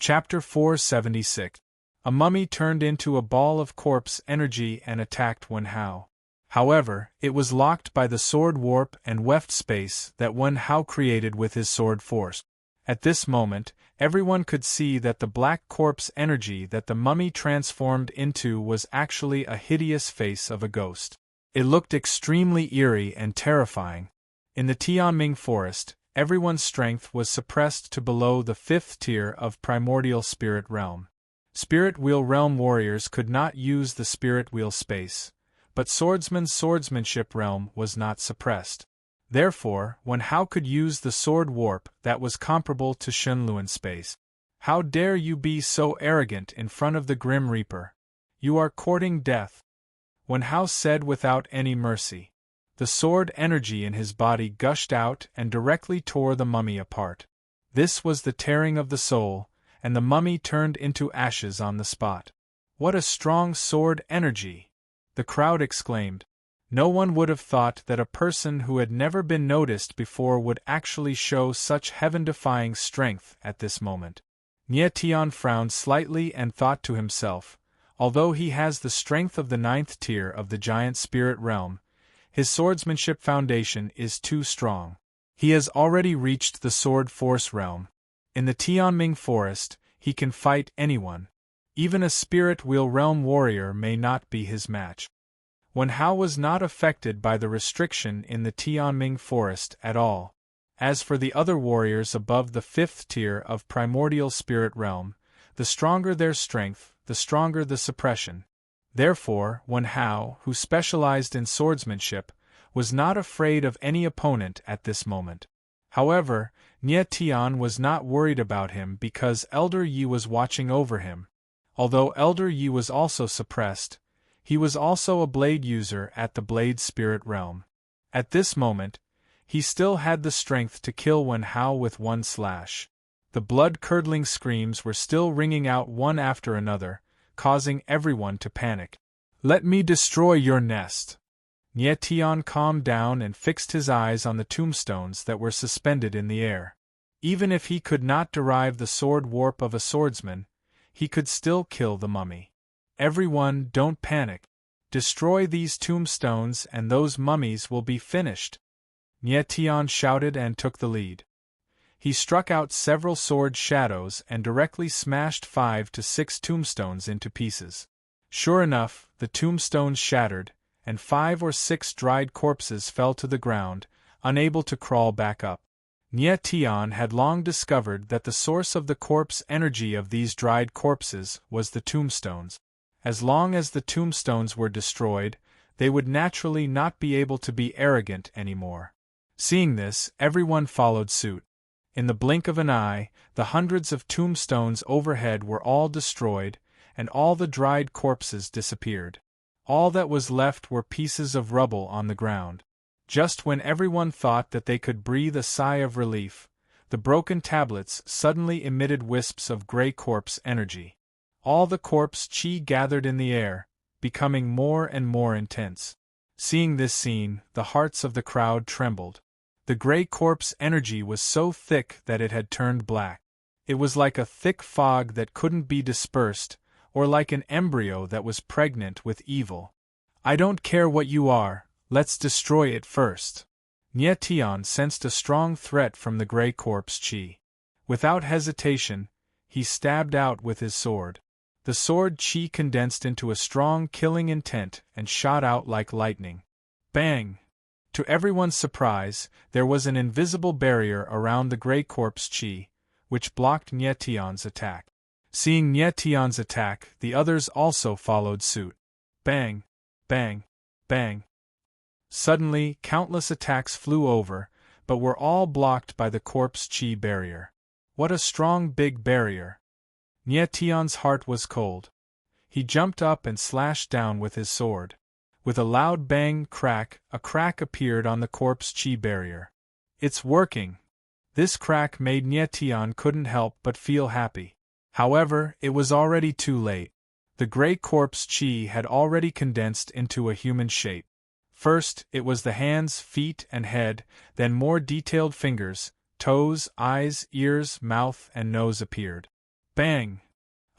Chapter 476. A mummy turned into a ball of corpse energy and attacked Wen Hao. However, it was locked by the sword warp and weft space that Wen Hao created with his sword force. At this moment, everyone could see that the black corpse energy that the mummy transformed into was actually a hideous face of a ghost. It looked extremely eerie and terrifying. In the Tianming forest, everyone's strength was suppressed to below the 5th tier of primordial spirit realm. Spirit wheel realm warriors could not use the spirit wheel space, but swordsman's swordsmanship realm was not suppressed. Therefore, Wen Hao could use the sword warp that was comparable to Shenluan space. How dare you be so arrogant in front of the Grim Reaper? You are courting death, Wen Hao said without any mercy. The sword energy in his body gushed out and directly tore the mummy apart. This was the tearing of the soul, and the mummy turned into ashes on the spot. What a strong sword energy! The crowd exclaimed. No one would have thought that a person who had never been noticed before would actually show such heaven-defying strength at this moment. Nie Tian frowned slightly and thought to himself, although he has the strength of the 9th tier of the giant spirit realm, his swordsmanship foundation is too strong. He has already reached the sword force realm. In the Tianming forest, he can fight anyone. Even a spirit wheel realm warrior may not be his match. Wen Hao was not affected by the restriction in the Tianming forest at all. As for the other warriors above the 5th tier of primordial spirit realm, the stronger their strength, the stronger the suppression. Therefore, Wen Hao, who specialized in swordsmanship, was not afraid of any opponent at this moment. However, Nie Tian was not worried about him because Elder Yi was watching over him. Although Elder Yi was also suppressed, he was also a blade user at the Blade Spirit realm. At this moment, he still had the strength to kill Wen Hao with one slash. The blood-curdling screams were still ringing out one after another, causing everyone to panic. Let me destroy your nest. Nie Tian calmed down and fixed his eyes on the tombstones that were suspended in the air. Even if he could not derive the sword warp of a swordsman, he could still kill the mummy. Everyone, don't panic. Destroy these tombstones and those mummies will be finished. Nie Tian shouted and took the lead. He struck out several sword shadows and directly smashed 5 to 6 tombstones into pieces. Sure enough, the tombstones shattered, and 5 or 6 dried corpses fell to the ground, unable to crawl back up. Nie Tian had long discovered that the source of the corpse energy of these dried corpses was the tombstones. As long as the tombstones were destroyed, they would naturally not be able to be arrogant anymore. Seeing this, everyone followed suit. In the blink of an eye, the hundreds of tombstones overhead were all destroyed, and all the dried corpses disappeared. All that was left were pieces of rubble on the ground. Just when everyone thought that they could breathe a sigh of relief, the broken tablets suddenly emitted wisps of gray corpse energy. All the corpse chi gathered in the air, becoming more and more intense. Seeing this scene, the hearts of the crowd trembled. The gray corpse energy was so thick that it had turned black. It was like a thick fog that couldn't be dispersed, or like an embryo that was pregnant with evil. I don't care what you are, let's destroy it first. Nie Tian sensed a strong threat from the gray corpse chi. Without hesitation, he stabbed out with his sword. The sword chi condensed into a strong killing intent and shot out like lightning. Bang! To everyone's surprise, there was an invisible barrier around the gray corpse chi, which blocked Nie Tian's attack. Seeing Nie Tian's attack, the others also followed suit. Bang! Bang! Bang! Suddenly, countless attacks flew over, but were all blocked by the corpse chi barrier. What a strong big barrier! Nie Tian's heart was cold. He jumped up and slashed down with his sword. With a loud bang crack, a crack appeared on the corpse chi barrier. It's working! This crack made Nie Tian couldn't help but feel happy. However, it was already too late. The gray corpse chi had already condensed into a human shape. First, it was the hands, feet, and head, then more detailed fingers, toes, eyes, ears, mouth, and nose appeared. Bang!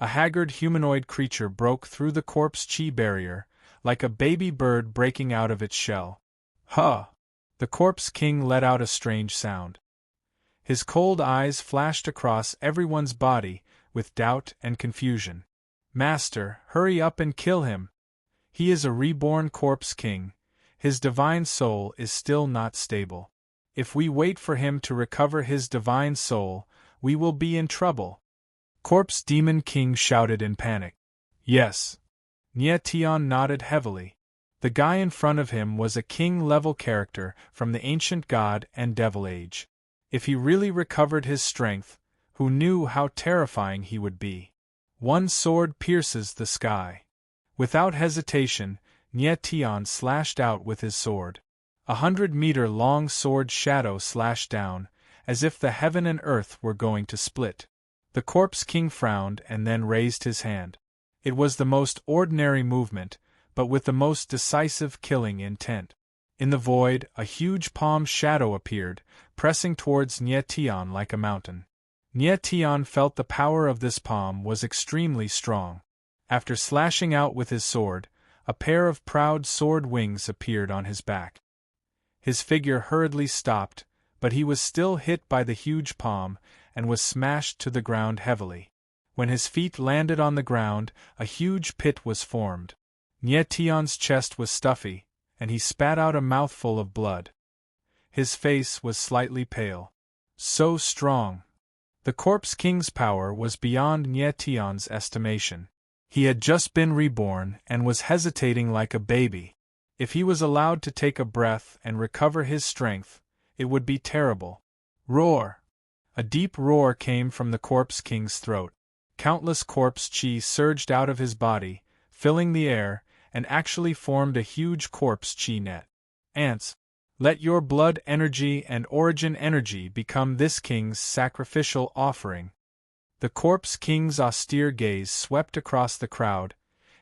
A haggard humanoid creature broke through the corpse chi barrier, like a baby bird breaking out of its shell. Huh! The corpse king let out a strange sound. His cold eyes flashed across everyone's body with doubt and confusion. Master, hurry up and kill him! He is a reborn corpse king. His divine soul is still not stable. If we wait for him to recover his divine soul, we will be in trouble. Corpse Demon King shouted in panic. Yes. Nye Tian nodded heavily. The guy in front of him was a king-level character from the ancient god and devil age. If he really recovered his strength, who knew how terrifying he would be? One sword pierces the sky. Without hesitation, Nye Tian slashed out with his sword. 100-meter-long sword shadow slashed down, as if the heaven and earth were going to split. The corpse king frowned and then raised his hand. It was the most ordinary movement, but with the most decisive killing intent. In the void, a huge palm shadow appeared, pressing towards Nye Tian like a mountain. Nye Tian felt the power of this palm was extremely strong. After slashing out with his sword, a pair of proud sword wings appeared on his back. His figure hurriedly stopped, but he was still hit by the huge palm and was smashed to the ground heavily. When his feet landed on the ground, a huge pit was formed. Nye Tian's chest was stuffy, and he spat out a mouthful of blood. His face was slightly pale. So strong! The corpse king's power was beyond Nye Tian's estimation. He had just been reborn and was hesitating like a baby. If he was allowed to take a breath and recover his strength, it would be terrible. Roar! A deep roar came from the corpse king's throat. Countless corpse chi surged out of his body, filling the air, and actually formed a huge corpse chi net. Ants, let your blood energy and origin energy become this king's sacrificial offering. The corpse king's austere gaze swept across the crowd,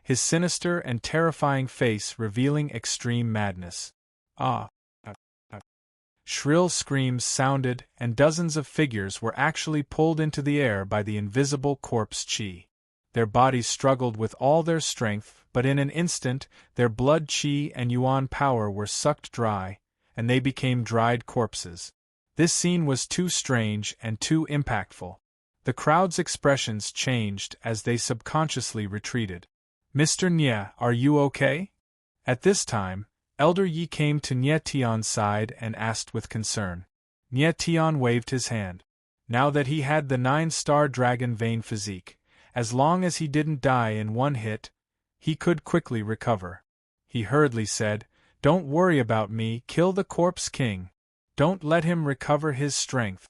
his sinister and terrifying face revealing extreme madness. Ah! Shrill screams sounded, and dozens of figures were actually pulled into the air by the invisible corpse chi. Their bodies struggled with all their strength, but in an instant, their blood chi and yuan power were sucked dry, and they became dried corpses. This scene was too strange and too impactful. The crowd's expressions changed as they subconsciously retreated. Mr. Nye, are you okay? At this time, Elder Yi came to Nye Tian's side and asked with concern. Nye Tian waved his hand. Now that he had the 9-star dragon vein physique, as long as he didn't die in one hit, he could quickly recover. He hurriedly said, "Don't worry about me, kill the corpse king. Don't let him recover his strength."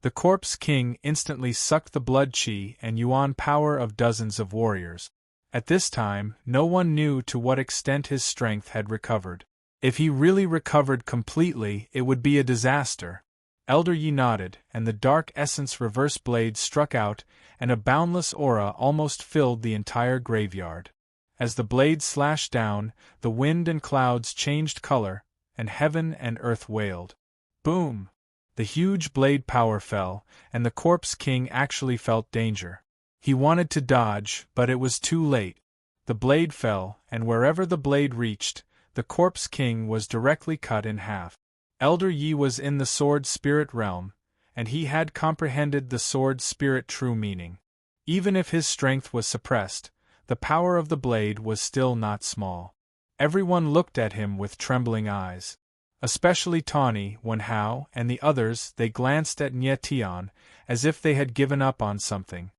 The corpse king instantly sucked the blood chi and yuan power of dozens of warriors. At this time, no one knew to what extent his strength had recovered. If he really recovered completely, it would be a disaster. Elder Yi nodded, and the dark essence reverse blade struck out, and a boundless aura almost filled the entire graveyard. As the blade slashed down, the wind and clouds changed color, and heaven and earth wailed. Boom! The huge blade power fell, and the corpse king actually felt danger. He wanted to dodge, but it was too late. The blade fell, and wherever the blade reached, the corpse king was directly cut in half. Elder Yi was in the sword spirit realm, and he had comprehended the sword spirit true meaning. Even if his strength was suppressed, the power of the blade was still not small. Everyone looked at him with trembling eyes. Especially Tawny, Wenhao, and the others. They glanced at Nye Tian, as if they had given up on something.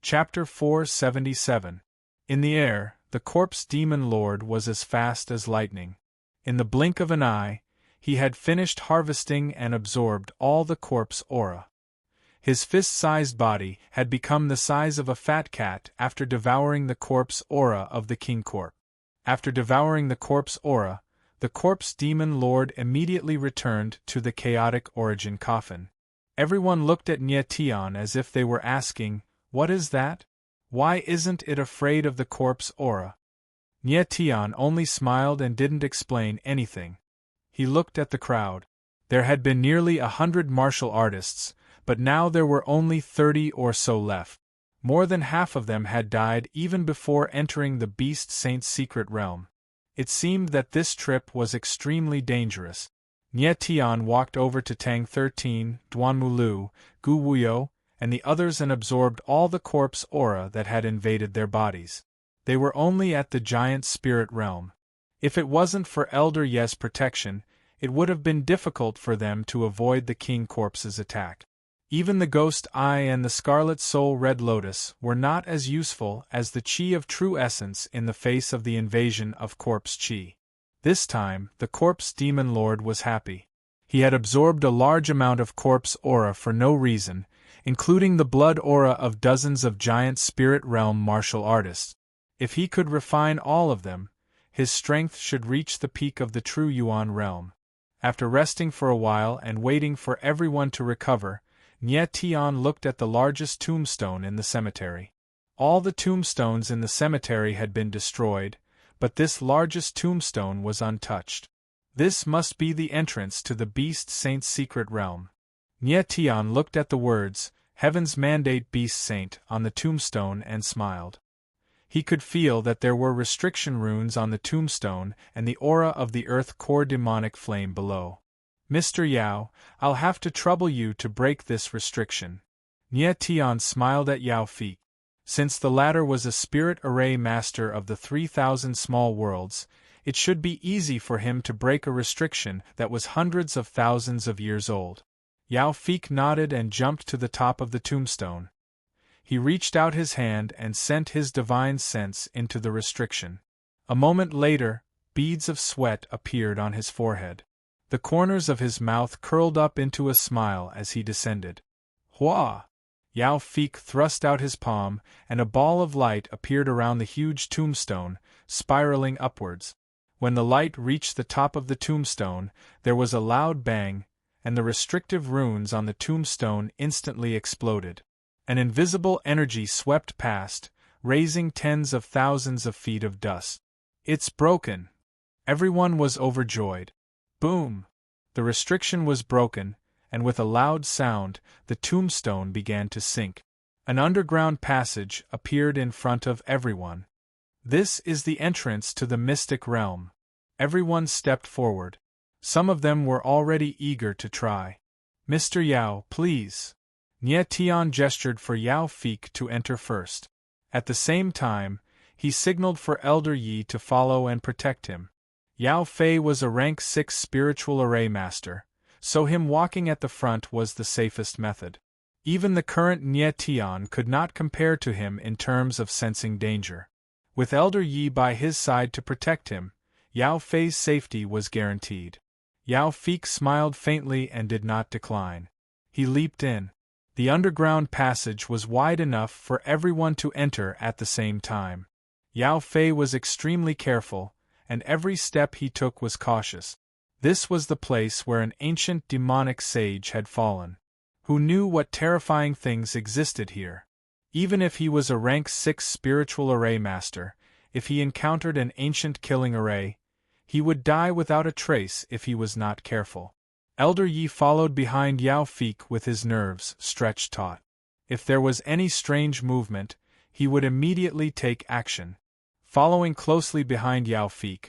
Chapter 477. In the air, the corpse demon lord was as fast as lightning. In the blink of an eye, he had finished harvesting and absorbed all the corpse aura. His fist-sized body had become the size of a fat cat after devouring the corpse aura of the king corp. After devouring the corpse aura, the corpse demon lord immediately returned to the chaotic origin coffin. Everyone looked at Nye Tian as if they were asking, "What is that? Why isn't it afraid of the corpse aura?" Nye Tian only smiled and didn't explain anything. He looked at the crowd. There had been nearly 100 martial artists, but now there were only 30 or so left. More than half of them had died even before entering the Beast Saint's secret realm. It seemed that this trip was extremely dangerous. Nye Tian walked over to Tang 13, Duanmulu, Gu Wuyo, and the others and absorbed all the corpse aura that had invaded their bodies. They were only at the giant spirit realm. If it wasn't for Elder Ye's protection, it would have been difficult for them to avoid the King Corpse's attack. Even the Ghost Eye and the Scarlet Soul Red Lotus were not as useful as the Qi of True Essence in the face of the invasion of Corpse Qi. This time, the Corpse Demon Lord was happy. He had absorbed a large amount of corpse aura for no reason, including the blood aura of dozens of giant spirit realm martial artists. If he could refine all of them, his strength should reach the peak of the true Yuan realm. After resting for a while and waiting for everyone to recover, Nye Tian looked at the largest tombstone in the cemetery. All the tombstones in the cemetery had been destroyed, but this largest tombstone was untouched. This must be the entrance to the Beast Saint's secret realm. Nye Tian looked at the words, Heaven's Mandate Beast Saint, on the tombstone and smiled. He could feel that there were restriction runes on the tombstone and the aura of the earth core demonic flame below. Mr. Yao, I'll have to trouble you to break this restriction. Nye Tian smiled at Yao Fei. Since the latter was a spirit array master of the 3,000 small worlds, it should be easy for him to break a restriction that was hundreds of thousands of years old. Yao Fei nodded and jumped to the top of the tombstone. He reached out his hand and sent his divine sense into the restriction. A moment later, beads of sweat appeared on his forehead. The corners of his mouth curled up into a smile as he descended. Hua! Yao Fei thrust out his palm, and a ball of light appeared around the huge tombstone, spiraling upwards. When the light reached the top of the tombstone, there was a loud bang, and the restrictive runes on the tombstone instantly exploded. An invisible energy swept past, raising tens of thousands of feet of dust. It's broken! Everyone was overjoyed. Boom! The restriction was broken, and with a loud sound, the tombstone began to sink. An underground passage appeared in front of everyone. This is the entrance to the mystic realm. Everyone stepped forward. Some of them were already eager to try. Mr. Yao, please. Nye Tian gestured for Yao Fei to enter first. At the same time, he signaled for Elder Yi to follow and protect him. Yao Fei was a rank 6 spiritual array master, so him walking at the front was the safest method. Even the current Nye Tian could not compare to him in terms of sensing danger. With Elder Yi by his side to protect him, Yao Fei's safety was guaranteed. Yao Fei smiled faintly and did not decline. He leaped in. The underground passage was wide enough for everyone to enter at the same time. Yao Fei was extremely careful, and every step he took was cautious. This was the place where an ancient demonic sage had fallen. Who knew what terrifying things existed here? Even if he was a rank 6 spiritual array master, if he encountered an ancient killing array, he would die without a trace if he was not careful. Elder Yi followed behind Yao Fei with his nerves stretched taut. If there was any strange movement, he would immediately take action. Following closely behind Yao Fei,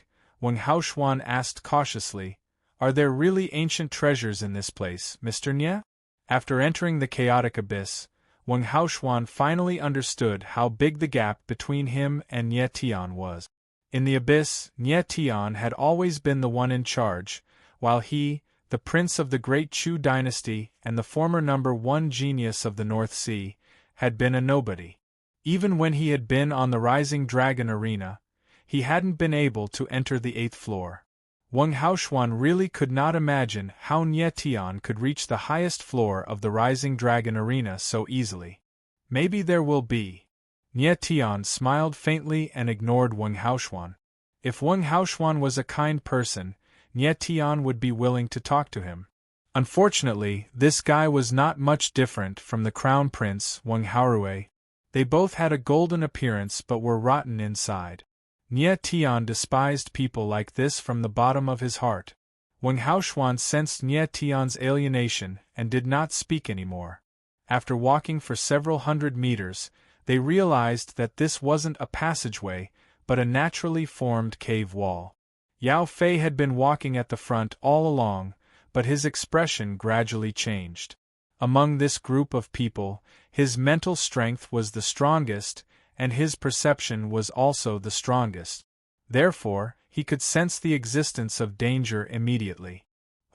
Wang Haoshuan asked cautiously, Are there really ancient treasures in this place, Mr. Nye? After entering the chaotic abyss, Wang Haoshuan finally understood how big the gap between him and Nye Tian was. In the abyss, Nye Tian had always been the one in charge, while he, the prince of the great Chu dynasty and the former number 1 genius of the North Sea, had been a nobody. Even when he had been on the Rising Dragon arena, he hadn't been able to enter the 8th floor. Wang Haoshuan really could not imagine how Nye Tian could reach the highest floor of the Rising Dragon arena so easily. Maybe there will be. Nye Tian smiled faintly and ignored Wang Haoshuan. If Wang Haoshuan was a kind person, Nye Tian would be willing to talk to him. Unfortunately, this guy was not much different from the Crown Prince, Wang Haorue. They both had a golden appearance but were rotten inside. Nye Tian despised people like this from the bottom of his heart. Wang Haoshuan sensed Nye Tian's alienation and did not speak anymore. After walking for several hundred meters, They realized that this wasn't a passageway, but a naturally formed cave wall. Yao Fei had been walking at the front all along, but his expression gradually changed. Among this group of people, his mental strength was the strongest, and his perception was also the strongest. Therefore, he could sense the existence of danger immediately.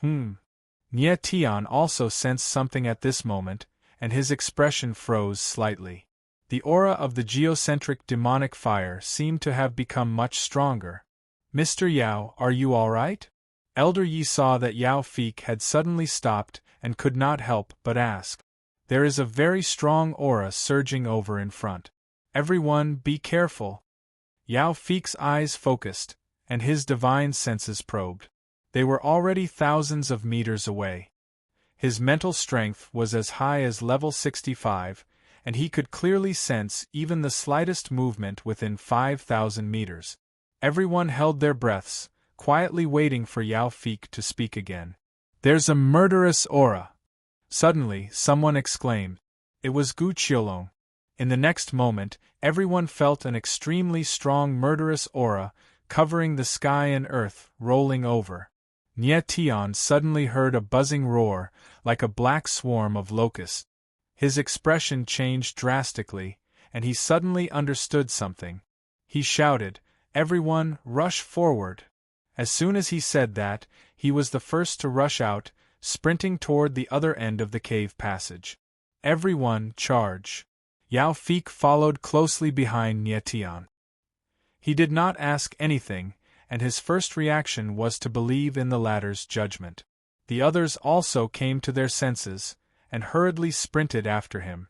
Nie Tian also sensed something at this moment, and his expression froze slightly. The aura of the geocentric demonic fire seemed to have become much stronger. "Mr. Yao, are you all right?" Elder Yi saw that Yao Fei had suddenly stopped and could not help but ask. "There is a very strong aura surging over in front. Everyone be careful." Yao Fei's eyes focused, and his divine senses probed. They were already thousands of meters away. His mental strength was as high as level 65, and he could clearly sense even the slightest movement within 5,000 meters. Everyone held their breaths, quietly waiting for Yao Fei to speak again. "There's a murderous aura!" Suddenly, someone exclaimed. It was Gu Qiulong. In the next moment, everyone felt an extremely strong murderous aura, covering the sky and earth, rolling over. Nie Tian suddenly heard a buzzing roar, like a black swarm of locusts. His expression changed drastically, and he suddenly understood something. He shouted, "Everyone, rush forward!" As soon as he said that, he was the first to rush out, sprinting toward the other end of the cave passage. "Everyone, charge!" Yao Fei followed closely behind Nie Tian. He did not ask anything, and his first reaction was to believe in the latter's judgment. The others also came to their senses, and hurriedly sprinted after him.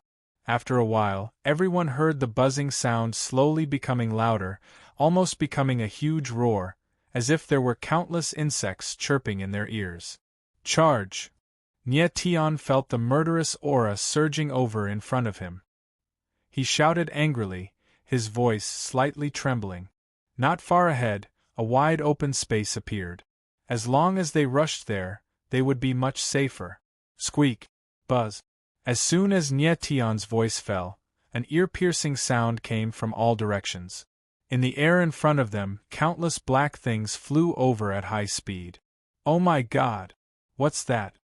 After a while, everyone heard the buzzing sound slowly becoming louder, almost becoming a huge roar, as if there were countless insects chirping in their ears. "Charge!" Nie Tian felt the murderous aura surging over in front of him. He shouted angrily, his voice slightly trembling. Not far ahead, a wide open space appeared. As long as they rushed there, they would be much safer. Squeak! Buzz! As soon as Nie Tian's voice fell, an ear-piercing sound came from all directions. In the air in front of them, countless black things flew over at high speed. "Oh my God! What's that?"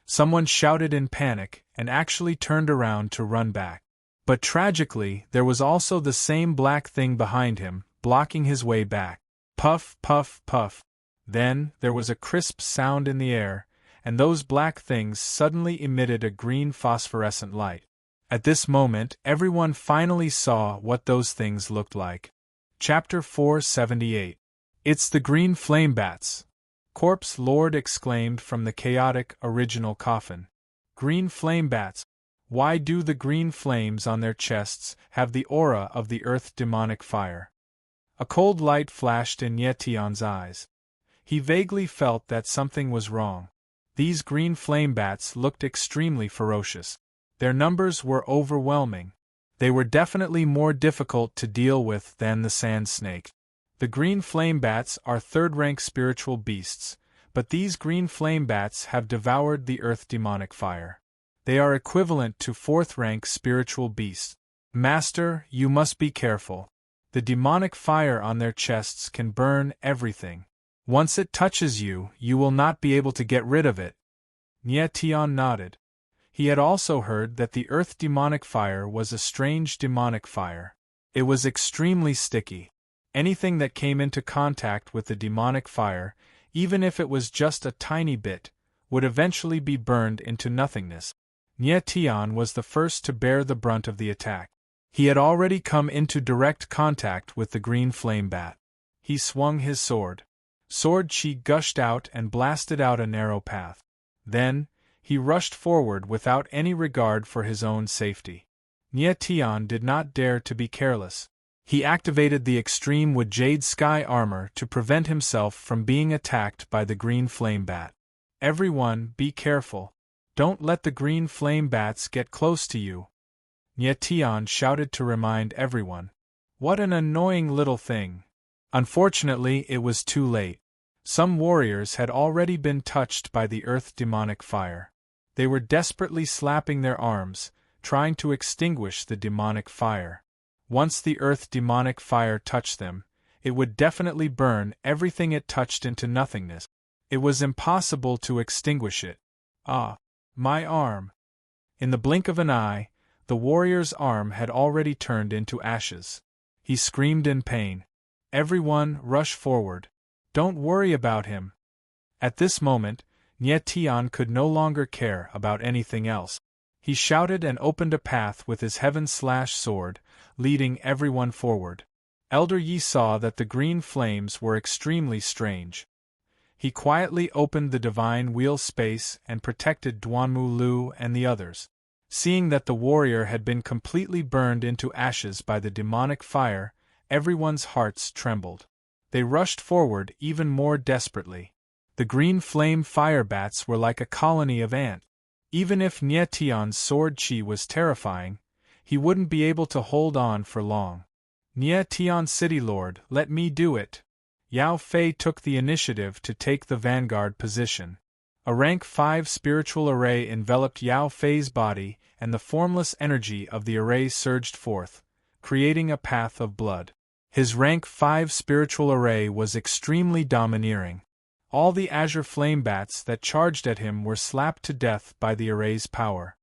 Someone shouted in panic, and actually turned around to run back. But tragically, there was also the same black thing behind him, blocking his way back. Puff, puff, puff. Then, there was a crisp sound in the air, and those black things suddenly emitted a green phosphorescent light. At this moment, everyone finally saw what those things looked like. Chapter 478. "It's the green flame bats!" Corpse Lord exclaimed from the chaotic original coffin. "Green flame bats! Why do the green flames on their chests have the aura of the earth demonic fire?" A cold light flashed in Nie Tian's eyes. He vaguely felt that something was wrong. These green flame bats looked extremely ferocious. Their numbers were overwhelming. They were definitely more difficult to deal with than the sand snake. The green flame bats are third-rank spiritual beasts, but these green flame bats have devoured the earth demonic fire. They are equivalent to fourth-rank spiritual beasts. "Master, you must be careful. The demonic fire on their chests can burn everything. Once it touches you, you will not be able to get rid of it." Nie Tian nodded. He had also heard that the earth demonic fire was a strange demonic fire. It was extremely sticky. Anything that came into contact with the demonic fire, even if it was just a tiny bit, would eventually be burned into nothingness. Nie Tian was the first to bear the brunt of the attack. He had already come into direct contact with the green flame bat. He swung his sword. Sword chi gushed out and blasted out a narrow path. Then, he rushed forward without any regard for his own safety. Nie Tian did not dare to be careless. He activated the extreme wood jade sky armor to prevent himself from being attacked by the green flame bat. "Everyone, be careful. Don't let the green flame bats get close to you," Nie Tian shouted to remind everyone. What an annoying little thing. Unfortunately, it was too late. Some warriors had already been touched by the earth demonic fire. They were desperately slapping their arms, trying to extinguish the demonic fire. Once the earth demonic fire touched them, it would definitely burn everything it touched into nothingness. It was impossible to extinguish it. Ah, my arm! In the blink of an eye, the warrior's arm had already turned into ashes. He screamed in pain. Everyone, rush forward. Don't worry about him. At this moment, Nye Tian could no longer care about anything else. He shouted and opened a path with his heaven-sword, leading everyone forward. Elder Yi saw that the green flames were extremely strange. He quietly opened the divine wheel space and protected Duanmu Lu and the others. Seeing that the warrior had been completely burned into ashes by the demonic fire, everyone's hearts trembled. They rushed forward even more desperately. The green flame fire bats were like a colony of ants. Even if Nye Tian's sword chi was terrifying, he wouldn't be able to hold on for long. Nye Tian City Lord, let me do it. Yao Fei took the initiative to take the vanguard position. A rank 5 spiritual array enveloped Yao Fei's body, and the formless energy of the array surged forth, creating a path of blood. His rank 5 spiritual array was extremely domineering. All the azure flame bats that charged at him were slapped to death by the array's power.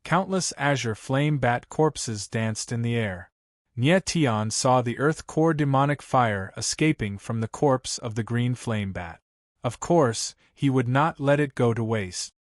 Countless azure flame bat corpses danced in the air. Nye Tian saw the earth core demonic fire escaping from the corpse of the green flame bat. Of course, he would not let it go to waste.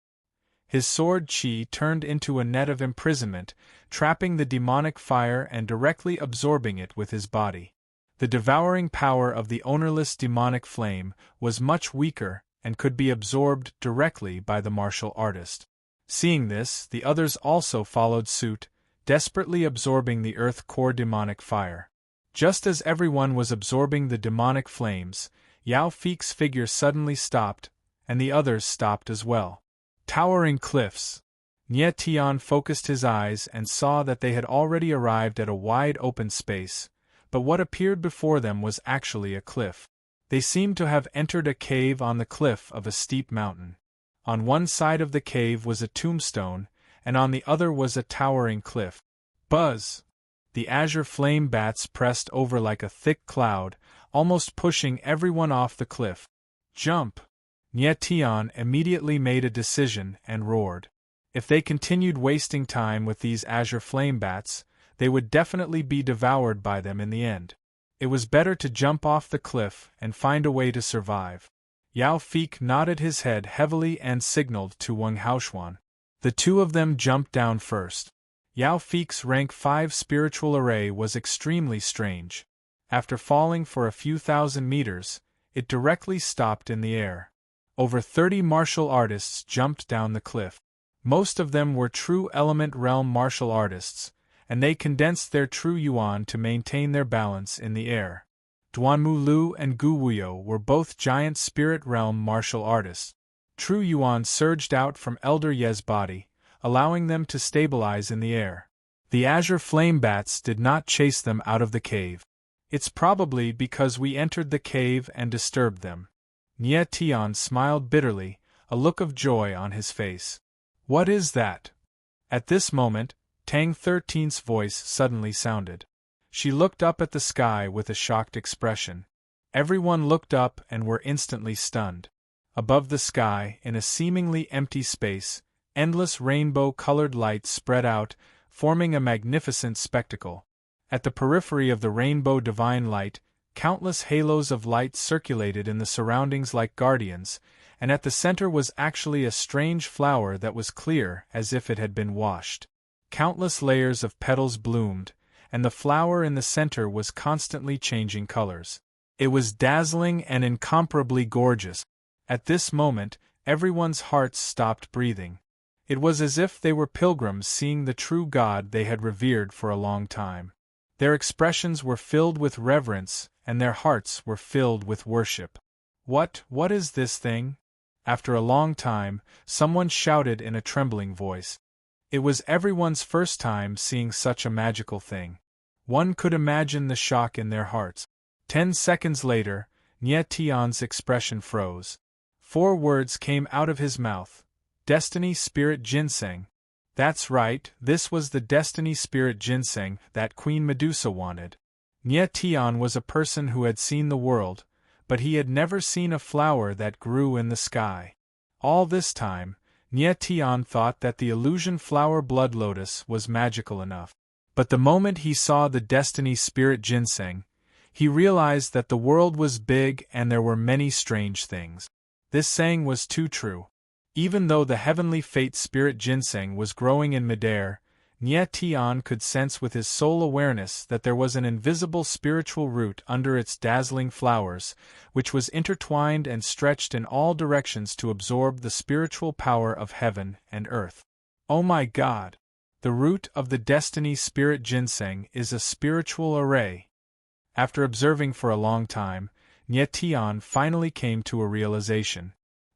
His sword chi turned into a net of imprisonment, trapping the demonic fire and directly absorbing it with his body. The devouring power of the ownerless demonic flame was much weaker and could be absorbed directly by the martial artist. Seeing this, the others also followed suit, desperately absorbing the earth core demonic fire. Just as everyone was absorbing the demonic flames, Yao Fei's figure suddenly stopped, and the others stopped as well. Towering cliffs. Nye Tian focused his eyes and saw that they had already arrived at a wide open space, but what appeared before them was actually a cliff. They seemed to have entered a cave on the cliff of a steep mountain. On one side of the cave was a tombstone, and on the other was a towering cliff. Buzz! The azure flame bats pressed over like a thick cloud, almost pushing everyone off the cliff. Jump! Nye Tian immediately made a decision and roared. If they continued wasting time with these azure flame bats, they would definitely be devoured by them in the end. It was better to jump off the cliff and find a way to survive. Yao Fei nodded his head heavily and signaled to Wang Haoshuan. The two of them jumped down first. Yao Fei's rank 5 spiritual array was extremely strange. After falling for a few thousand meters, it directly stopped in the air. Over 30 martial artists jumped down the cliff. Most of them were true element realm martial artists, and they condensed their true yuan to maintain their balance in the air. Duanmu Lu and Gu Wuyo were both giant spirit realm martial artists. True yuan surged out from Elder Ye's body, allowing them to stabilize in the air. The azure flame bats did not chase them out of the cave. It's probably because we entered the cave and disturbed them. Nye Tian smiled bitterly, a look of joy on his face. What is that? At this moment, Tang 13's voice suddenly sounded. She looked up at the sky with a shocked expression. Everyone looked up and were instantly stunned. Above the sky, in a seemingly empty space, endless rainbow-colored lights spread out, forming a magnificent spectacle. At the periphery of the rainbow divine light, countless halos of light circulated in the surroundings like guardians, and at the center was actually a strange flower that was clear as if it had been washed. Countless layers of petals bloomed, and the flower in the center was constantly changing colors. It was dazzling and incomparably gorgeous. At this moment, everyone's hearts stopped breathing. It was as if they were pilgrims seeing the true God they had revered for a long time. Their expressions were filled with reverence, and their hearts were filled with worship. What is this thing? After a long time, someone shouted in a trembling voice. It was everyone's first time seeing such a magical thing. One could imagine the shock in their hearts. 10 seconds later, Nye Tian's expression froze. 4 words came out of his mouth. Destiny Spirit Ginseng. That's right, this was the destiny spirit ginseng that Queen Medusa wanted. Nye Tian was a person who had seen the world, but he had never seen a flower that grew in the sky. All this time, Nye Tian thought that the illusion flower blood lotus was magical enough. But the moment he saw the destiny spirit ginseng, he realized that the world was big and there were many strange things. This saying was too true. Even though the heavenly fate spirit ginseng was growing in midair, Nye Tian could sense with his soul awareness that there was an invisible spiritual root under its dazzling flowers, which was intertwined and stretched in all directions to absorb the spiritual power of heaven and earth. Oh my God! The root of the destiny spirit ginseng is a spiritual array. After observing for a long time, Nye Tian finally came to a realization.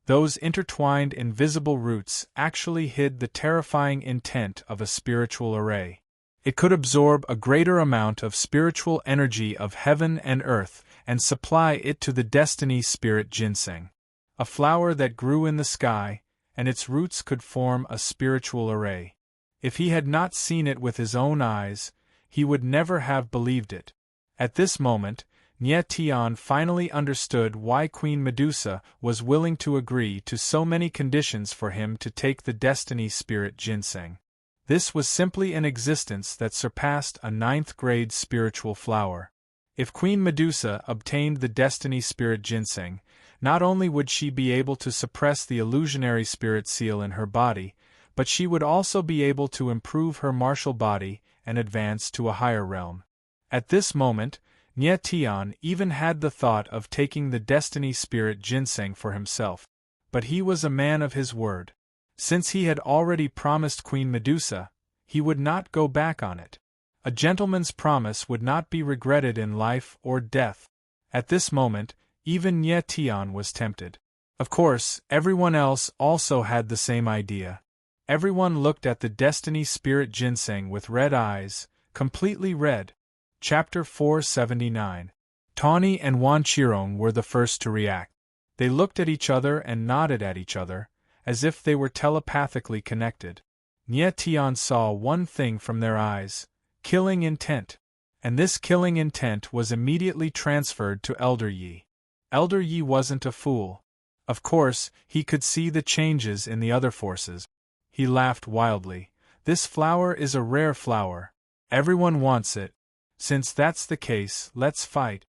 Those intertwined invisible roots actually hid the terrifying intent of a spiritual array. It could absorb a greater amount of spiritual energy of heaven and earth and supply it to the destiny spirit ginseng. A flower that grew in the sky, and its roots could form a spiritual array. If he had not seen it with his own eyes, he would never have believed it. At this moment, Nye Tian finally understood why Queen Medusa was willing to agree to so many conditions for him to take the destiny spirit ginseng. This was simply an existence that surpassed a ninth-grade spiritual flower. If Queen Medusa obtained the destiny spirit ginseng, not only would she be able to suppress the illusionary spirit seal in her body, but she would also be able to improve her martial body and advance to a higher realm. At this moment, Nye Tian even had the thought of taking the destiny spirit ginseng for himself. But he was a man of his word. Since he had already promised Queen Medusa, he would not go back on it. A gentleman's promise would not be regretted in life or death. At this moment, even Nye Tian was tempted. Of course, everyone else also had the same idea. Everyone looked at the destiny spirit ginseng with red eyes, completely red. Chapter 479. Tawny and Wan Qirong were the first to react. They looked at each other and nodded at each other, as if they were telepathically connected. Nye Tian saw one thing from their eyes: killing intent. And this killing intent was immediately transferred to Elder Yi. Elder Yi wasn't a fool. Of course, he could see the changes in the other forces. He laughed wildly. This flower is a rare flower. Everyone wants it. Since that's the case, let's fight.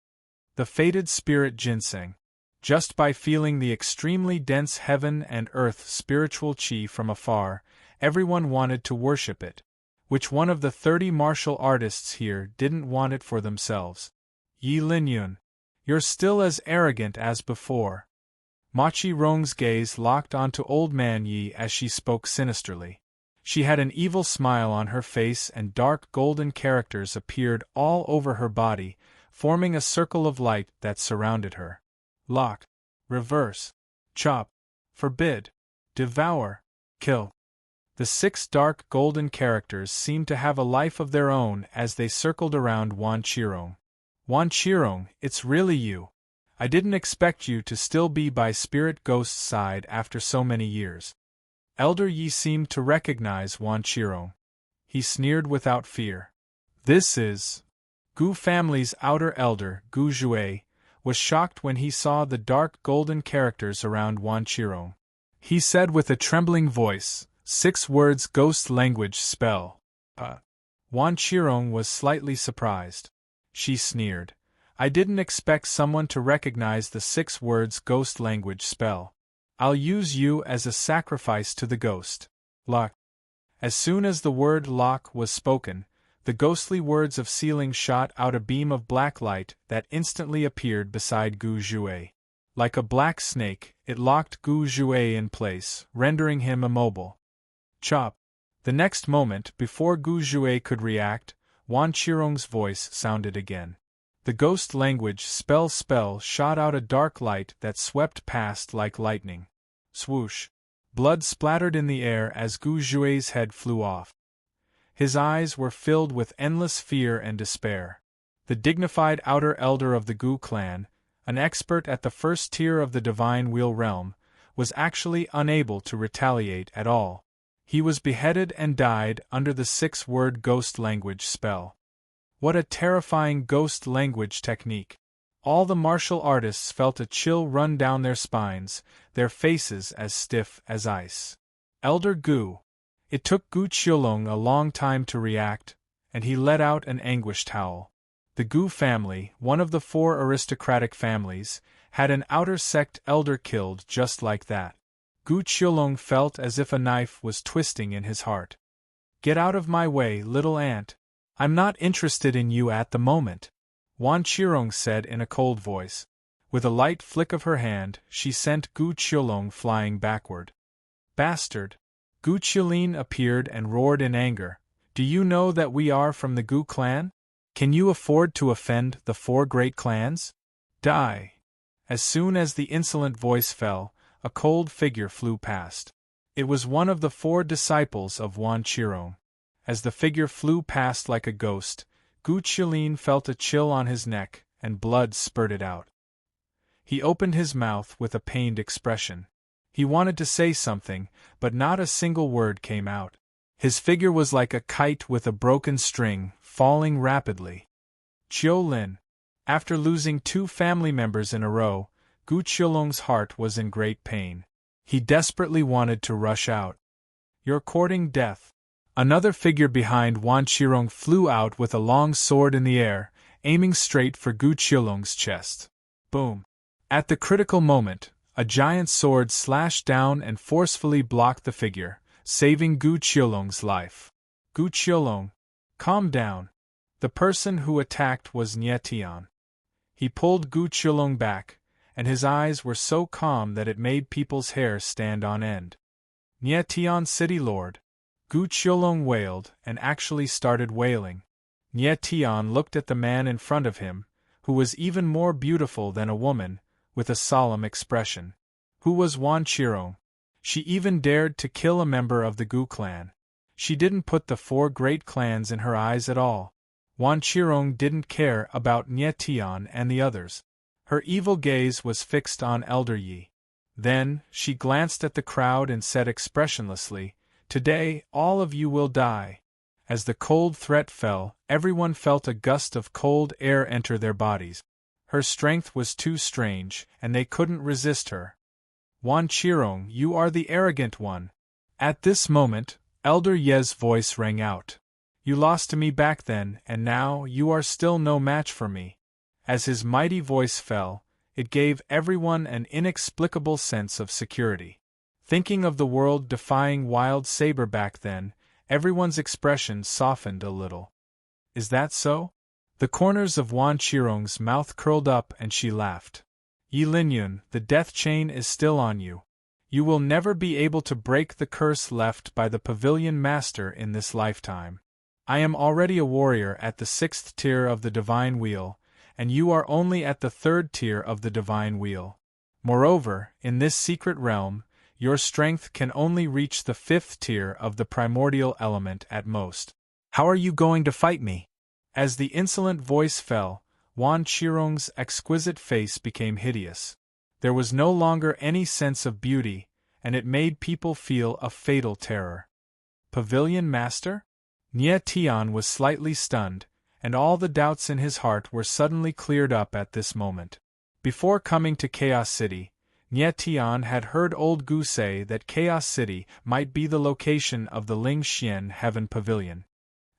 The fated spirit ginseng. Just by feeling the extremely dense heaven and earth spiritual qi from afar, everyone wanted to worship it. Which one of the 30 martial artists here didn't want it for themselves? Yi Linyun. You're still as arrogant as before. Ma Qirong's gaze locked onto Old Man Yi as she spoke sinisterly. She had an evil smile on her face and dark golden characters appeared all over her body, forming a circle of light that surrounded her. Lock. Reverse. Chop. Forbid. Devour. Kill. The 6 dark golden characters seemed to have a life of their own as they circled around Wan Qirong. Wan Qirong, it's really you. I didn't expect you to still be by Spirit Ghost's side after so many years. Elder Yi seemed to recognize Wan Qirong. He sneered without fear. This is... Gu family's outer elder, Gu Jue, was shocked when he saw the dark golden characters around Wan Qirong. He said with a trembling voice, 6 words ghost language spell. Wan Qirong was slightly surprised. She sneered. I didn't expect someone to recognize the 6 words ghost language spell. I'll use you as a sacrifice to the ghost. Lock. As soon as the word lock was spoken, the ghostly words of sealing shot out a beam of black light that instantly appeared beside Gu Jue. Like a black snake, it locked Gu Jue in place, rendering him immobile. Chop. The next moment, before Gu Jue could react, Wan Qirong's voice sounded again. The ghost language spell shot out a dark light that swept past like lightning. Swoosh. Blood splattered in the air as Gu Jue's head flew off. His eyes were filled with endless fear and despair. The dignified outer elder of the Gu clan, an expert at the first tier of the divine wheel realm, was actually unable to retaliate at all. He was beheaded and died under the 6-word ghost language spell. What a terrifying ghost language technique! All the martial artists felt a chill run down their spines, their faces as stiff as ice. Elder Gu. It took Gu Qiulong a long time to react, and he let out an anguished howl. The Gu family, one of the 4 aristocratic families, had an outer sect elder killed just like that. Gu Qiulong felt as if a knife was twisting in his heart. "Get out of my way, little ant. I'm not interested in you at the moment," Wan Qirong said in a cold voice. With a light flick of her hand, she sent Gu Qiulong flying backward. "Bastard!" Gu Qiulin appeared and roared in anger. "Do you know that we are from the Gu clan? Can you afford to offend the 4 great clans? Die!" As soon as the insolent voice fell, a cold figure flew past. It was one of the 4 disciples of Wan Qirong. As the figure flew past like a ghost, Gu Qiulin felt a chill on his neck, and blood spurted out. He opened his mouth with a pained expression. He wanted to say something, but not a single word came out. His figure was like a kite with a broken string, falling rapidly. Qiu Lin. After losing 2 family members in a row, Gu Qiulong's heart was in great pain. He desperately wanted to rush out. "You're courting death." Another figure behind Wan Qirong flew out with a long sword in the air, aiming straight for Gu Qiulong's chest. Boom! At the critical moment, a giant sword slashed down and forcefully blocked the figure, saving Gu Qiulong's life. "Gu Qiulong, calm down." The person who attacked was Nie Tian. He pulled Gu Qiulong back, and his eyes were so calm that it made people's hair stand on end. "Nie Tian, City Lord." Gu Qiulong wailed, and actually started wailing. Nie Tian looked at the man in front of him, who was even more beautiful than a woman, with a solemn expression. Who was Wan Qirong? She even dared to kill a member of the Gu clan. She didn't put the 4 great clans in her eyes at all. Wan Qirong didn't care about Nie Tian and the others. Her evil gaze was fixed on Elder Yi. Then, she glanced at the crowd and said expressionlessly, "Today, all of you will die." As the cold threat fell, everyone felt a gust of cold air enter their bodies. Her strength was too strange, and they couldn't resist her. "Wan Qirong, you are the arrogant one." At this moment, Elder Ye's voice rang out. "You lost to me back then, and now you are still no match for me." As his mighty voice fell, it gave everyone an inexplicable sense of security. Thinking of the world-defying wild saber back then, everyone's expression softened a little. "Is that so?" The corners of Wan Qirong's mouth curled up and she laughed. "Yi Linyun, the death chain is still on you. You will never be able to break the curse left by the Pavilion Master in this lifetime. I am already a warrior at the 6th tier of the Divine Wheel, and you are only at the 3rd tier of the Divine Wheel. Moreover, in this secret realm, your strength can only reach the 5th tier of the primordial element at most. How are you going to fight me?" As the insolent voice fell, Wan Qirong's exquisite face became hideous. There was no longer any sense of beauty, and it made people feel a fatal terror. "Pavilion Master?" Nie Tian was slightly stunned, and all the doubts in his heart were suddenly cleared up at this moment. Before coming to Chaos City, Nie Tian had heard old Gu say that Chaos City might be the location of the Ling Xian Heaven Pavilion.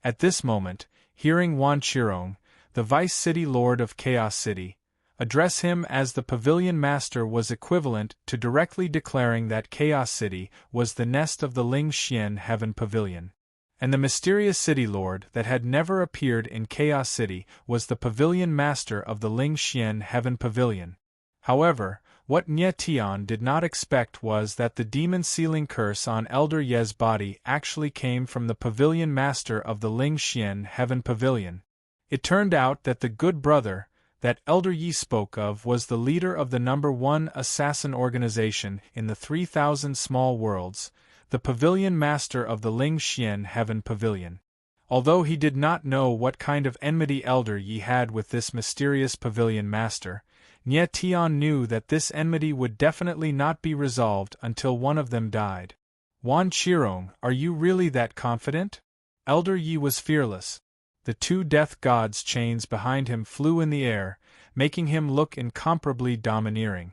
At this moment, hearing Wan Qirong, the Vice City Lord of Chaos City, address him as the Pavilion Master was equivalent to directly declaring that Chaos City was the nest of the Ling Xian Heaven Pavilion. And the mysterious City Lord that had never appeared in Chaos City was the Pavilion Master of the Ling Xian Heaven Pavilion. However, what Nie Tian did not expect was that the demon sealing curse on Elder Ye's body actually came from the Pavilion Master of the Ling Xian Heaven Pavilion. It turned out that the good brother that Elder Yi spoke of was the leader of the #1 assassin organization in the 3,000 small worlds, the Pavilion Master of the Ling Xian Heaven Pavilion. Although he did not know what kind of enmity Elder Yi had with this mysterious Pavilion Master, Nie Tian knew that this enmity would definitely not be resolved until one of them died. Wan Qirong, are you really that confident? Elder Yi was fearless. The two death gods' chains behind him flew in the air, making him look incomparably domineering.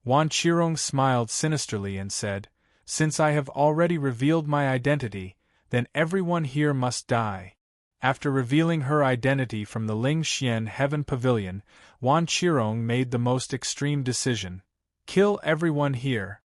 Wan Qirong smiled sinisterly and said, "Since I have already revealed my identity, then everyone here must die." After revealing her identity from the Ling Xian Heaven Pavilion, Wan Qirong made the most extreme decision. Kill everyone here.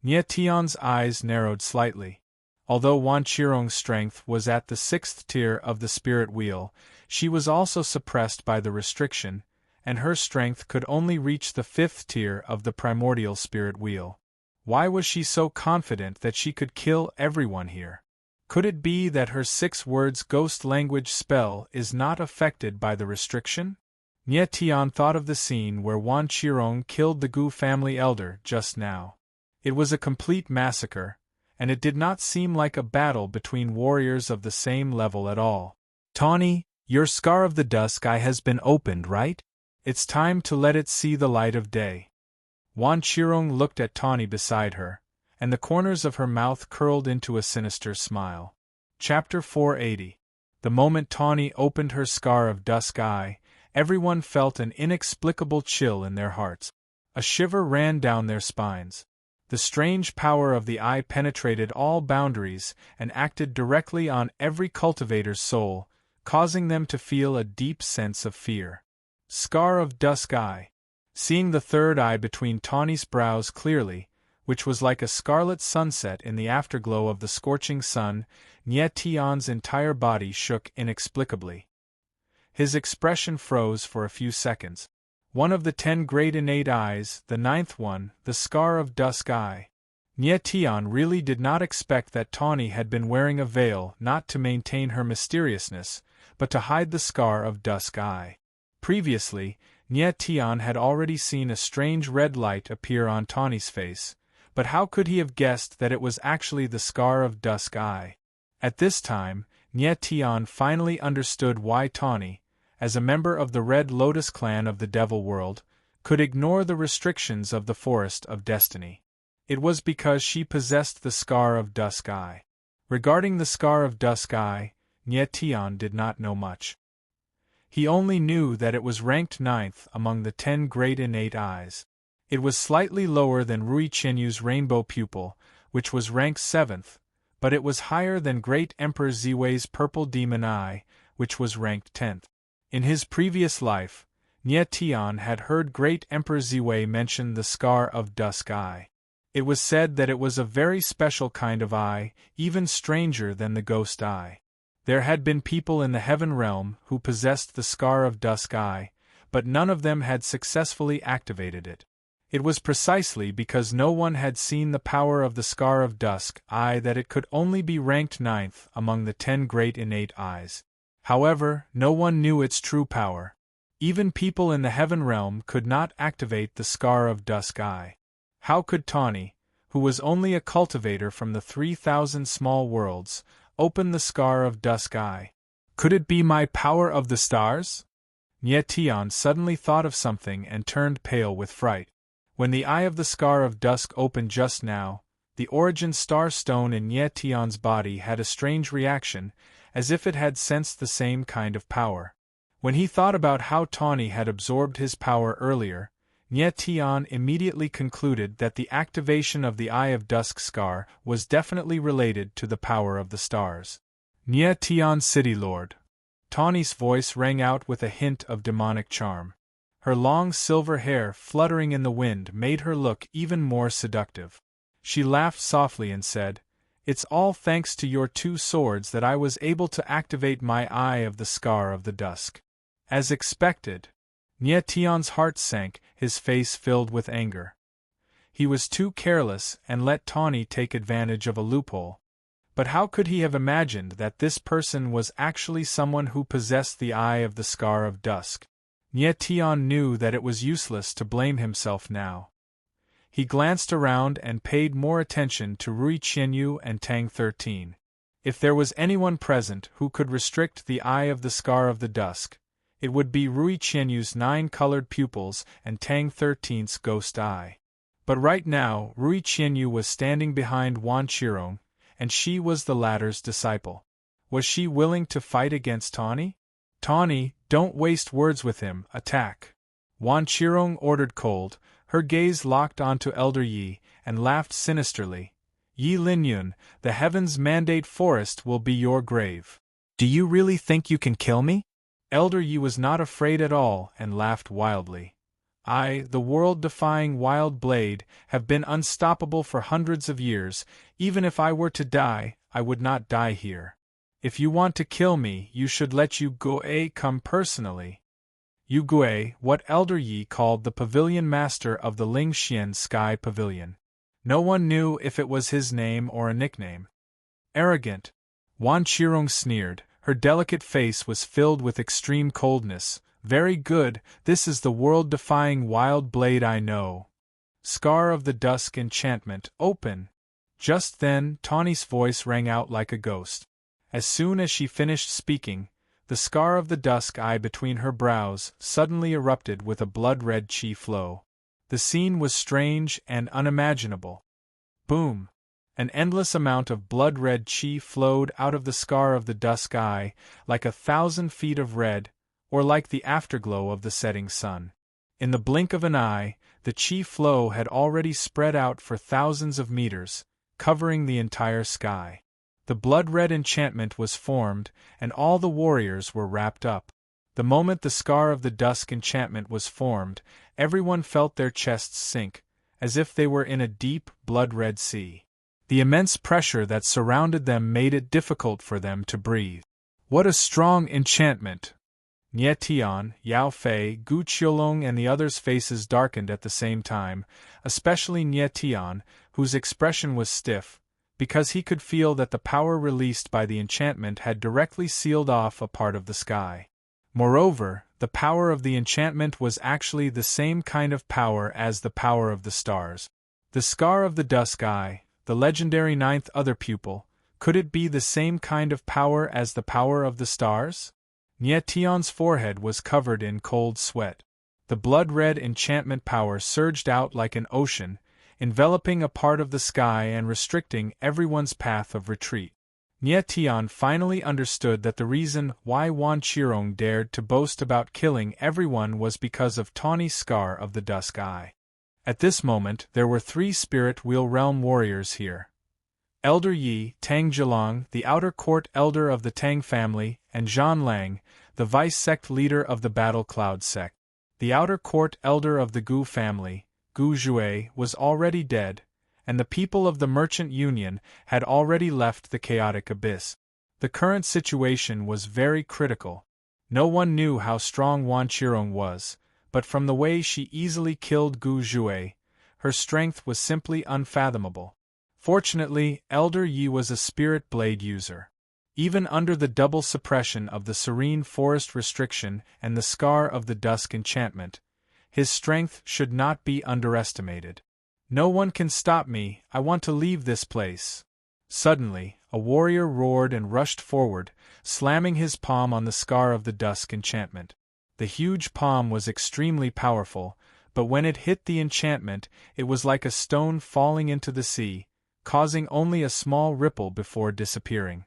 Nie Tian's eyes narrowed slightly. Although Wan Qirong's strength was at the 6th tier of the spirit wheel, she was also suppressed by the restriction, and her strength could only reach the 5th tier of the primordial spirit wheel. Why was she so confident that she could kill everyone here? Could it be that her 6 words ghost language spell is not affected by the restriction? Nie Tian thought of the scene where Wan Qirong killed the Gu family elder just now. It was a complete massacre, and it did not seem like a battle between warriors of the same level at all. "Tawny, your scar of the dusk eye has been opened, right? It's time to let it see the light of day." Wan Qirong looked at Tawny beside her, and the corners of her mouth curled into a sinister smile. Chapter 480. The moment Tawny opened her scar of dusk eye, everyone felt an inexplicable chill in their hearts. A shiver ran down their spines. The strange power of the eye penetrated all boundaries and acted directly on every cultivator's soul, causing them to feel a deep sense of fear. Scar of dusk eye. Seeing the third eye between Tawny's brows clearly, which was like a scarlet sunset in the afterglow of the scorching sun, Nie Tian's entire body shook inexplicably. His expression froze for a few seconds. One of the 10 great innate eyes, the 9th one, the scar of dusk eye. Nie Tian really did not expect that Tawny had been wearing a veil not to maintain her mysteriousness, but to hide the scar of dusk eye. Previously, Nie Tian had already seen a strange red light appear on Tawny's face, but how could he have guessed that it was actually the scar of dusk eye? At this time, Nie Tian finally understood why Tawny, as a member of the Red Lotus clan of the Devil World, could ignore the restrictions of the Forest of Destiny. It was because she possessed the scar of dusk eye. Regarding the scar of dusk eye, Nie Tian did not know much. He only knew that it was ranked 9th among the 10 great innate eyes. It was slightly lower than Rui Qianyu's rainbow pupil, which was ranked 7th, but it was higher than Great Emperor Ziwei's purple demon eye, which was ranked 10th. In his previous life, Nie Tian had heard Great Emperor Ziwei mention the scar of dusk eye. It was said that it was a very special kind of eye, even stranger than the ghost eye. There had been people in the heaven realm who possessed the scar of dusk eye, but none of them had successfully activated it. It was precisely because no one had seen the power of the scar of dusk eye that it could only be ranked 9th among the 10 great innate eyes. However, no one knew its true power. Even people in the heaven realm could not activate the scar of dusk eye. How could Tawny, who was only a cultivator from the 3,000 small worlds, open the scar of dusk eye? Could it be my power of the stars? Nie Tian suddenly thought of something and turned pale with fright. When the eye of the scar of dusk opened just now, the origin star stone in Nie Tian's body had a strange reaction, as if it had sensed the same kind of power. When he thought about how Tawny had absorbed his power earlier, Nie Tian immediately concluded that the activation of the Eye of Dusk scar was definitely related to the power of the stars. Nie Tian City Lord. Tawny's voice rang out with a hint of demonic charm. Her long silver hair fluttering in the wind made her look even more seductive. She laughed softly and said, "It's all thanks to your 2 swords that I was able to activate my Eye of the Scar of the Dusk." As expected, Nie Tian's heart sank, his face filled with anger. He was too careless and let Tawny take advantage of a loophole. But how could he have imagined that this person was actually someone who possessed the Eye of the Scar of Dusk? Nie Tian knew that it was useless to blame himself now. He glanced around and paid more attention to Rui Qianyu and Tang 13. If there was anyone present who could restrict the Eye of the Scar of the Dusk, it would be Rui Qianyu's 9 colored pupils and Tang 13's ghost eye. But right now, Rui Qianyu was standing behind Wan Qirong, and she was the latter's disciple. Was she willing to fight against Tawny? Tawny, don't waste words with him, attack. Wan Qirong ordered cold, her gaze locked onto Elder Yi, and laughed sinisterly. Yi Linyun, the heavens mandate forest will be your grave. Do you really think you can kill me? Elder Yi was not afraid at all and laughed wildly. I, the world-defying wild blade, have been unstoppable for hundreds of years. Even if I were to die, I would not die here. If you want to kill me, you should let Yu Gui come personally. Yu Gui, what Elder Yi called the pavilion master of the Lingxian Sky Pavilion. No one knew if it was his name or a nickname. Arrogant. Wan Qirong sneered, her delicate face was filled with extreme coldness. Very good, this is the world-defying wild blade I know. Scar of the Dusk enchantment, open! Just then, Tawny's voice rang out like a ghost. As soon as she finished speaking, the scar of the dusk eye between her brows suddenly erupted with a blood-red chi flow. The scene was strange and unimaginable. Boom! An endless amount of blood-red chi flowed out of the scar of the dusk eye, like 1,000 feet of red, or like the afterglow of the setting sun. In the blink of an eye, the chi flow had already spread out for thousands of meters, covering the entire sky. The blood-red enchantment was formed, and all the warriors were wrapped up. The moment the scar of the dusk enchantment was formed, everyone felt their chests sink, as if they were in a deep, blood-red sea. The immense pressure that surrounded them made it difficult for them to breathe. What a strong enchantment! Nie Tian, Yao Fei, Gu Qiulong and the others' faces darkened at the same time, especially Nie Tian, whose expression was stiff, because he could feel that the power released by the enchantment had directly sealed off a part of the sky. Moreover, the power of the enchantment was actually the same kind of power as the power of the stars. The scar of the dusk eye, the legendary ninth other pupil, could it be the same kind of power as the power of the stars? Nie Tian's forehead was covered in cold sweat. The blood-red enchantment power surged out like an ocean, enveloping a part of the sky and restricting everyone's path of retreat. Nie Tian finally understood that the reason why Wan Qirong dared to boast about killing everyone was because of Tawny's scar of the dusk eye. At this moment there were 3 spirit wheel realm warriors here. Elder Yi, Tang Zhilang, the outer court elder of the Tang family, and Zhan Lang, the vice-sect leader of the Battle Cloud sect. The outer court elder of the Gu family, Gu Zhui, was already dead, and the people of the Merchant Union had already left the chaotic abyss. The current situation was very critical. No one knew how strong Wan Qirong was, but from the way she easily killed Gu Zhui, her strength was simply unfathomable. Fortunately, Elder Yi was a spirit blade user. Even under the double suppression of the serene forest restriction and the scar of the dusk enchantment, his strength should not be underestimated. No one can stop me, I want to leave this place. Suddenly, a warrior roared and rushed forward, slamming his palm on the scar of the dusk enchantment. The huge palm was extremely powerful, but when it hit the enchantment, it was like a stone falling into the sea, causing only a small ripple before disappearing.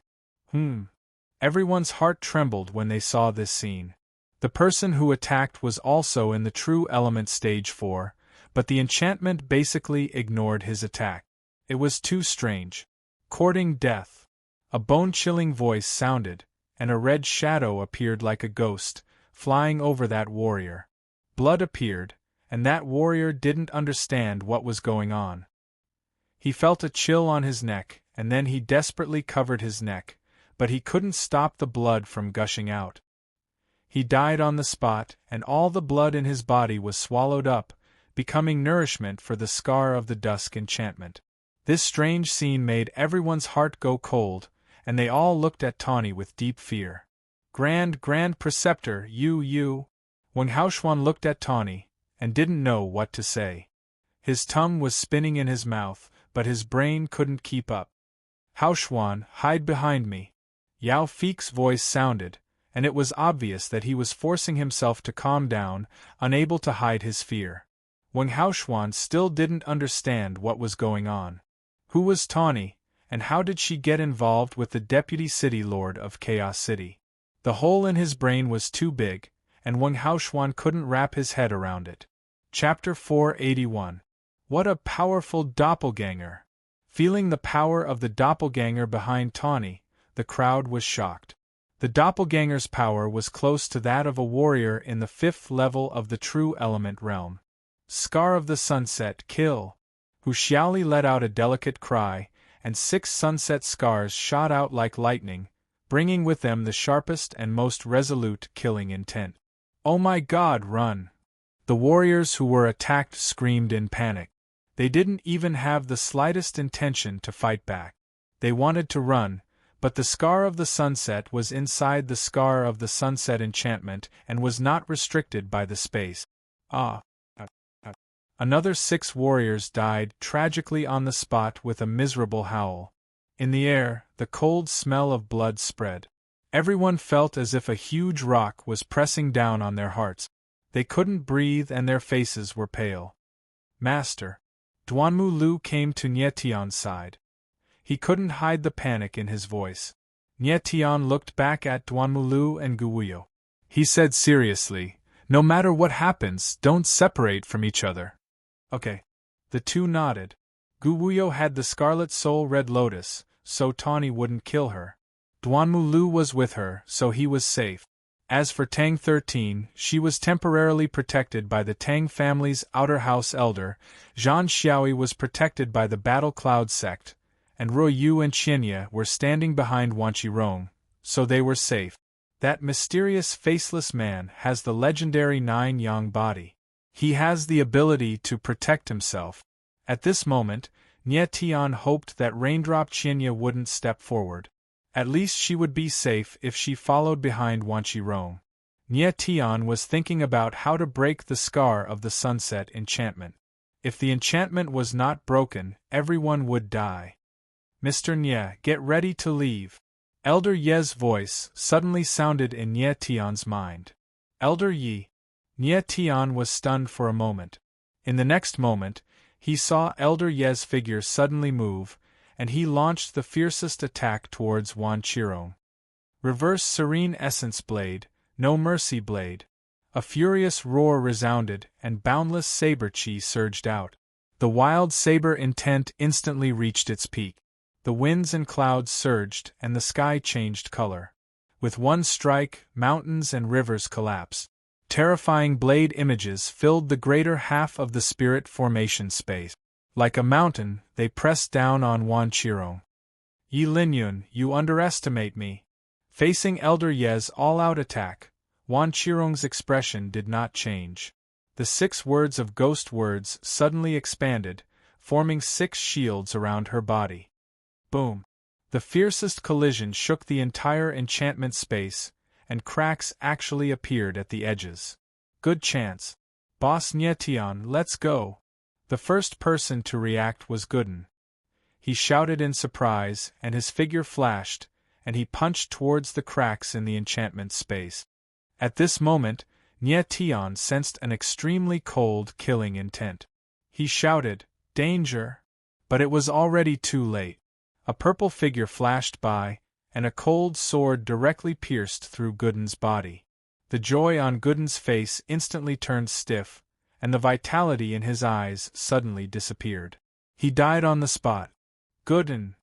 Everyone's heart trembled when they saw this scene. The person who attacked was also in the true element stage 4, but the enchantment basically ignored his attack. It was too strange. Courting death. A bone-chilling voice sounded, and a red shadow appeared like a ghost, flying over that warrior. Blood appeared, and that warrior didn't understand what was going on. He felt a chill on his neck, and then he desperately covered his neck, but he couldn't stop the blood from gushing out. He died on the spot, and all the blood in his body was swallowed up, becoming nourishment for the scar of the dusk enchantment. This strange scene made everyone's heart go cold, and they all looked at Tawny with deep fear. Grand Preceptor, you. Wang Haoshuan looked at Tawny, and didn't know what to say. His tongue was spinning in his mouth, but his brain couldn't keep up. Haoshuan, hide behind me. Yao Feik's voice sounded, and it was obvious that he was forcing himself to calm down, unable to hide his fear. Wang Haoshuan still didn't understand what was going on. Who was Tawny, And how did she get involved with the deputy city lord of Chaos City? The hole in his brain was too big, and Wang Haoxuan couldn't wrap his head around it. Chapter 481. What a powerful doppelganger! Feeling the power of the doppelganger behind Tawny, the crowd was shocked. The doppelganger's power was close to that of a warrior in the 5th level of the true element realm. Scar of the Sunset, kill! Hu Xiaoli let out a delicate cry, and 6 sunset scars shot out like lightning, bringing with them the sharpest and most resolute killing intent. Oh my God, run! The warriors who were attacked screamed in panic. They didn't even have the slightest intention to fight back. They wanted to run, but the Scar of the Sunset was inside the Scar of the Sunset enchantment and was not restricted by the space. Another 6 warriors died tragically on the spot with a miserable howl. In the air, the cold smell of blood spread. Everyone felt as if a huge rock was pressing down on their hearts. They couldn't breathe and their faces were pale. Master. Duanmu Lu came to Nie Tian's side. He couldn't hide the panic in his voice. Nie Tian looked back at Duanmu Lu and Gu Wuyo. He said seriously, "No matter what happens, don't separate from each other." Okay. The two nodded. Gu Wuyo had the Scarlet Soul Red Lotus, so Tawny wouldn't kill her. Duanmu Lu was with her, so he was safe. As for Tang 13, she was temporarily protected by the Tang family's outer house elder. Zhan Xiaoi was protected by the Battle Cloud sect, and Ruo Yu and Qianye were standing behind Wan Qirong, so they were safe. That mysterious faceless man has the legendary 9 Yang body. He has the ability to protect himself. At this moment, Nie Tian hoped that Raindrop Qianye wouldn't step forward. At least she would be safe if she followed behind Wan Qirong. Nie Tian was thinking about how to break the Scar of the Sunset enchantment. If the enchantment was not broken, everyone would die. Mr. Nie, get ready to leave. Elder Ye's voice suddenly sounded in Nie Tian's mind. Elder Yi. Nie Tian was stunned for a moment. In the next moment, he saw Elder Ye's figure suddenly move, and he launched the fiercest attack towards Wan Qirong. Reverse Serene Essence Blade, No Mercy Blade. A furious roar resounded, and boundless saber chi surged out. The wild saber intent instantly reached its peak. The winds and clouds surged, and the sky changed color. With one strike, mountains and rivers collapsed. Terrifying blade images filled the greater half of the spirit formation space. Like a mountain, they pressed down on Wan Qirong. Yi Linyun, you underestimate me. Facing Elder Ye's all-out attack, Wan Qirong's expression did not change. The 6 words of ghost words suddenly expanded, forming 6 shields around her body. Boom! The fiercest collision shook the entire enchantment space, and cracks actually appeared at the edges. Good chance. Boss Nie Tian, let's go. The first person to react was Gooden. He shouted in surprise, and his figure flashed, and he punched towards the cracks in the enchantment space. At this moment, Nie Tian sensed an extremely cold, killing intent. He shouted, "Danger!" But it was already too late. A purple figure flashed by, and a cold sword directly pierced through Gooden's body. The joy on Gooden's face instantly turned stiff, and the vitality in his eyes suddenly disappeared. He died on the spot. Gooden!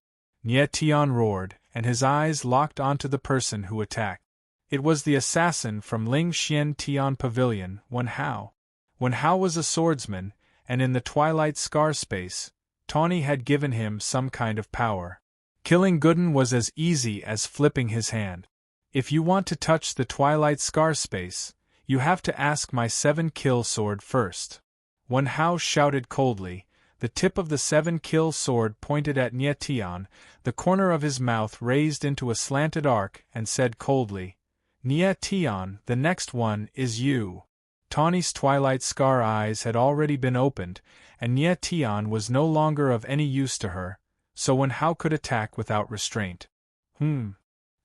Nie Tian roared, and his eyes locked onto the person who attacked. It was the assassin from Ling Xian Tian Pavilion, Wen Hao. Wen Hao was a swordsman, and in the Twilight Scar space, Tawny had given him some kind of power. Killing Gooden was as easy as flipping his hand. If you want to touch the Twilight Scar space, you have to ask my 7-kill sword first. Wen Hao shouted coldly, the tip of the 7-kill sword pointed at Nie Tian, the corner of his mouth raised into a slanted arc, and said coldly, Nie Tian, the next one is you. Tawny's Twilight Scar eyes had already been opened, and Nie Tian was no longer of any use to her, so Wen Hao could attack without restraint.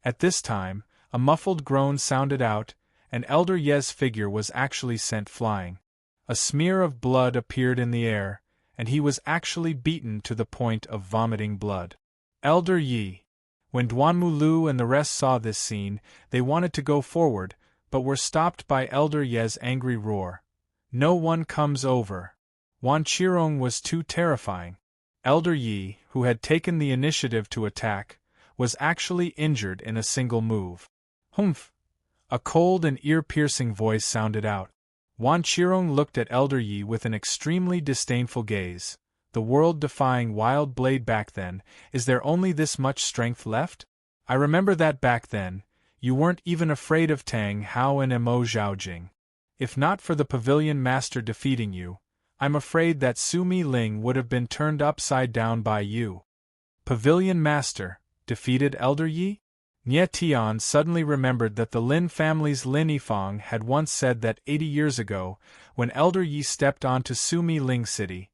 At this time, a muffled groan sounded out, and Elder Ye's figure was actually sent flying. A smear of blood appeared in the air, and he was actually beaten to the point of vomiting blood. Elder Yi. When Duanmulu and the rest saw this scene, they wanted to go forward, but were stopped by Elder Ye's angry roar. No one comes over. Wan Qirong was too terrifying. Elder Yi, who had taken the initiative to attack, was actually injured in a single move. Humph! A cold and ear-piercing voice sounded out. Wan Qirong looked at Elder Yi with an extremely disdainful gaze. The world-defying wild blade back then, is there only this much strength left? I remember that back then, you weren't even afraid of Tang Hao and Mo Zhaojing. If not for the pavilion master defeating you, I'm afraid that Su Mi Ling would have been turned upside down by you. Pavilion master, defeated Elder Yi? Nie Tian suddenly remembered that the Lin family's Lin Yifang had once said that 80 years ago, when Elder Yi stepped onto Su Mi Ling City,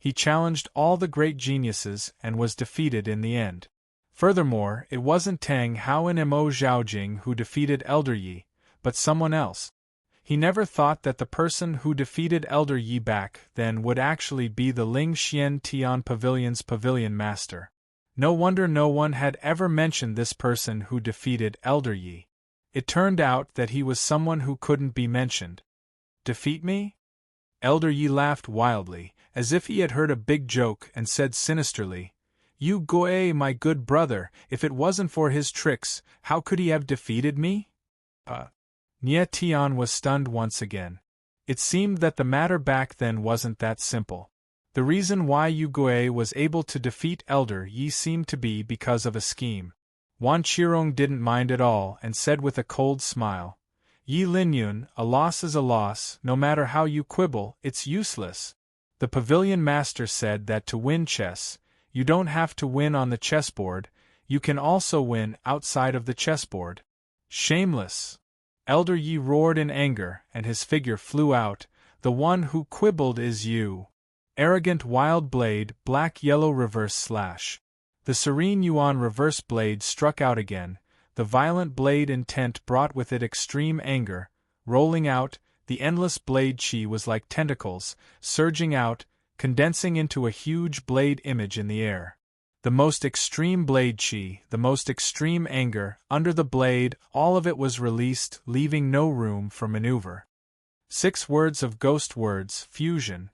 he challenged all the great geniuses and was defeated in the end. Furthermore, it wasn't Tang Hao and Mo Zhaojing who defeated Elder Yi, but someone else. He never thought that the person who defeated Elder Yi back then would actually be the Ling Xian Tian Pavilion's pavilion master. No wonder no one had ever mentioned this person who defeated Elder Yi. It turned out that he was someone who couldn't be mentioned. Defeat me? Elder Yi laughed wildly, as if he had heard a big joke, and said sinisterly, "You Goe, my good brother, if it wasn't for his tricks, how could he have defeated me?" Nie Tian was stunned once again. It seemed that the matter back then wasn't that simple. The reason why Yu Goe was able to defeat Elder Yi seemed to be because of a scheme. Wan Qirong didn't mind at all and said with a cold smile, "Yi Linyun, a loss is a loss, no matter how you quibble, it's useless." The pavilion master said that to win chess, you don't have to win on the chessboard, you can also win outside of the chessboard. Shameless! Elder Yi roared in anger, and his figure flew out. "The one who quibbled is you. Arrogant wild blade, black-yellow reverse slash." The serene Yuan reverse blade struck out again. The violent blade intent brought with it extreme anger. Rolling out, the endless blade chi was like tentacles, surging out, condensing into a huge blade image in the air. The most extreme blade chi, the most extreme anger, under the blade, all of it was released, leaving no room for maneuver. 6 words of ghost words, fusion.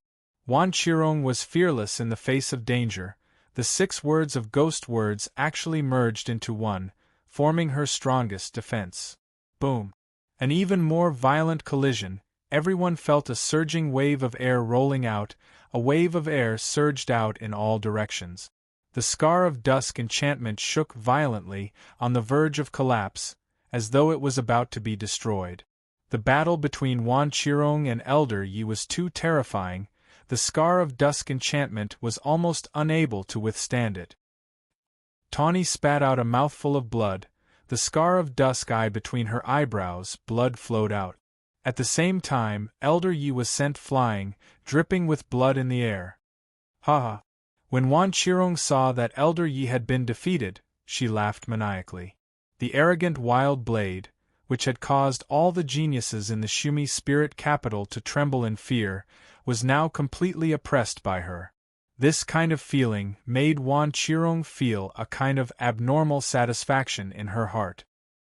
Wan Qirong was fearless in the face of danger. The 6 words of ghost words actually merged into one, forming her strongest defense. Boom! An even more violent collision. Everyone felt a surging wave of air rolling out. A wave of air surged out in all directions. The Scar of Dusk enchantment shook violently, on the verge of collapse, as though it was about to be destroyed. The battle between Wan Qirong and Elder Yi was too terrifying. The Scar of Dusk enchantment was almost unable to withstand it. Tawny spat out a mouthful of blood. The Scar of Dusk eye between her eyebrows, blood flowed out. At the same time, Elder Yi was sent flying, dripping with blood in the air. Ha ha! When Wan Qirong saw that Elder Yi had been defeated, she laughed maniacally. The arrogant wild blade, which had caused all the geniuses in the Shumi spirit capital to tremble in fear, was now completely oppressed by her. This kind of feeling made Wan Qirong feel a kind of abnormal satisfaction in her heart.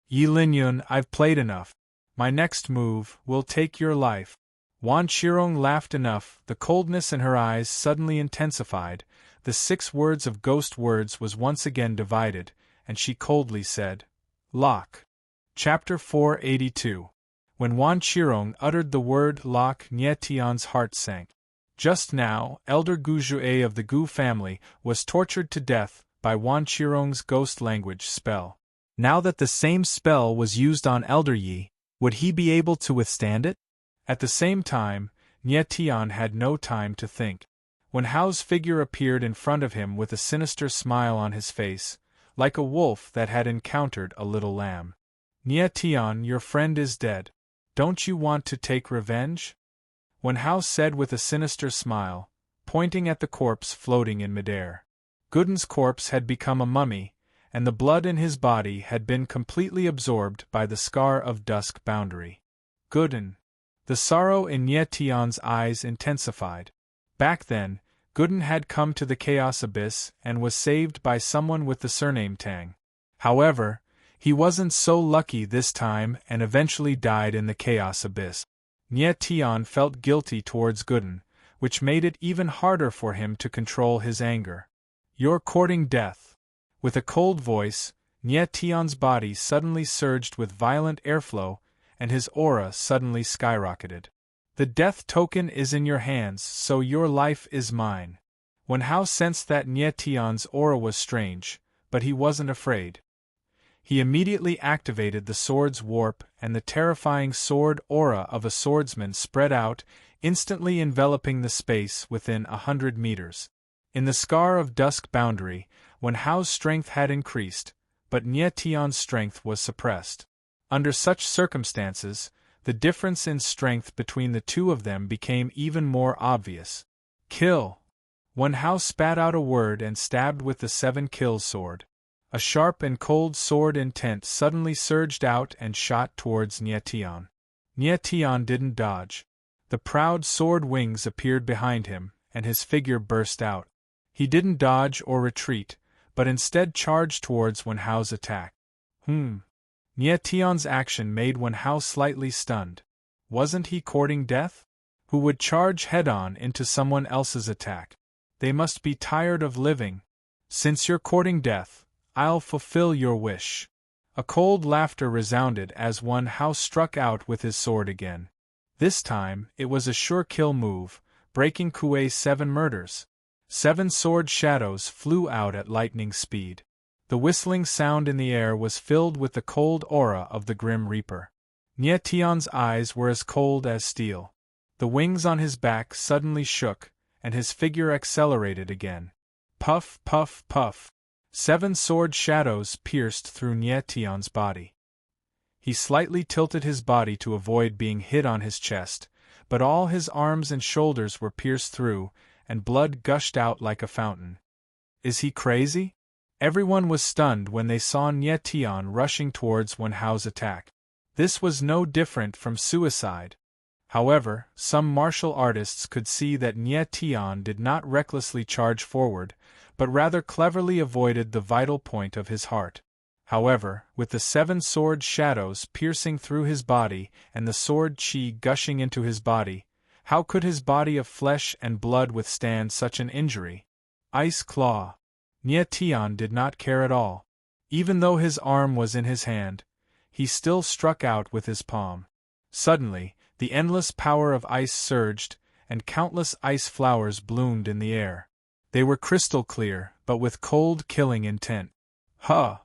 "Yi Linyun, I've played enough. My next move will take your life." Wan Qirong laughed enough, the coldness in her eyes suddenly intensified. The 6 words of ghost words was once again divided, and she coldly said, "Lock." Chapter 482. When Wan Qirong uttered the word lock, Nie Tian's heart sank. Just now, Elder Gu Zhuai of the Gu family was tortured to death by Wan Qirong's ghost language spell. Now that the same spell was used on Elder Yi, would he be able to withstand it? At the same time, Nie Tian had no time to think. When Hao's figure appeared in front of him with a sinister smile on his face, like a wolf that had encountered a little lamb. "Nie Tian, your friend is dead. Don't you want to take revenge?" When Hao said with a sinister smile, pointing at the corpse floating in midair. Gooden's corpse had become a mummy, and the blood in his body had been completely absorbed by the Scar of Dusk boundary. Gooden. The sorrow in Nie Tian's eyes intensified. Back then, Gooden had come to the Chaos Abyss and was saved by someone with the surname Tang. However, he wasn't so lucky this time and eventually died in the Chaos Abyss. Nie Tian felt guilty towards Gooden, which made it even harder for him to control his anger. "You're courting death." With a cold voice, Nie Tian's body suddenly surged with violent airflow, and his aura suddenly skyrocketed. "The death token is in your hands, so your life is mine." Wen Hao sensed that Nie Tian's aura was strange, but he wasn't afraid. He immediately activated the sword's warp, and the terrifying sword aura of a swordsman spread out, instantly enveloping the space within 100 meters. In the Scar of Dusk boundary, Wen Hao's strength had increased, but Nie Tian's strength was suppressed. Under such circumstances, the difference in strength between the two of them became even more obvious. "Kill!" Wen Hao spat out a word and stabbed with the 7-kill sword. A sharp and cold sword intent suddenly surged out and shot towards Nie Tian. Nie Tian didn't dodge. The proud sword wings appeared behind him, and his figure burst out. He didn't dodge or retreat, but instead charged towards Wen Hao's attack. Nie Tian's action made Wen Hao slightly stunned. Wasn't he courting death? Who would charge head-on into someone else's attack? They must be tired of living. "Since you're courting death, I'll fulfill your wish." A cold laughter resounded as Wen Hao struck out with his sword again. This time, it was a sure kill move, breaking Kuei's 7 murders. 7 sword shadows flew out at lightning speed. The whistling sound in the air was filled with the cold aura of the Grim Reaper. Nie Tian's eyes were as cold as steel. The wings on his back suddenly shook, and his figure accelerated again. Puff, puff, puff. 7 sword shadows pierced through Nie Tian's body. He slightly tilted his body to avoid being hit on his chest, but all his arms and shoulders were pierced through, and blood gushed out like a fountain. Is he crazy? Everyone was stunned when they saw Nie Tian rushing towards Wen Hao's attack. This was no different from suicide. However, some martial artists could see that Nie Tian did not recklessly charge forward, but rather cleverly avoided the vital point of his heart. However, with the 7 sword shadows piercing through his body and the sword chi gushing into his body, how could his body of flesh and blood withstand such an injury? Ice Claw. Nie Tian did not care at all. Even though his arm was in his hand, he still struck out with his palm. Suddenly, the endless power of ice surged, and countless ice flowers bloomed in the air. They were crystal clear, but with cold killing intent. Huh!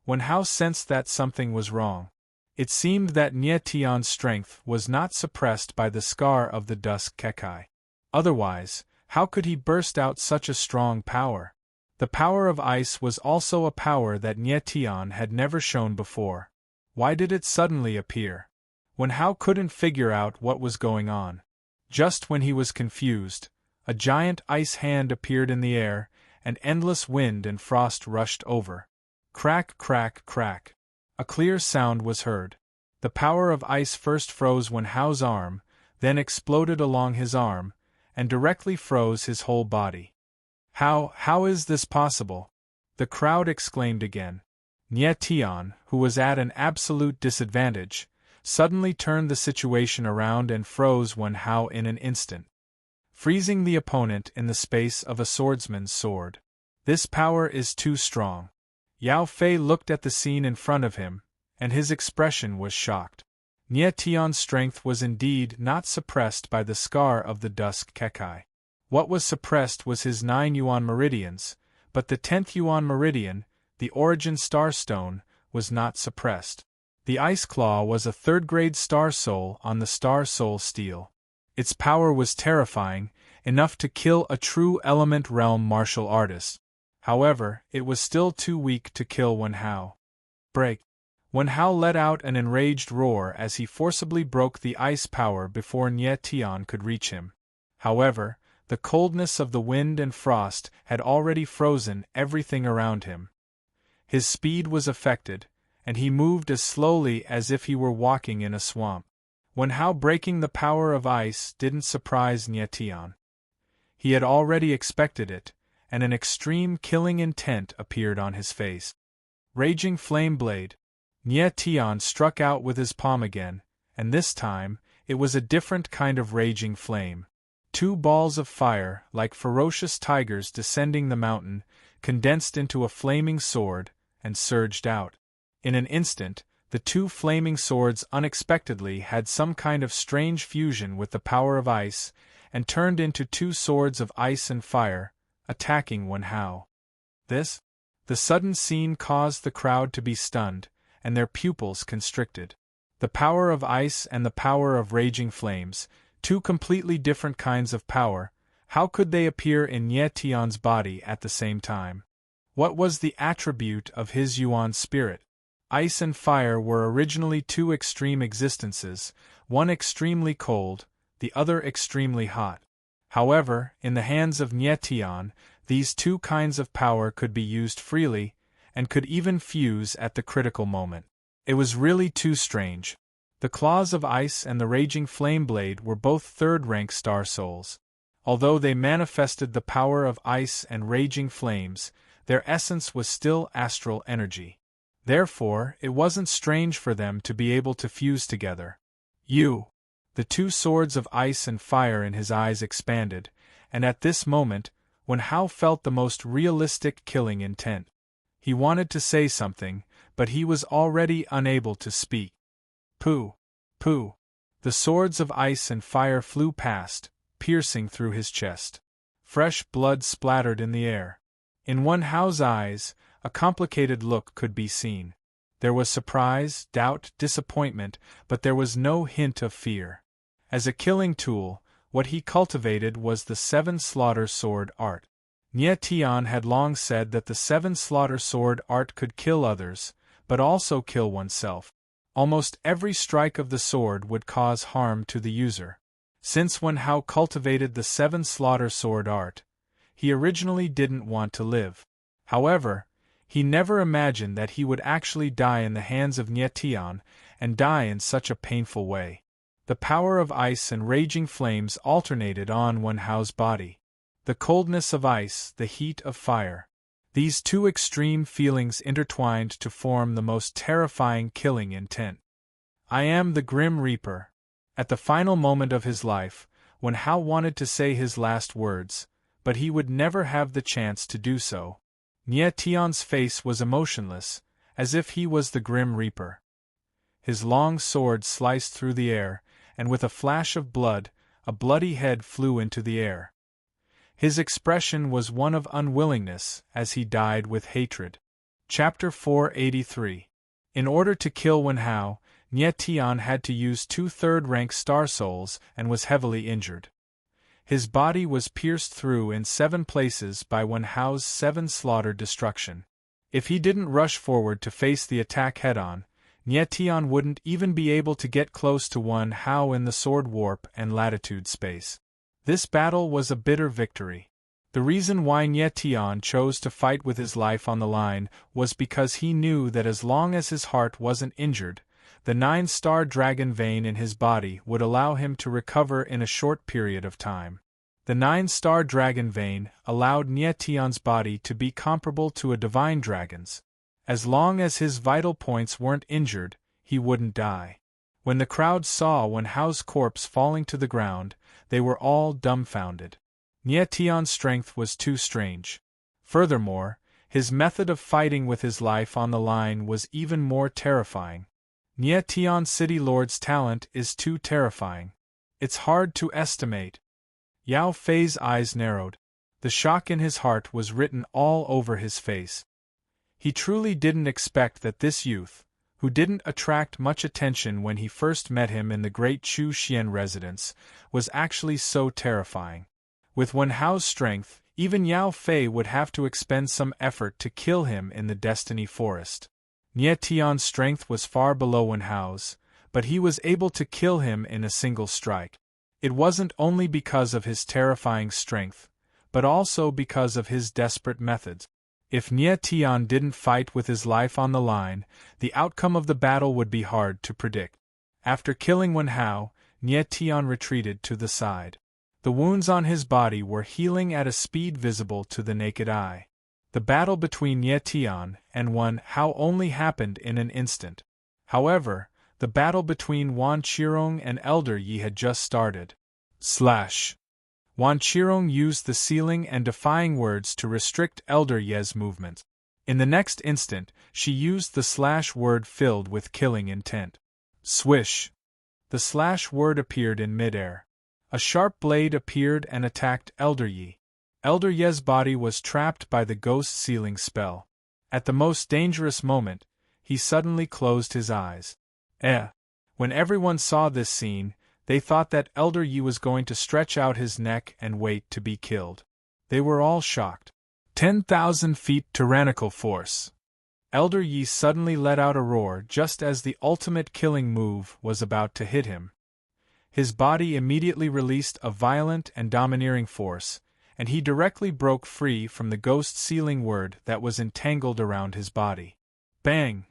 Wen Hao sensed that something was wrong. It seemed that Nie Tian's strength was not suppressed by the Scar of the Dusk Kekai. Otherwise, how could he burst out such a strong power? The power of ice was also a power that Nie Tian had never shown before. Why did it suddenly appear? Wen Hao couldn't figure out what was going on. Just when he was confused, a giant ice hand appeared in the air, and endless wind and frost rushed over. Crack, crack, crack. A clear sound was heard. The power of ice first froze Wen Hao's arm, then exploded along his arm, and directly froze his whole body. How is this possible? The crowd exclaimed again. Nie Tian, who was at an absolute disadvantage, suddenly turned the situation around and froze Wen Hao in an instant, freezing the opponent in the space of a swordsman's sword. This power is too strong. Yao Fei looked at the scene in front of him, and his expression was shocked. Nie Tian's strength was indeed not suppressed by the Scar of the Dusk Kekai. What was suppressed was his 9 Yuan meridians, but the 10th Yuan meridian, the Origin Starstone, was not suppressed. The Ice Claw was a 3rd-grade Star Soul on the Star Soul Steel. Its power was terrifying, enough to kill a true Element Realm martial artist. However, it was still too weak to kill Wen Hao. Break! Wen Hao let out an enraged roar as he forcibly broke the ice power before Nie Tian could reach him. However, the coldness of the wind and frost had already frozen everything around him. His speed was affected, and he moved as slowly as if he were walking in a swamp. Wen Hao breaking the power of ice didn't surprise Nie Tian. He had already expected it, and an extreme killing intent appeared on his face. Raging flame blade. Nye Tian struck out with his palm again, and this time, it was a different kind of raging flame. Two balls of fire, like ferocious tigers descending the mountain, condensed into a flaming sword, and surged out. In an instant, the two flaming swords unexpectedly had some kind of strange fusion with the power of ice, and turned into two swords of ice and fire, attacking Wen Hao. The sudden scene caused the crowd to be stunned, and their pupils constricted. The power of ice and the power of raging flames, two completely different kinds of power, how could they appear in Nye Tian's body at the same time? What was the attribute of his Yuan spirit? Ice and fire were originally two extreme existences, one extremely cold, the other extremely hot. However, in the hands of Nye Tian, these two kinds of power could be used freely, and could even fuse at the critical moment. It was really too strange. The claws of ice and the raging flame blade were both third-rank star souls. Although they manifested the power of ice and raging flames, their essence was still astral energy. Therefore, it wasn't strange for them to be able to fuse together. The two swords of ice and fire in his eyes expanded, and at this moment, Wen Hao felt the most realistic killing intent. He wanted to say something, but he was already unable to speak. Pooh! Pooh! The swords of ice and fire flew past, piercing through his chest. Fresh blood splattered in the air. In Wen Hao's eyes, a complicated look could be seen. There was surprise, doubt, disappointment, but there was no hint of fear. As a killing tool, what he cultivated was the seven-slaughter sword art. Nye Tian had long said that the seven-slaughter sword art could kill others, but also kill oneself. Almost every strike of the sword would cause harm to the user. Since Wen Hao cultivated the seven-slaughter sword art, he originally didn't want to live. However, he never imagined that he would actually die in the hands of Nye Tian, and die in such a painful way. The power of ice and raging flames alternated on Wen Hao's body. The coldness of ice, the heat of fire. These two extreme feelings intertwined to form the most terrifying killing intent. I am the Grim Reaper. At the final moment of his life, Wen Hao wanted to say his last words, but he would never have the chance to do so. Nye Tian's face was emotionless, as if he was the Grim Reaper. His long sword sliced through the air, and with a flash of blood, a bloody head flew into the air. His expression was one of unwillingness, as he died with hatred. Chapter 483. In order to kill Wen Hao, Nye Tian had to use two third-rank star souls and was heavily injured. His body was pierced through in 7 places by Wen Hao's 7-slaughter destruction. If he didn't rush forward to face the attack head-on, Nye Tian wouldn't even be able to get close to Wen Hao in the sword warp and latitude space. This battle was a bitter victory. The reason why Nye Tian chose to fight with his life on the line was because he knew that as long as his heart wasn't injured, the 9-star dragon vein in his body would allow him to recover in a short period of time. The 9-star dragon vein allowed Nye Tian's body to be comparable to a divine dragon's. As long as his vital points weren't injured, he wouldn't die. When the crowd saw Wen Hao's corpse falling to the ground, they were all dumbfounded. Nye Tian's strength was too strange. Furthermore, his method of fighting with his life on the line was even more terrifying. Nye Tian City Lord's talent is too terrifying. It's hard to estimate. Yao Fei's eyes narrowed. The shock in his heart was written all over his face. He truly didn't expect that this youth, who didn't attract much attention when he first met him in the great Chu Xian residence, was actually so terrifying. With Wen Hao's strength, even Yao Fei would have to expend some effort to kill him in the Destiny Forest. Nye Tian's strength was far below Wen Hao's, but he was able to kill him in a single strike. It wasn't only because of his terrifying strength, but also because of his desperate methods. If Nye Tian didn't fight with his life on the line, the outcome of the battle would be hard to predict. After killing Wen Hao, Nye Tian retreated to the side. The wounds on his body were healing at a speed visible to the naked eye. The battle between Ye Tian and Wan Hao only happened in an instant. However, the battle between Wan Qirong and Elder Yi had just started. Wan Qirong used the sealing and defying words to restrict Elder Ye's movements. In the next instant, she used the word filled with killing intent. Swish! The word appeared in midair. A sharp blade appeared and attacked Elder Yi. Elder Ye's body was trapped by the ghost sealing spell. At the most dangerous moment, he suddenly closed his eyes. When everyone saw this scene, they thought that Elder Yi was going to stretch out his neck and wait to be killed. They were all shocked. 10,000 feet tyrannical force. Elder Yi suddenly let out a roar just as the ultimate killing move was about to hit him. His body immediately released a violent and domineering force, and he directly broke free from the ghost sealing word that was entangled around his body. Bang!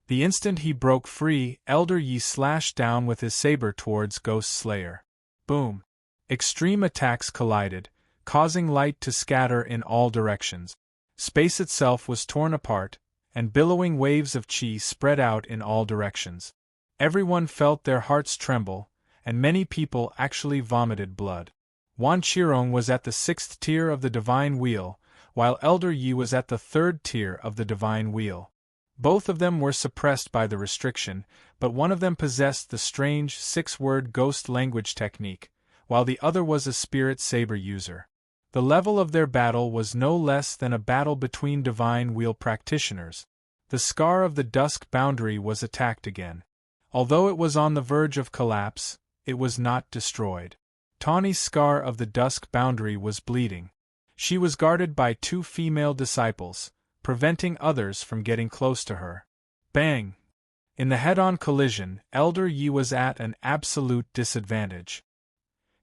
The instant he broke free, Elder Yi slashed down with his saber towards Ghost Slayer. Boom! Extreme attacks collided, causing light to scatter in all directions. Space itself was torn apart, and billowing waves of chi spread out in all directions. Everyone felt their hearts tremble, and many people actually vomited blood. Wan Qirong was at the 6th tier of the Divine Wheel, while Elder Yi was at the 3rd tier of the Divine Wheel. Both of them were suppressed by the restriction, but one of them possessed the strange 6-word ghost language technique, while the other was a spirit saber user. The level of their battle was no less than a battle between Divine Wheel practitioners. The Scar of the Dusk Boundary was attacked again. Although it was on the verge of collapse, it was not destroyed. Tawny's Scar of the Dusk Boundary was bleeding. She was guarded by 2 female disciples, preventing others from getting close to her. Bang! In the head-on collision, Elder Yi was at an absolute disadvantage.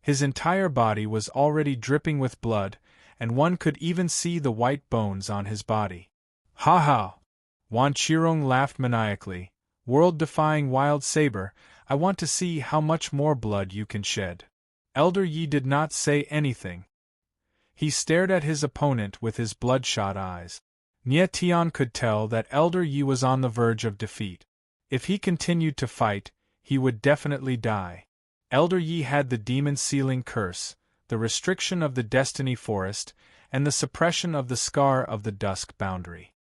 His entire body was already dripping with blood, and one could even see the white bones on his body. Ha ha! Wan Qirong laughed maniacally. World-defying wild saber, I want to see how much more blood you can shed. Elder Yi did not say anything. He stared at his opponent with his bloodshot eyes. Nye Tian could tell that Elder Yi was on the verge of defeat. If he continued to fight, he would definitely die. Elder Yi had the demon sealing curse, the restriction of the destiny forest, and the suppression of the Scar of the Dusk Boundary.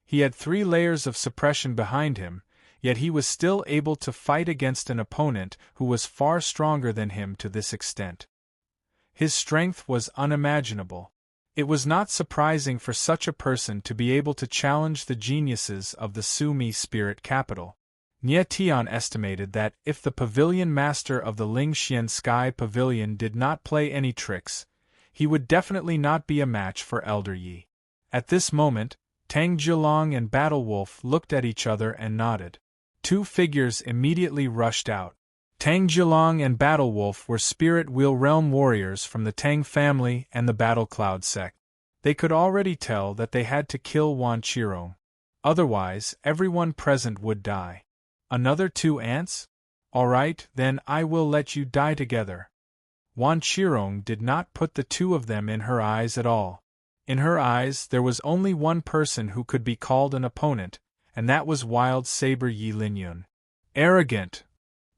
He had 3 layers of suppression behind him, yet he was still able to fight against an opponent who was far stronger than him to this extent. His strength was unimaginable. It was not surprising for such a person to be able to challenge the geniuses of the Sumi spirit capital. Nye Tian estimated that if the pavilion master of the Lingxian Sky Pavilion did not play any tricks, he would definitely not be a match for Elder Yi. At this moment, Tang Jilong and Battlewolf looked at each other and nodded. 2 figures immediately rushed out. Tang Jilong and Battlewolf were Spirit Wheel Realm warriors from the Tang family and the Battle Cloud sect. They could already tell that they had to kill Wan Qirong. Otherwise, everyone present would die. Another 2 ants? Alright, then I will let you die together. Wan Qirong did not put the 2 of them in her eyes at all. In her eyes there was only one person who could be called an opponent, and that was Wild Saber Yi Linyun. Arrogant!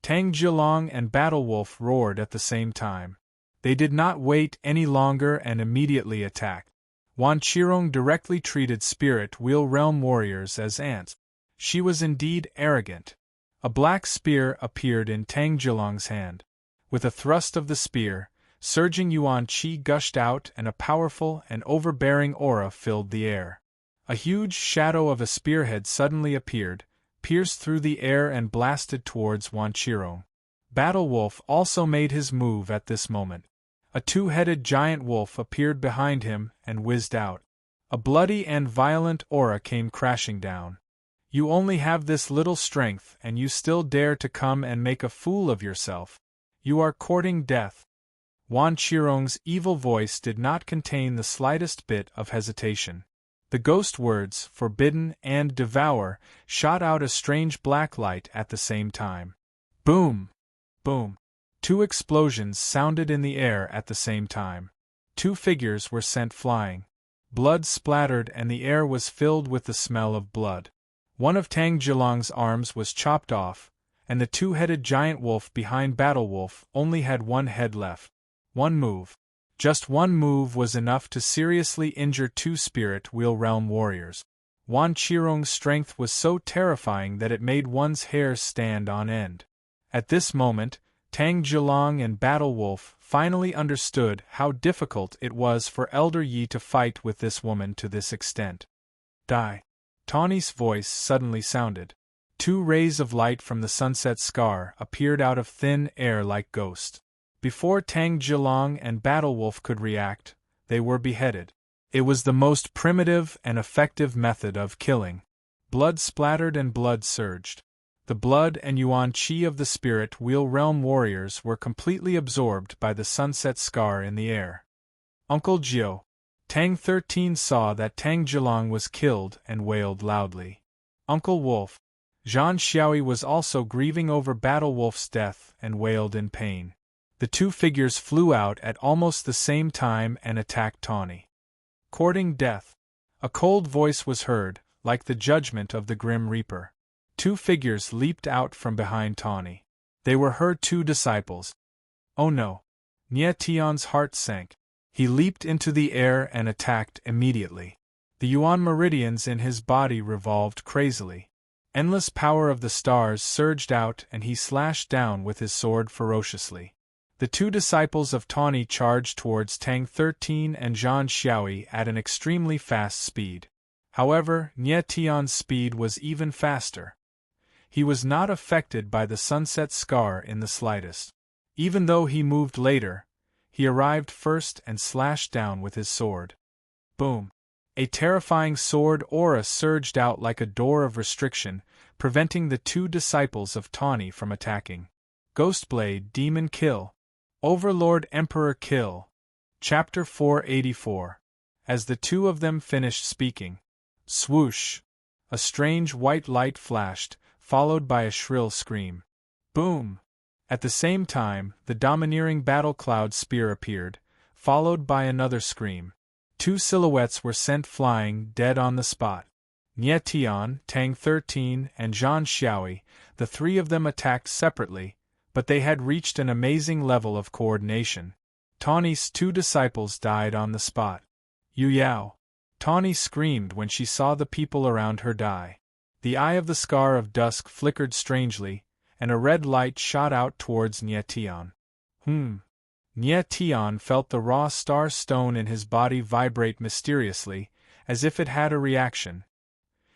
Tang Jilong and Battlewolf roared at the same time. They did not wait any longer and immediately attacked. Wan Qirong directly treated Spirit Wheel Realm warriors as ants. She was indeed arrogant. A black spear appeared in Tang Jilong's hand. With a thrust of the spear, surging yuan qi gushed out and a powerful and overbearing aura filled the air. A huge shadow of a spearhead suddenly appeared, pierced through the air and blasted towards Wan Qirong. Battlewolf also made his move at this moment. A 2-headed giant wolf appeared behind him and whizzed out. A bloody and violent aura came crashing down. You only have this little strength and you still dare to come and make a fool of yourself. You are courting death. Wan Qirong's evil voice did not contain the slightest bit of hesitation. The ghost words, forbidden and devour, shot out a strange black light at the same time. Boom! Boom! Two explosions sounded in the air at the same time. Two figures were sent flying. Blood splattered and the air was filled with the smell of blood. One of Tang Jilong's arms was chopped off, and the two-headed giant wolf behind Battle Wolf only had one head left. One move. Just one move was enough to seriously injure two Spirit Wheel Realm warriors. Wan Qirong's strength was so terrifying that it made one's hair stand on end. At this moment, Tang Jilong and Battle Wolf finally understood how difficult it was for Elder Yi to fight with this woman to this extent. Die. Tawny's voice suddenly sounded. Two rays of light from the sunset scar appeared out of thin air like ghosts. Before Tang Jilong and Battle Wolf could react, they were beheaded. It was the most primitive and effective method of killing. Blood splattered and blood surged. The blood and yuan qi of the Spirit Wheel Realm warriors were completely absorbed by the sunset scar in the air. Uncle Jiu. Tang 13 saw that Tang Jilong was killed and wailed loudly. Uncle Wolf. Zhan Xiaoyi was also grieving over Battle Wolf's death and wailed in pain. The two figures flew out at almost the same time and attacked Tawny. Courting death. A cold voice was heard, like the judgment of the Grim Reaper. Two figures leaped out from behind Tawny. They were her two disciples. Oh no! Nie Tian's heart sank. He leaped into the air and attacked immediately. The yuan meridians in his body revolved crazily. Endless power of the stars surged out and he slashed down with his sword ferociously. The two disciples of Tawny charged towards Tang 13 and Zhan Xiaoyi at an extremely fast speed. However, Nie Tian's speed was even faster. He was not affected by the sunset scar in the slightest. Even though he moved later, he arrived first and slashed down with his sword. Boom! A terrifying sword aura surged out like a door of restriction, preventing the two disciples of Tawny from attacking. Ghostblade Demon Kill. Overlord Emperor Kill. Chapter 484. As the two of them finished speaking, swoosh! A strange white light flashed, followed by a shrill scream. Boom! At the same time, the domineering battle cloud spear appeared, followed by another scream. Two silhouettes were sent flying dead on the spot. Nie Tian, Tang 13, and Zhan Xiaoyi, the three of them attacked separately, but they had reached an amazing level of coordination. Tawny's two disciples died on the spot. Yu Yao! Tawny screamed when she saw the people around her die. The eye of the scar of dusk flickered strangely, and a red light shot out towards Nie Tian. Nie Tian felt the raw star stone in his body vibrate mysteriously, as if it had a reaction.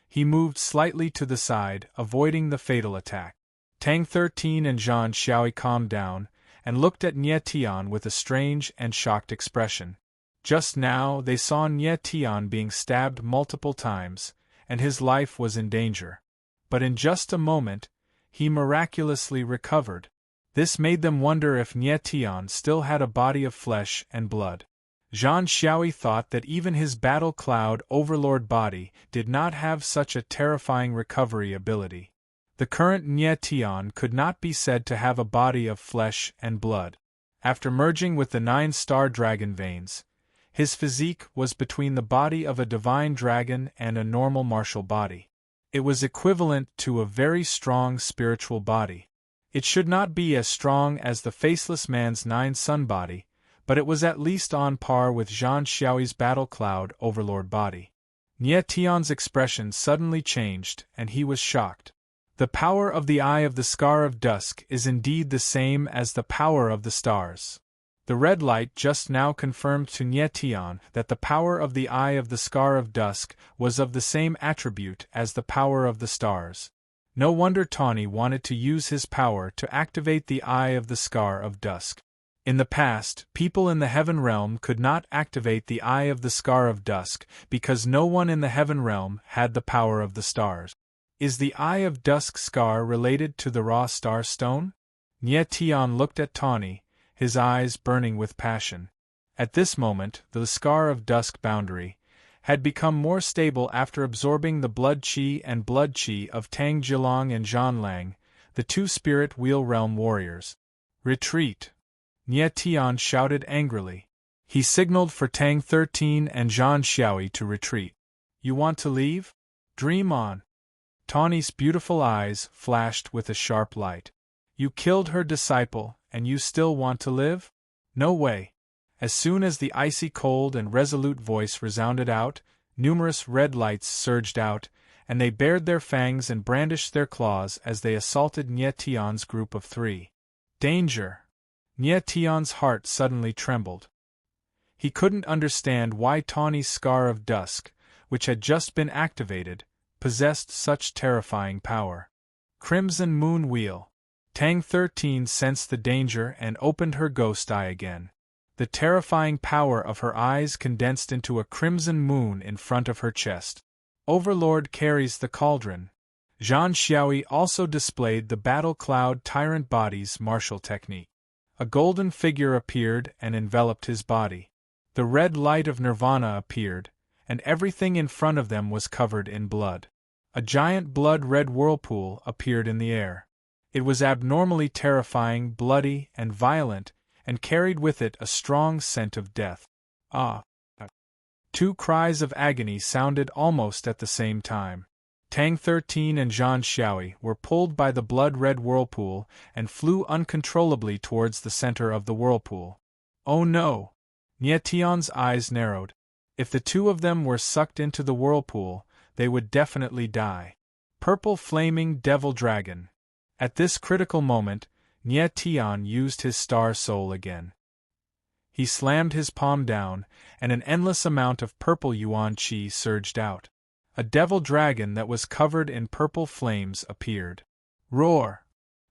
He moved slightly to the side, avoiding the fatal attack. Tang 13 and Zhan Xiaoyi calmed down, and looked at Nie Tian with a strange and shocked expression. Just now they saw Nie Tian being stabbed multiple times, and his life was in danger. But in just a moment, he miraculously recovered. This made them wonder if Nie Tian still had a body of flesh and blood. Zhan Xiaoyi thought that even his battle cloud overlord body did not have such a terrifying recovery ability. The current Nie Tian could not be said to have a body of flesh and blood. After merging with the 9-star dragon veins, his physique was between the body of a divine dragon and a normal martial body. It was equivalent to a very strong spiritual body. It should not be as strong as the faceless man's 9-sun body, but it was at least on par with Zhan Xiaoyi's battle cloud overlord body. Nie Tian's expression suddenly changed, and he was shocked. The power of the Eye of the Scar of Dusk is indeed the same as the power of the stars. The red light just now confirmed to Nie Tian that the power of the Eye of the Scar of Dusk was of the same attribute as the power of the stars. No wonder Tawny wanted to use his power to activate the Eye of the Scar of Dusk. In the past, people in the Heaven Realm could not activate the Eye of the Scar of Dusk because no one in the Heaven Realm had the power of the stars. Is the Eye of Dusk scar related to the raw star stone? Nie Tian looked at Tawny, his eyes burning with passion. At this moment, the Scar of Dusk boundary had become more stable after absorbing the blood qi and blood qi of Tang Jilong and Zhan Lang, the two spirit wheel realm warriors. Retreat! Nie Tian shouted angrily. He signaled for Tang 13 and Zhan Xiaoyi to retreat. You want to leave? Dream on. Tawny's beautiful eyes flashed with a sharp light. You killed her disciple, and you still want to live? No way. As soon as the icy cold and resolute voice resounded out, numerous red lights surged out, and they bared their fangs and brandished their claws as they assaulted Nie Tian's group of 3. Danger! Nie Tian's heart suddenly trembled. He couldn't understand why Tawny's Scar of Dusk, which had just been activated, possessed such terrifying power. Crimson Moon Wheel. Tang 13 sensed the danger and opened her ghost eye again. The terrifying power of her eyes condensed into a crimson moon in front of her chest. Overlord carries the cauldron. Zhan Xiaoyi also displayed the Battle Cloud Tyrant Body's martial technique. A golden figure appeared and enveloped his body. The red light of Nirvana appeared, and everything in front of them was covered in blood. A giant blood-red whirlpool appeared in the air. It was abnormally terrifying, bloody, and violent, and carried with it a strong scent of death. Ah! 2 cries of agony sounded almost at the same time. Tang 13 and Zhan Xiaoyi were pulled by the blood-red whirlpool and flew uncontrollably towards the center of the whirlpool. Oh no! Nie Tian's eyes narrowed. If the 2 of them were sucked into the whirlpool, they would definitely die. Purple Flaming Devil Dragon. At this critical moment, Nie Tian used his star soul again. He slammed his palm down, and an endless amount of purple yuan qi surged out. A devil dragon that was covered in purple flames appeared. Roar!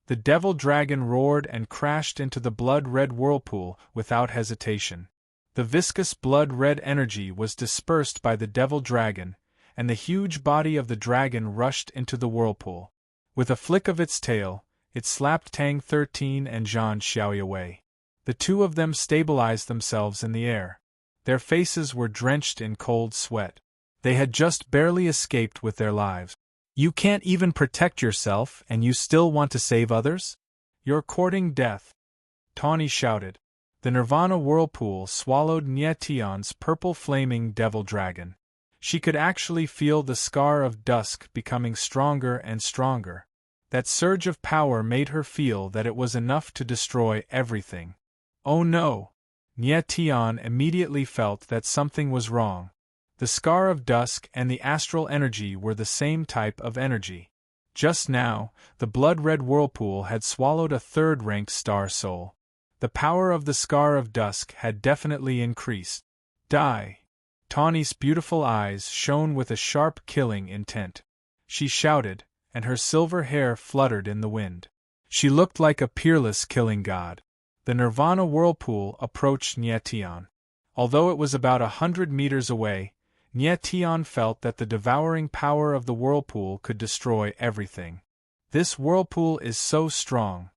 The devil dragon roared and crashed into the blood-red whirlpool without hesitation. The viscous blood-red energy was dispersed by the devil dragon, and the huge body of the dragon rushed into the whirlpool. With a flick of its tail, it slapped Tang 13 and Zhan Xiaoyi away. The 2 of them stabilized themselves in the air. Their faces were drenched in cold sweat. They had just barely escaped with their lives. You can't even protect yourself and you still want to save others? You're courting death. Tawny shouted. The Nirvana whirlpool swallowed Nie Tian's purple flaming devil dragon. She could actually feel the Scar of Dusk becoming stronger and stronger. That surge of power made her feel that it was enough to destroy everything. Oh no! Nie Tian immediately felt that something was wrong. The Scar of Dusk and the astral energy were the same type of energy. Just now, the blood-red whirlpool had swallowed a 3rd-ranked star soul. The power of the Scar of Dusk had definitely increased. Die! Tawny's beautiful eyes shone with a sharp killing intent. She shouted, and her silver hair fluttered in the wind. She looked like a peerless killing god. The Nirvana whirlpool approached Nie Tian. Although it was about 100 meters away, Nie Tian felt that the devouring power of the whirlpool could destroy everything. This whirlpool is so strong.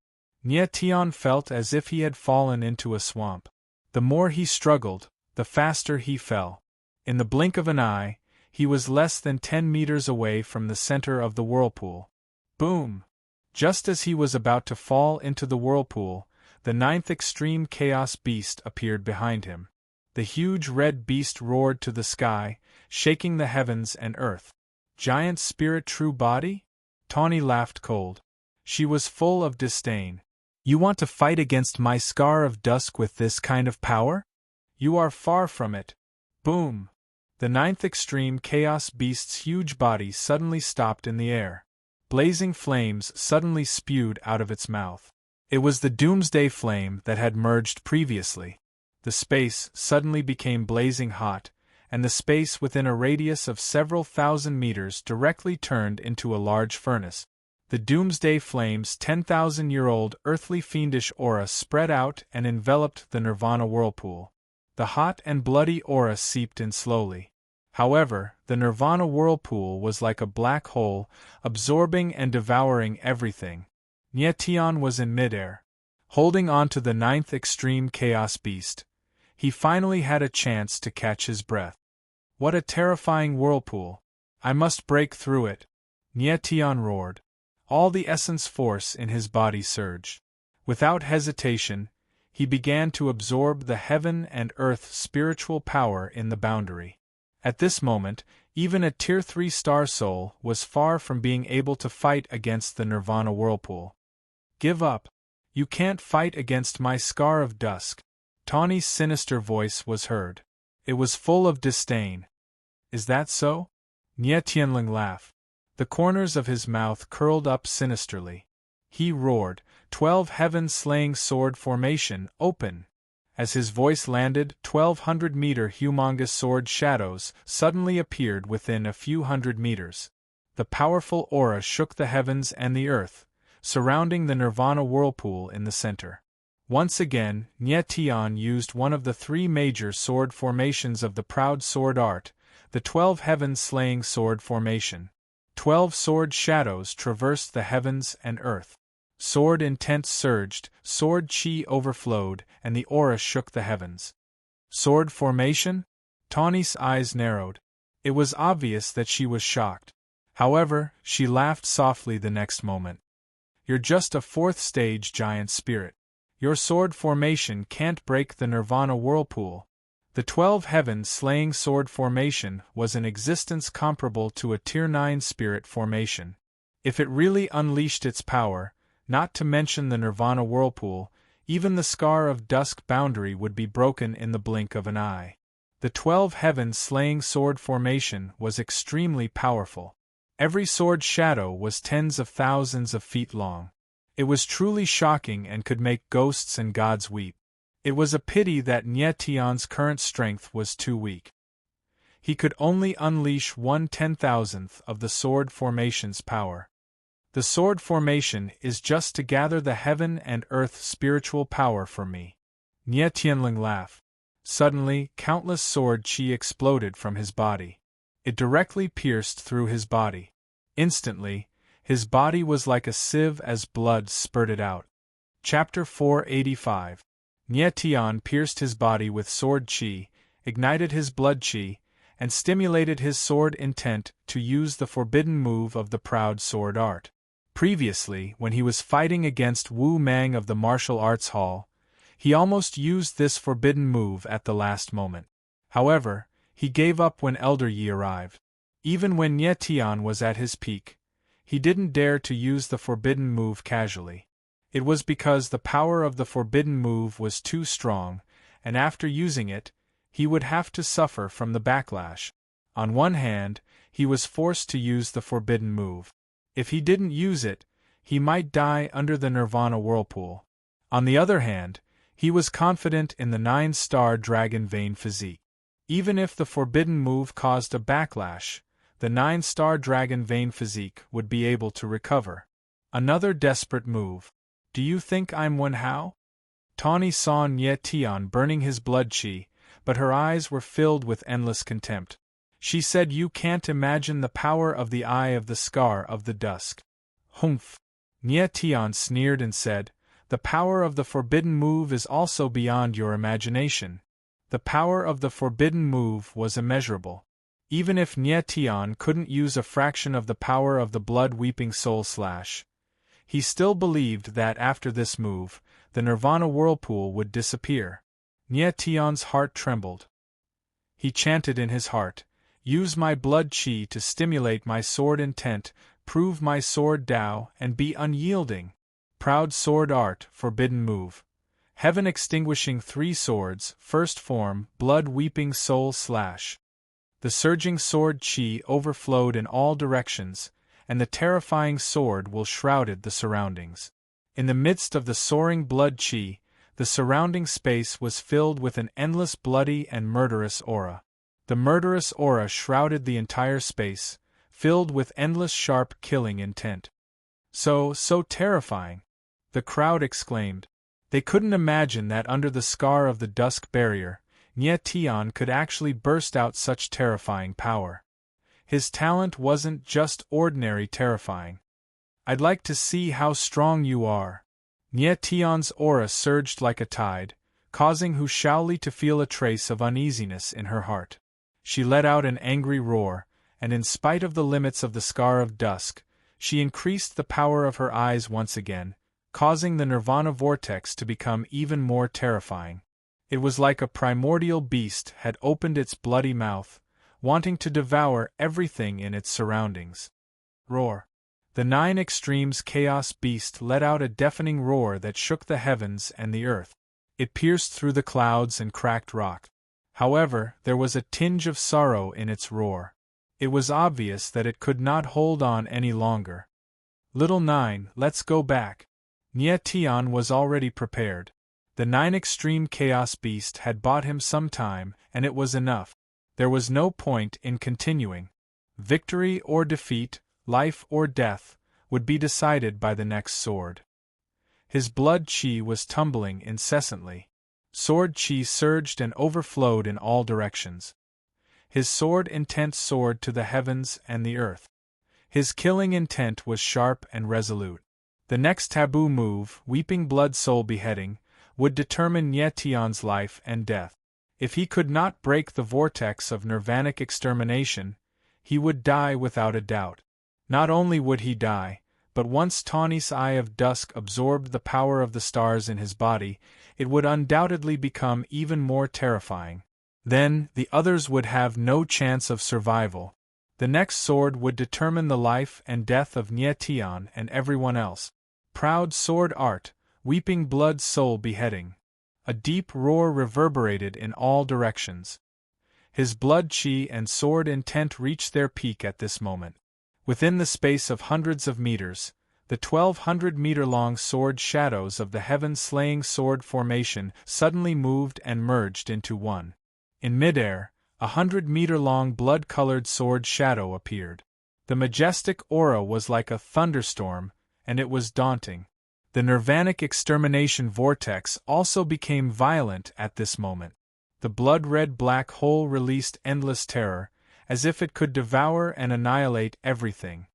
Nie Tian felt as if he had fallen into a swamp. The more he struggled, the faster he fell. In the blink of an eye, he was less than 10 meters away from the center of the whirlpool. Boom! Just as he was about to fall into the whirlpool, the 9th Extreme Chaos Beast appeared behind him. The huge red beast roared to the sky, shaking the heavens and earth. Giant Spirit True Body? Tawny laughed cold. She was full of disdain. You want to fight against my Scar of Dusk with this kind of power? You are far from it. Boom! The 9th Extreme Chaos Beast's huge body suddenly stopped in the air. Blazing flames suddenly spewed out of its mouth. It was the Doomsday Flame that had merged previously. The space suddenly became blazing hot, and the space within a radius of several thousand meters directly turned into a large furnace. The Doomsday Flame's 10,000-year-old earthly fiendish aura spread out and enveloped the Nirvana whirlpool. The hot and bloody aura seeped in slowly. However, the Nirvana whirlpool was like a black hole, absorbing and devouring everything. Nie Tian was in midair, holding on to the 9th Extreme Chaos Beast. He finally had a chance to catch his breath. What a terrifying whirlpool! I must break through it! Nie Tian roared. All the essence force in his body surged. Without hesitation, he began to absorb the heaven and earth spiritual power in the boundary. At this moment, even a Tier 3 star soul was far from being able to fight against the Nirvana whirlpool. Give up. You can't fight against my scar of dusk. Tawny's sinister voice was heard. It was full of disdain. Is that so? Nye Tianling laughed. The corners of his mouth curled up sinisterly. He roared, 12 heaven-slaying sword formation, open! As his voice landed, 1,200-meter humongous sword shadows suddenly appeared within a few hundred meters. The powerful aura shook the heavens and the earth, surrounding the Nirvana whirlpool in the center. Once again, Nye Tian used one of the 3 major sword formations of the proud sword art, the 12 heaven-slaying sword formation. 12 sword shadows traversed the heavens and earth. Sword intent surged, sword chi overflowed, and the aura shook the heavens. Sword formation? Tawny's eyes narrowed. It was obvious that she was shocked. However, she laughed softly the next moment. You're just a 4th stage giant spirit. Your sword formation can't break the Nirvana whirlpool. The 12 heaven-slaying sword formation was an existence comparable to a Tier 9 spirit formation. If it really unleashed its power, not to mention the Nirvana whirlpool, even the scar of dusk boundary would be broken in the blink of an eye. The 12 heaven-slaying sword formation was extremely powerful. Every sword shadow was tens of thousands of feet long. It was truly shocking and could make ghosts and gods weep. It was a pity that Nye Tian's current strength was too weak. He could only unleash 1/10,000th of the sword formation's power. The sword formation is just to gather the heaven and earth spiritual power for me. Nye Tianling laughed. Suddenly, countless sword chi exploded from his body. It directly pierced through his body. Instantly, his body was like a sieve as blood spurted out. Chapter 485. Nye Tian pierced his body with sword chi, ignited his blood chi, and stimulated his sword intent to use the forbidden move of the proud sword art. Previously, when he was fighting against Wu Mang of the martial arts hall, he almost used this forbidden move at the last moment. However, he gave up when Elder Yi arrived. Even when Nye Tian was at his peak, he didn't dare to use the forbidden move casually. It was because the power of the forbidden move was too strong, and after using it, he would have to suffer from the backlash. On one hand, he was forced to use the forbidden move. If he didn't use it, he might die under the Nirvana whirlpool. On the other hand, he was confident in the 9-star dragon vein physique. Even if the forbidden move caused a backlash, the 9-star dragon vein physique would be able to recover. Another desperate move. Do you think I'm Wen Hao? Tawny saw Nye Tian burning his blood chi, but her eyes were filled with endless contempt. She said, "You can't imagine the power of the eye of the scar of the dusk." Humph! Nye Tian sneered and said, "The power of the forbidden move is also beyond your imagination." The power of the forbidden move was immeasurable. Even if Nye Tian couldn't use a fraction of the power of the blood-weeping soul slash, he still believed that after this move, the Nirvana whirlpool would disappear. Nye Tian's heart trembled. He chanted in his heart, "Use my blood chi to stimulate my sword intent, prove my sword Tao, and be unyielding." Proud sword art, forbidden move. Heaven extinguishing 3 swords, first form, blood-weeping soul slash. The surging sword chi overflowed in all directions, and the terrifying sword will shrouded the surroundings. In the midst of the soaring blood chi, the surrounding space was filled with an endless bloody and murderous aura. The murderous aura shrouded the entire space, filled with endless sharp killing intent. So terrifying! The crowd exclaimed. They couldn't imagine that under the scar of the dusk barrier, Nye Tian could actually burst out such terrifying power. His talent wasn't just ordinary terrifying. "I'd like to see how strong you are." Nye Tian's aura surged like a tide, causing Hu Shaoli to feel a trace of uneasiness in her heart. She let out an angry roar, and in spite of the limits of the scar of dusk, she increased the power of her eyes once again, causing the nirvana vortex to become even more terrifying. It was like a primordial beast had opened its bloody mouth, wanting to devour everything in its surroundings. Roar. The Nine Extremes Chaos Beast let out a deafening roar that shook the heavens and the earth. It pierced through the clouds and cracked rock. However, there was a tinge of sorrow in its roar. It was obvious that it could not hold on any longer. Little Nine, let's go back. Nye Tian was already prepared. The Nine Extreme Chaos Beast had bought him some time, and it was enough. There was no point in continuing. Victory or defeat, life or death, would be decided by the next sword. His blood chi was tumbling incessantly. Sword chi surged and overflowed in all directions. His sword intent soared to the heavens and the earth. His killing intent was sharp and resolute. The next taboo move, Weeping Blood Soul Beheading, would determine Nye Tian's life and death. If he could not break the vortex of nirvanic extermination, he would die without a doubt. Not only would he die, but once Tawny's Eye of Dusk absorbed the power of the stars in his body, it would undoubtedly become even more terrifying. Then, the others would have no chance of survival. The next sword would determine the life and death of Nye Tian and everyone else. Proud Sword Art, Weeping Blood Soul Beheading. A deep roar reverberated in all directions. His blood chi and sword intent reached their peak at this moment. Within the space of hundreds of meters, the 1,200-meter-long sword shadows of the heaven-slaying sword formation suddenly moved and merged into one. In midair, a 100-meter-long blood-colored sword shadow appeared. The majestic aura was like a thunderstorm, and it was daunting. The nirvanic extermination vortex also became violent at this moment. The blood-red black hole released endless terror, as if it could devour and annihilate everything.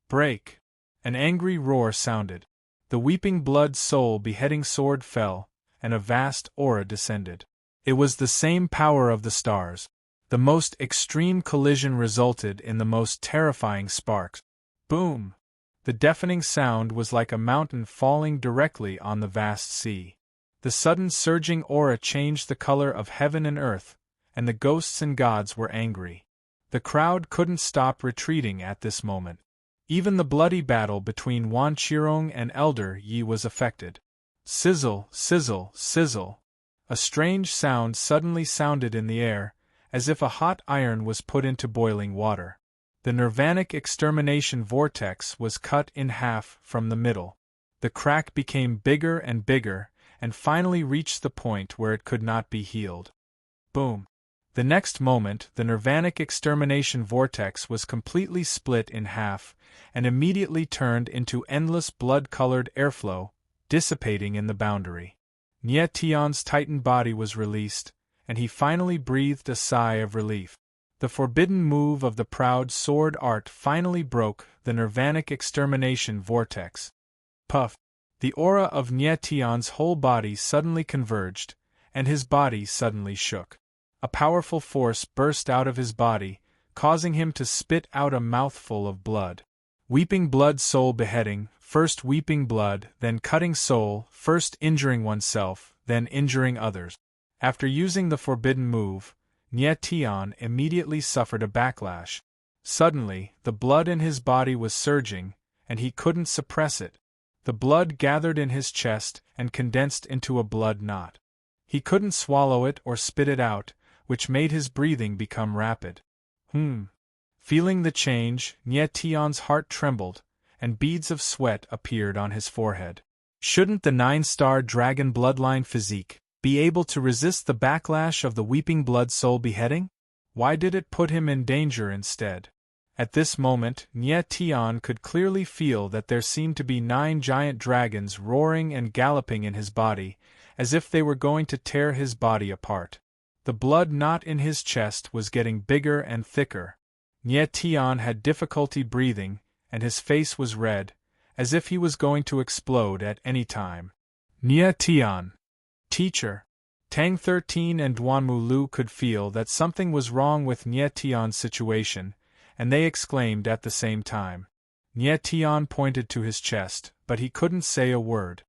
Break! An angry roar sounded. The Weeping Blood Soul Beheading sword fell, and a vast aura descended. It was the same power of the stars. The most extreme collision resulted in the most terrifying sparks. Boom! The deafening sound was like a mountain falling directly on the vast sea. The sudden surging aura changed the color of heaven and earth, and the ghosts and gods were angry. The crowd couldn't stop retreating at this moment. Even the bloody battle between Wan Qirong and Elder Yi was affected. Sizzle, sizzle, sizzle. A strange sound suddenly sounded in the air, as if a hot iron was put into boiling water. The nirvanic extermination vortex was cut in half from the middle. The crack became bigger and bigger, and finally reached the point where it could not be healed. Boom! The next moment, the nirvanic extermination vortex was completely split in half, and immediately turned into endless blood-colored airflow, dissipating in the boundary. Nye Tian's titan body was released, and he finally breathed a sigh of relief. The forbidden move of the proud sword art finally broke the nirvanic extermination vortex. Puff! The aura of Nye Tian's whole body suddenly converged, and his body suddenly shook. A powerful force burst out of his body, causing him to spit out a mouthful of blood. Weeping Blood Soul Beheading, first weeping blood, then cutting soul, first injuring oneself, then injuring others. After using the forbidden move, Nye Tian immediately suffered a backlash. Suddenly, the blood in his body was surging, and he couldn't suppress it. The blood gathered in his chest and condensed into a blood knot. He couldn't swallow it or spit it out, which made his breathing become rapid. Feeling the change, Nye Tian's heart trembled, and beads of sweat appeared on his forehead. Shouldn't the 9-star dragon bloodline physique be able to resist the backlash of the Weeping Blood Soul Beheading? Why did it put him in danger instead? At this moment, Nye Tian could clearly feel that there seemed to be 9 giant dragons roaring and galloping in his body, as if they were going to tear his body apart. The blood knot in his chest was getting bigger and thicker. Nye Tian had difficulty breathing, and his face was red, as if he was going to explode at any time. Nye Tian. Teacher. Tang 13 and Duanmu Lu could feel that something was wrong with Nye Tian's situation, and they exclaimed at the same time. Nye Tian pointed to his chest, but he couldn't say a word.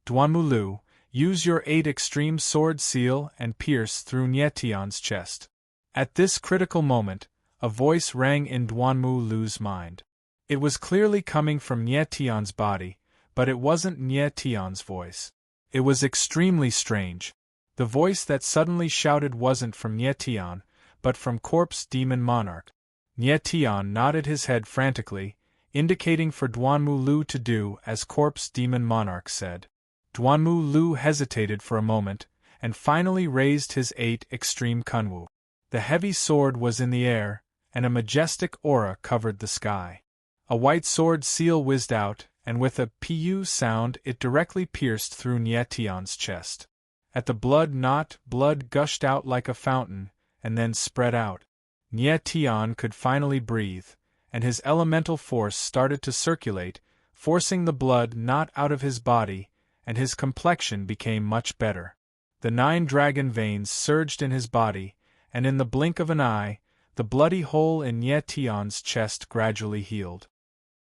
Duanmu, use your 8 extreme sword seal and pierce through Nietion's chest. At this critical moment, a voice rang in Duanmu's mind. It was clearly coming from Nietion's body, but it wasn't Nietion's voice. It was extremely strange. The voice that suddenly shouted wasn't from Nietion, but from Corpse Demon Monarch. Nietion nodded his head frantically, indicating for Duanmu to do as Corpse Demon Monarch said. Duanmu hesitated for a moment, and finally raised his 8 extreme kunwu. The heavy sword was in the air, and a majestic aura covered the sky. A white sword seal whizzed out, and with a pu sound it directly pierced through Nietion's chest. At the blood gushed out like a fountain, and then spread out. Nietion could finally breathe, and his elemental force started to circulate, forcing the blood not out of his body, and his complexion became much better. The 9 dragon veins surged in his body, and in the blink of an eye, the bloody hole in Nietion's chest gradually healed.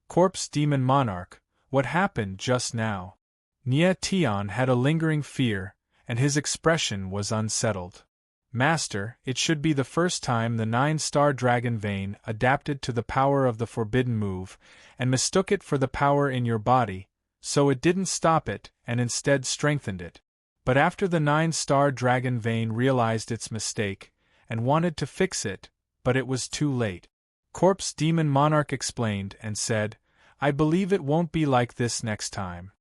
Corpse Demon Monarch, what happened just now? Nietion had a lingering fear, and his expression was unsettled. Master, it should be the first time the 9-star dragon vein adapted to the power of the forbidden move, and mistook it for the power in your body, so it didn't stop it, and instead strengthened it. But after the 9-star dragon vein realized its mistake, and wanted to fix it, but it was too late. Corpse Demon Monarch explained and said, I believe it won't be like this next time.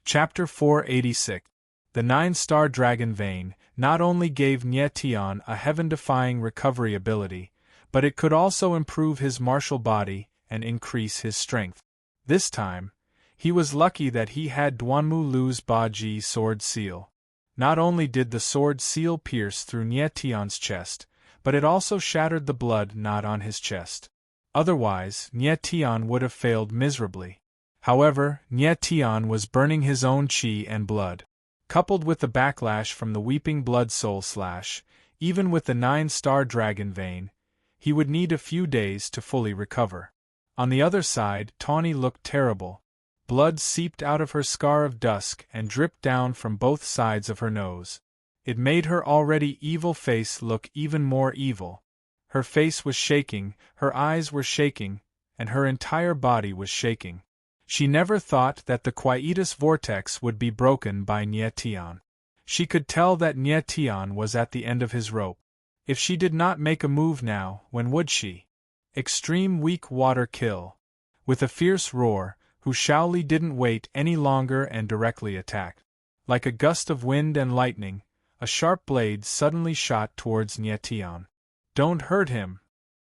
Chapter 486. The 9-star dragon vein not only gave Nietion a heaven-defying recovery ability, but it could also improve his martial body and increase his strength. This time, he was lucky that he had Duanmu's Baji sword seal. Not only did the sword seal pierce through Nietion's chest, but it also shattered the blood knot on his chest. Otherwise, Nietion would have failed miserably. However, Nietion was burning his own chi and blood. Coupled with the backlash from the Weeping Blood Soul Slash, even with the 9-star dragon vein, he would need a few days to fully recover. On the other side, Tawny looked terrible. Blood seeped out of her scar of dusk and dripped down from both sides of her nose. It made her already evil face look even more evil. Her face was shaking, her eyes were shaking, and her entire body was shaking. She never thought that the quietus vortex would be broken by Nietion. She could tell that Nietion was at the end of his rope. If she did not make a move now, when would she? Extreme weak water kill. With a fierce roar, Hu Shaoli didn't wait any longer and directly attacked. Like a gust of wind and lightning, a sharp blade suddenly shot towards Nietion. Don't hurt him.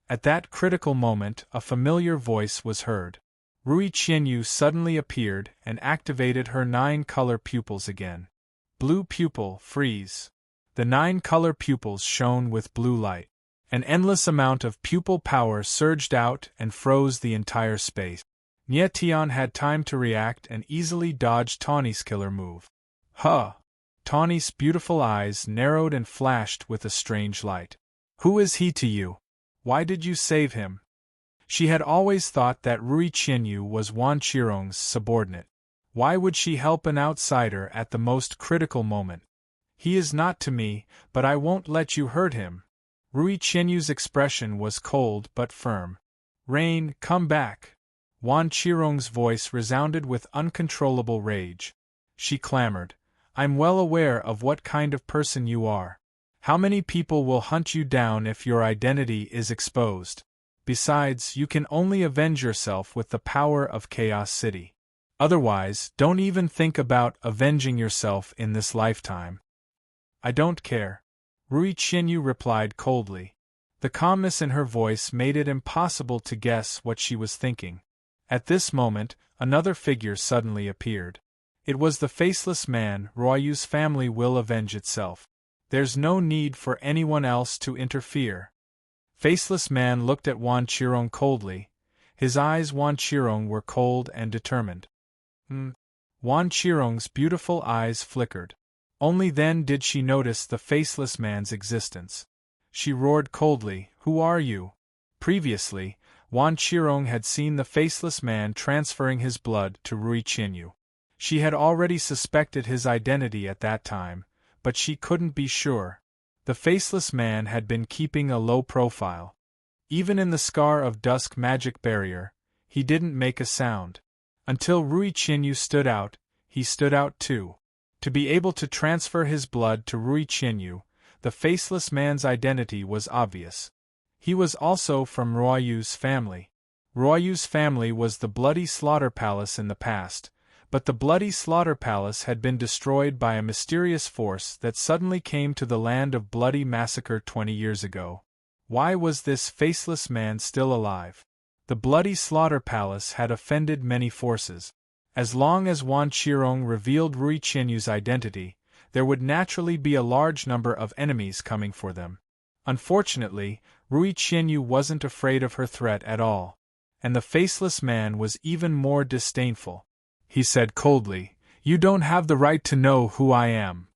At that critical moment, a familiar voice was heard. Rui Qianyu suddenly appeared and activated her 9-color pupils again. Blue pupil, freeze. The 9-color pupils shone with blue light. An endless amount of pupil power surged out and froze the entire space. Nietion had time to react and easily dodged Tawny's killer move. Huh! Tawny's beautiful eyes narrowed and flashed with a strange light. Who is he to you? Why did you save him? She had always thought that Rui Qianyu was Wan Qirong's subordinate. Why would she help an outsider at the most critical moment? He is not to me, but I won't let you hurt him. Rui Qianyu's expression was cold but firm. Rain, come back. Wan Qirong's voice resounded with uncontrollable rage. She clamored, I'm well aware of what kind of person you are. How many people will hunt you down if your identity is exposed? Besides, you can only avenge yourself with the power of Chaos City. Otherwise, don't even think about avenging yourself in this lifetime. I don't care. Rui Qianyu replied coldly. The calmness in her voice made it impossible to guess what she was thinking. At this moment, another figure suddenly appeared. It was the faceless man. Royu's family will avenge itself. There's no need for anyone else to interfere. Faceless man looked at Wan Qirong coldly. His eyes Wan Qirong were cold and determined. Wan Qirong's beautiful eyes flickered. Only then did she notice the faceless man's existence. She roared coldly, Who are you? Previously, Wan Qirong had seen the faceless man transferring his blood to Rui Qianyu. She had already suspected his identity at that time, but she couldn't be sure. The faceless man had been keeping a low profile. Even in the Scar of Dusk magic barrier, he didn't make a sound. Until Rui Qinyu stood out, he stood out too. To be able to transfer his blood to Rui Qinyu, the faceless man's identity was obvious. He was also from Ruoyu's family. Ruoyu's family was the Bloody Slaughter Palace in the past, but the Bloody Slaughter Palace had been destroyed by a mysterious force that suddenly came to the land of bloody massacre 20 years ago. Why was this faceless man still alive? The Bloody Slaughter Palace had offended many forces. As long as Wan Qirong revealed Rui Qinyu's identity, there would naturally be a large number of enemies coming for them. Unfortunately, Rui Qinyu wasn't afraid of her threat at all. And the faceless man was even more disdainful. He said coldly, "You don't have the right to know who I am.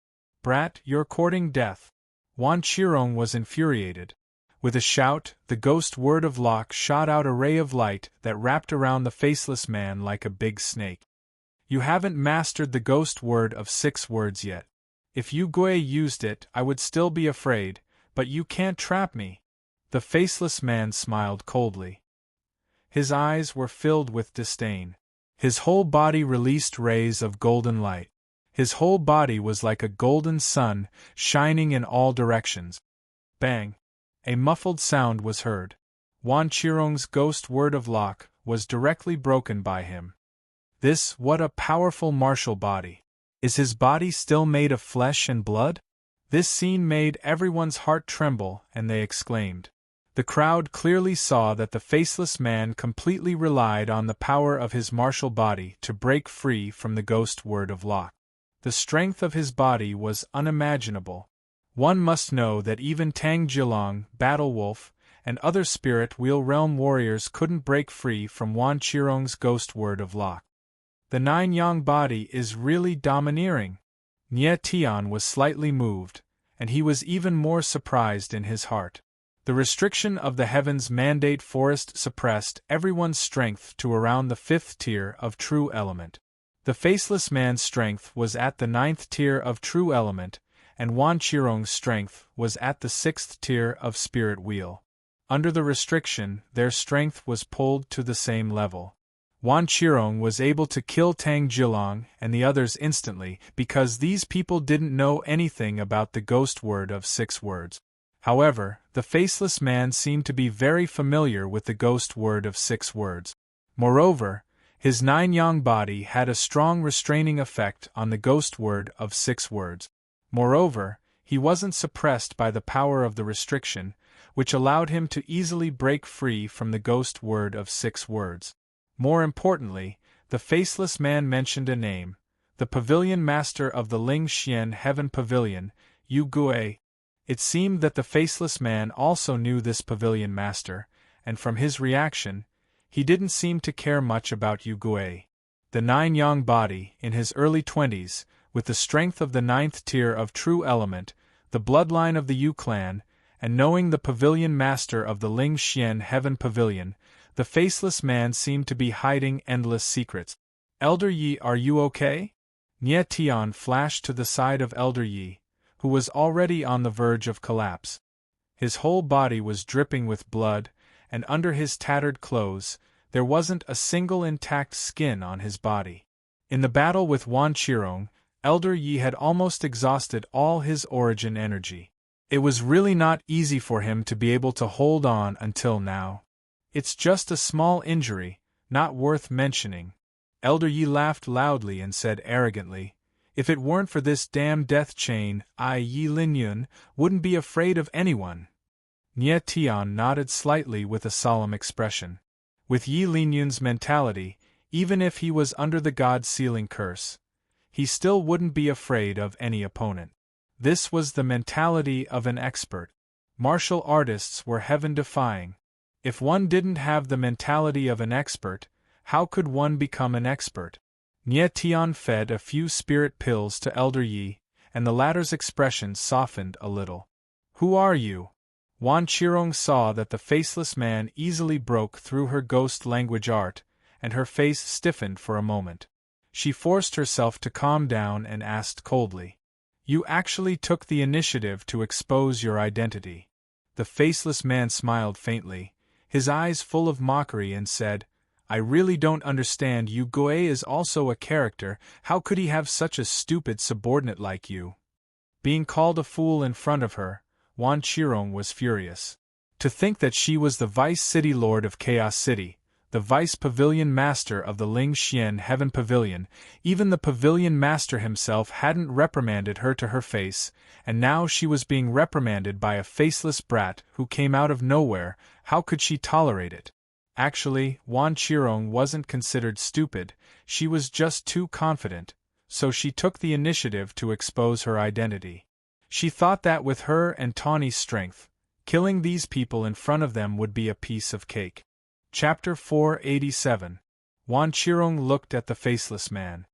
Brat, you're courting death." Wan Qirong was infuriated. With a shout, the ghost word of Locke shot out a ray of light that wrapped around the faceless man like a big snake. "You haven't mastered the ghost word of 6 words yet. If Yu Gui used it, I would still be afraid, but you can't trap me." The faceless man smiled coldly. His eyes were filled with disdain. His whole body released rays of golden light. His whole body was like a golden sun, shining in all directions. Bang! A muffled sound was heard. Wan Qirong's ghost word of Locke was directly broken by him. What a powerful martial body! Is his body still made of flesh and blood? This scene made everyone's heart tremble, and they exclaimed. The crowd clearly saw that the faceless man completely relied on the power of his martial body to break free from the ghost word of Locke. The strength of his body was unimaginable. One must know that even Tang Jilong, Battle Wolf, and other spirit wheel realm warriors couldn't break free from Wan Qirong's ghost word of Locke. The nine-yang body is really domineering. Nie Tian was slightly moved, and he was even more surprised in his heart. The restriction of the Heaven's Mandate Forest suppressed everyone's strength to around the 5th tier of True Element. The faceless man's strength was at the 9th tier of True Element, and Wan Qirong's strength was at the 6th tier of Spirit Wheel. Under the restriction, their strength was pulled to the same level. Wan Qirong was able to kill Tang Jilong and the others instantly because these people didn't know anything about the ghost word of 6 words. However, the faceless man seemed to be very familiar with the ghost word of 6 words. Moreover, his 9-yang body had a strong restraining effect on the ghost word of 6 words. Moreover, he wasn't suppressed by the power of the restriction, which allowed him to easily break free from the ghost word of 6 words. More importantly, the faceless man mentioned a name, the pavilion master of the Ling Xian Heaven Pavilion, Yu Gui. It seemed that the faceless man also knew this pavilion master, and from his reaction, he didn't seem to care much about Yu Gui. The 9-yang body, in his early 20s, with the strength of the 9th tier of True Element, the bloodline of the Yu clan, and knowing the pavilion master of the Ling Xian Heaven Pavilion, the faceless man seemed to be hiding endless secrets. "Elder Yi, are you okay?" Nie Tian flashed to the side of Elder Yi, who was already on the verge of collapse. His whole body was dripping with blood, and under his tattered clothes, there wasn't a single intact skin on his body. In the battle with Wan Qirong, Elder Yi had almost exhausted all his origin energy. It was really not easy for him to be able to hold on until now. "It's just a small injury, not worth mentioning." Elder Yi laughed loudly and said arrogantly, "If it weren't for this damn death chain, I, Yi Linyun, wouldn't be afraid of anyone." Nie Tian nodded slightly with a solemn expression. With Yi Linyun's mentality, even if he was under the God-sealing curse, he still wouldn't be afraid of any opponent. This was the mentality of an expert. Martial artists were heaven-defying. If one didn't have the mentality of an expert, how could one become an expert? Nie Tian fed a few spirit pills to Elder Yi, and the latter's expression softened a little. "Who are you?" Wan Qirong saw that the faceless man easily broke through her ghost language art, and her face stiffened for a moment. She forced herself to calm down and asked coldly. You actually took the initiative to expose your identity. The faceless man smiled faintly, his eyes full of mockery, and said, I really don't understand. Yu Gui is also a character. How could he have such a stupid subordinate like you? Being called a fool in front of her, Wan Qirong was furious. To think that she was the Vice City Lord of Chaos City, the Vice Pavilion Master of the Ling Xian Heaven Pavilion, even the Pavilion Master himself hadn't reprimanded her to her face, and now she was being reprimanded by a faceless brat who came out of nowhere. How could she tolerate it? Actually, Wan Qirong wasn't considered stupid, she was just too confident, so she took the initiative to expose her identity. She thought that with her and Tawny's strength, killing these people in front of them would be a piece of cake. Chapter 487. Wan Qirong looked at the faceless man.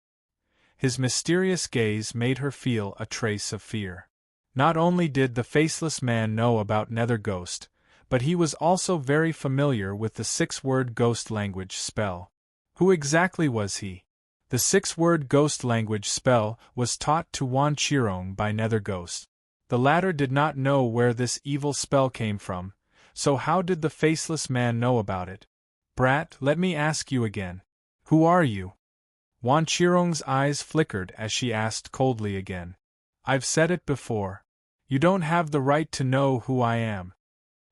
His mysterious gaze made her feel a trace of fear. Not only did the faceless man know about Nether Ghost, but he was also very familiar with the 6-word ghost language spell. Who exactly was he? The 6-word ghost language spell was taught to Wan Qirong by Nether Ghost. The latter did not know where this evil spell came from, so how did the faceless man know about it? Brat, let me ask you again. Who are you? Wan Qirong's eyes flickered as she asked coldly again. I've said it before. You don't have the right to know who I am.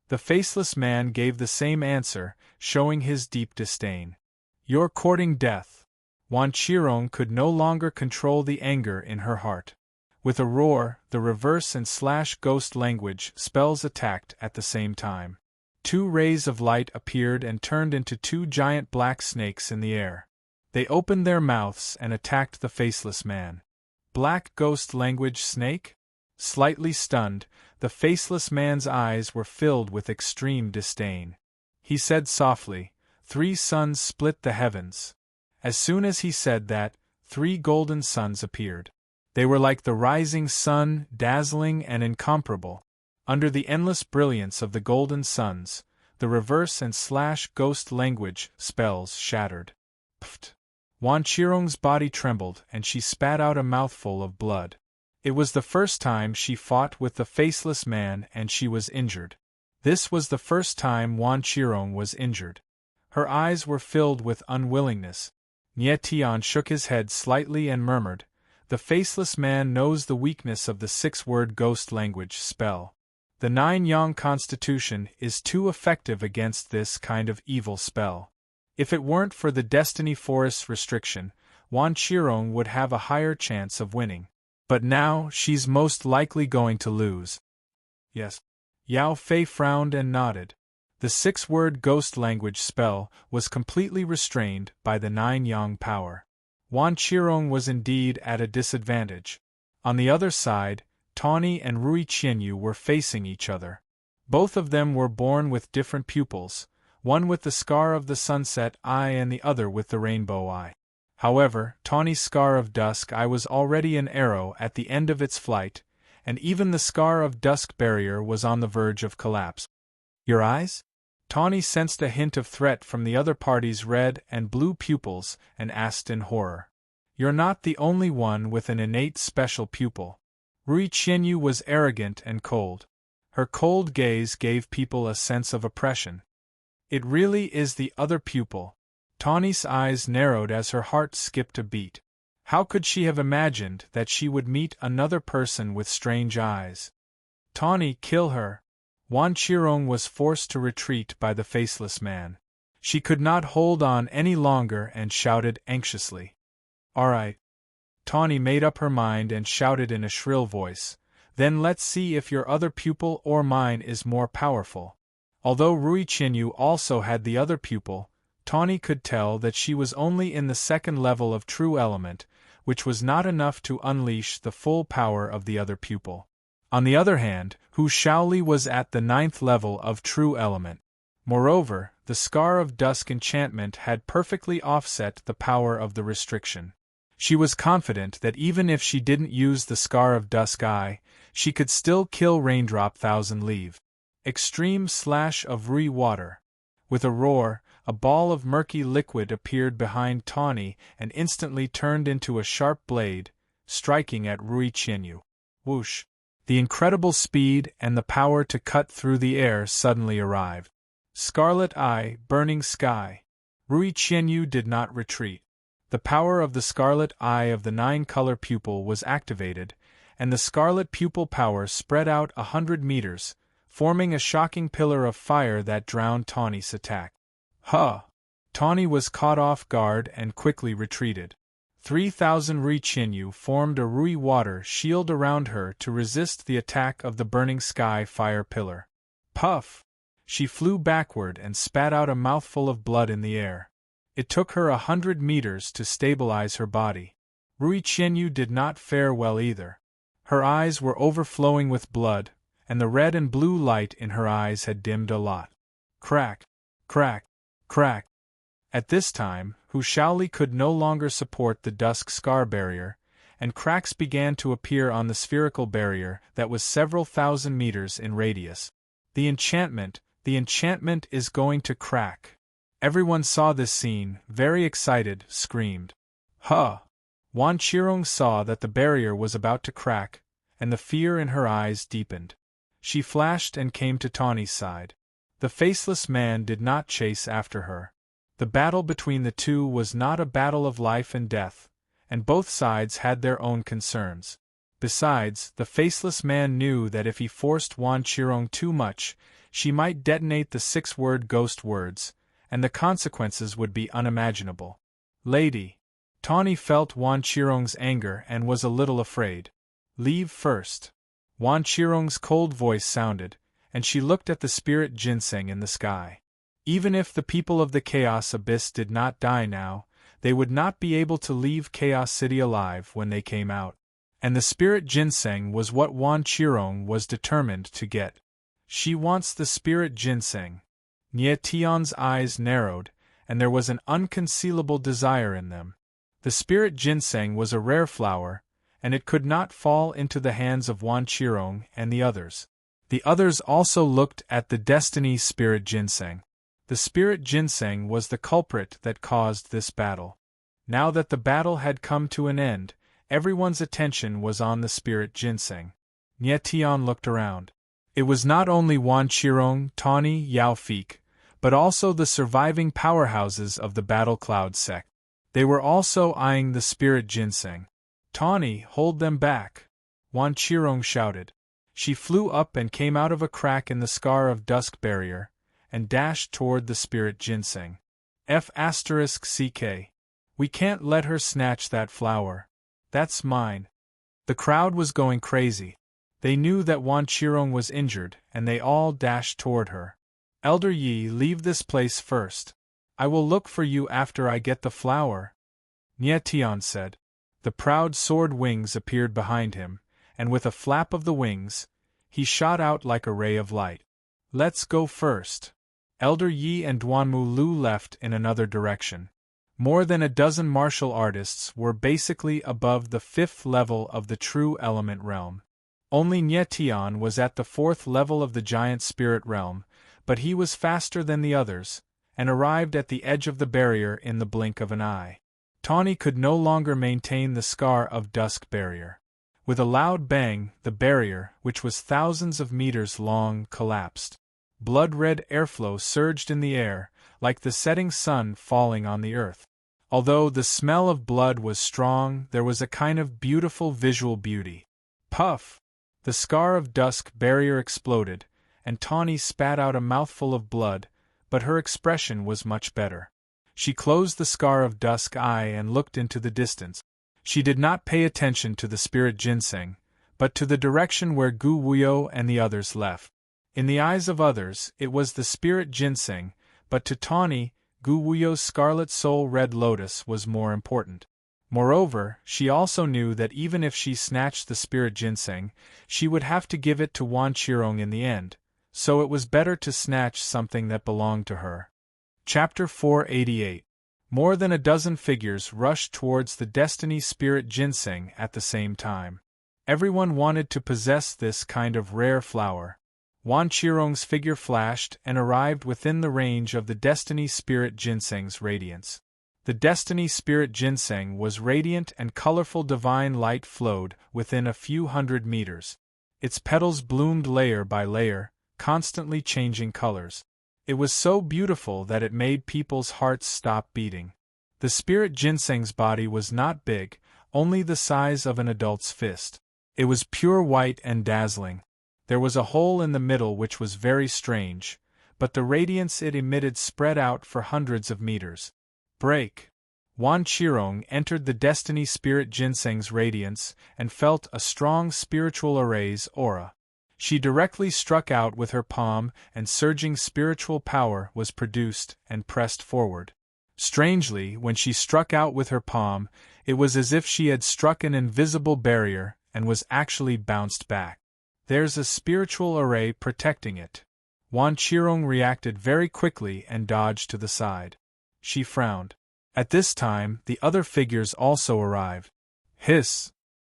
The faceless man gave the same answer, showing his deep disdain. You're courting death. Wan Qirong could no longer control the anger in her heart. With a roar, the reverse and slash ghost language spells attacked at the same time. 2 rays of light appeared and turned into 2 giant black snakes in the air. They opened their mouths and attacked the faceless man. Black ghost language snake? Slightly stunned, the faceless man's eyes were filled with extreme disdain. He said softly, 3 suns split the heavens. As soon as he said that, 3 golden suns appeared. They were like the rising sun, dazzling and incomparable. Under the endless brilliance of the golden suns, the reverse and slash ghost language spells shattered. Pfft! Wan Qirong's body trembled and she spat out a mouthful of blood. It was the first time she fought with the faceless man and she was injured. This was the first time Wan Qirong was injured. Her eyes were filled with unwillingness. Nie Tian shook his head slightly and murmured, The faceless man knows the weakness of the 6-word ghost language spell. The 9-yang constitution is too effective against this kind of evil spell. If it weren't for the Destiny Forest's restriction, Wan Qirong would have a higher chance of winning. But now, she's most likely going to lose. Yes. Yao Fei frowned and nodded. The 6-word ghost language spell was completely restrained by the 9-yang power. Wan Qirong was indeed at a disadvantage. On the other side, Tawny and Rui Qianyu were facing each other. Both of them were born with different pupils, one with the scar of the sunset eye and the other with the rainbow eye. However, Tawny's scar of dusk eye was already an arrow at the end of its flight, and even the scar of dusk barrier was on the verge of collapse. Your eyes? Tawny sensed a hint of threat from the other party's red and blue pupils and asked in horror. You're not the only one with an innate special pupil. Rui Qianyu was arrogant and cold. Her cold gaze gave people a sense of oppression. It really is the other pupil. Tawny's eyes narrowed as her heart skipped a beat. How could she have imagined that she would meet another person with strange eyes? Tawny, kill her! Wan Qirong was forced to retreat by the faceless man. She could not hold on any longer and shouted anxiously. All right. Tawny made up her mind and shouted in a shrill voice, Then let's see if your other pupil or mine is more powerful. Although Rui Qianyu also had the other pupil, Tawny could tell that she was only in the 2nd level of true element, which was not enough to unleash the full power of the other pupil. On the other hand, Hu Shaoli was at the 9th level of true element. Moreover, the Scar of Dusk enchantment had perfectly offset the power of the restriction. She was confident that even if she didn't use the Scar of Dusk eye, she could still kill Raindrop Thousand Leave. Extreme slash of Rui water. With a roar, a ball of murky liquid appeared behind Tawny and instantly turned into a sharp blade, striking at Rui Qianyu. Whoosh! The incredible speed and the power to cut through the air suddenly arrived. Scarlet Eye, Burning Sky. Rui Qianyu did not retreat. The power of the Scarlet Eye of the nine-color pupil was activated, and the scarlet pupil power spread out 100 meters, forming a shocking pillar of fire that drowned Tawny's attack. Huh! Tawny was caught off guard and quickly retreated. 3,000 Rui Qianyu formed a Rui water shield around her to resist the attack of the Burning Sky fire pillar. Puff! She flew backward and spat out a mouthful of blood in the air. It took her 100 meters to stabilize her body. Rui Qianyu did not fare well either. Her eyes were overflowing with blood, and the red and blue light in her eyes had dimmed a lot. Crack! Crack! Crack! At this time, Hu Shaoli could no longer support the dusk scar barrier, and cracks began to appear on the spherical barrier that was several thousand meters in radius. The enchantment is going to crack. Everyone saw this scene, very excited, screamed. Huh! Wan Qirong saw that the barrier was about to crack, and the fear in her eyes deepened. She flashed and came to Tawny's side. The faceless man did not chase after her. The battle between the two was not a battle of life and death, and both sides had their own concerns. Besides, the faceless man knew that if he forced Wan Qirong too much, she might detonate the 6-word ghost words, and the consequences would be unimaginable. Lady! Tawny felt Wan Qirong's anger and was a little afraid. Leave first. Wan Qirong's cold voice sounded, and she looked at the spirit ginseng in the sky. Even if the people of the Chaos Abyss did not die now, they would not be able to leave Chaos City alive when they came out. And the spirit ginseng was what Wan Qirong was determined to get. She wants the spirit ginseng. Nie Tian's eyes narrowed, and there was an unconcealable desire in them. The spirit ginseng was a rare flower, and it could not fall into the hands of Wan Qirong and the others. The others also looked at the destiny spirit ginseng. The spirit ginseng was the culprit that caused this battle. Now that the battle had come to an end, everyone's attention was on the spirit ginseng. Nie Tian looked around. It was not only Wan Qirong, Tawny, Yao Fik, but also the surviving powerhouses of the Battle Cloud sect. They were also eyeing the spirit ginseng. Tawny, hold them back! Wan Qirong shouted. She flew up and came out of a crack in the scar of dusk barrier, and dashed toward the spirit ginseng. F***CK. We can't let her snatch that flower. That's mine. The crowd was going crazy. They knew that Wan Qirong was injured, and they all dashed toward her. Elder Yi, leave this place first. I will look for you after I get the flower. Nie Tian said. The proud sword wings appeared behind him, and with a flap of the wings, he shot out like a ray of light. Let's go first. Elder Yi and Duanmu Lu left in another direction. More than a dozen martial artists were basically above the 5th level of the true element realm. Only Nie Tian was at the 4th level of the giant spirit realm, but he was faster than the others, and arrived at the edge of the barrier in the blink of an eye. Tawny could no longer maintain the scar of dusk barrier. With a loud bang, the barrier, which was thousands of meters long, collapsed. Blood-red airflow surged in the air, like the setting sun falling on the earth. Although the smell of blood was strong, there was a kind of beautiful visual beauty. Puff! The scar of dusk barrier exploded, and Tawny spat out a mouthful of blood, but her expression was much better. She closed the scar of dusk eye and looked into the distance. She did not pay attention to the spirit ginseng, but to the direction where Gu Wuyo and the others left. In the eyes of others, it was the spirit ginseng, but to Tawny, Gu Wuyo's scarlet soul red lotus was more important. Moreover, she also knew that even if she snatched the spirit ginseng, she would have to give it to Wan Qirong in the end, so it was better to snatch something that belonged to her. Chapter 488. More than a dozen figures rushed towards the Destiny Spirit Ginseng at the same time. Everyone wanted to possess this kind of rare flower. Wan Qirong's figure flashed and arrived within the range of the Destiny Spirit Ginseng's radiance. The Destiny Spirit Ginseng was radiant and colorful divine light flowed within a few hundred meters. Its petals bloomed layer by layer, constantly changing colors. It was so beautiful that it made people's hearts stop beating. The Spirit Ginseng's body was not big, only the size of an adult's fist. It was pure white and dazzling. There was a hole in the middle which was very strange, but the radiance it emitted spread out for hundreds of meters. Break! Wan Qirong entered the Destiny Spirit Ginseng's radiance and felt a strong spiritual array's aura. She directly struck out with her palm and surging spiritual power was produced and pressed forward. Strangely, when she struck out with her palm, it was as if she had struck an invisible barrier and was actually bounced back. There's a spiritual array protecting it. Wan Qirong reacted very quickly and dodged to the side. She frowned. At this time, the other figures also arrived. Hiss!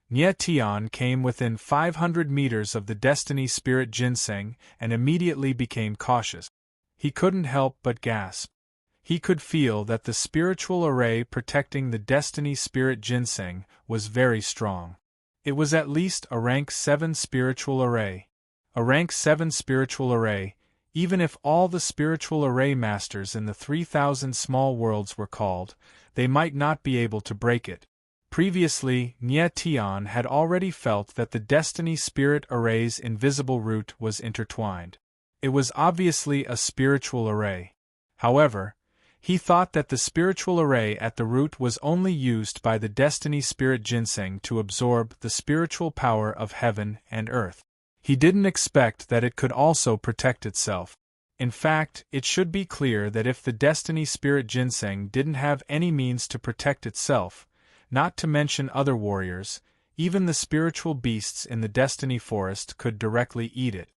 Nie Tian came within 500 meters of the Destiny Spirit Ginseng and immediately became cautious. He couldn't help but gasp. He could feel that the spiritual array protecting the Destiny Spirit Ginseng was very strong. It was at least a rank 7 spiritual array. A rank 7 spiritual array, even if all the spiritual array masters in the 3,000 small worlds were called, they might not be able to break it. Previously, Nie Tian had already felt that the Destiny Spirit Array's invisible root was intertwined. It was obviously a spiritual array. However, he thought that the spiritual array at the root was only used by the Destiny Spirit Ginseng to absorb the spiritual power of heaven and earth. He didn't expect that it could also protect itself. In fact, it should be clear that if the Destiny Spirit Ginseng didn't have any means to protect itself, not to mention other warriors, even the spiritual beasts in the Destiny Forest could directly eat it.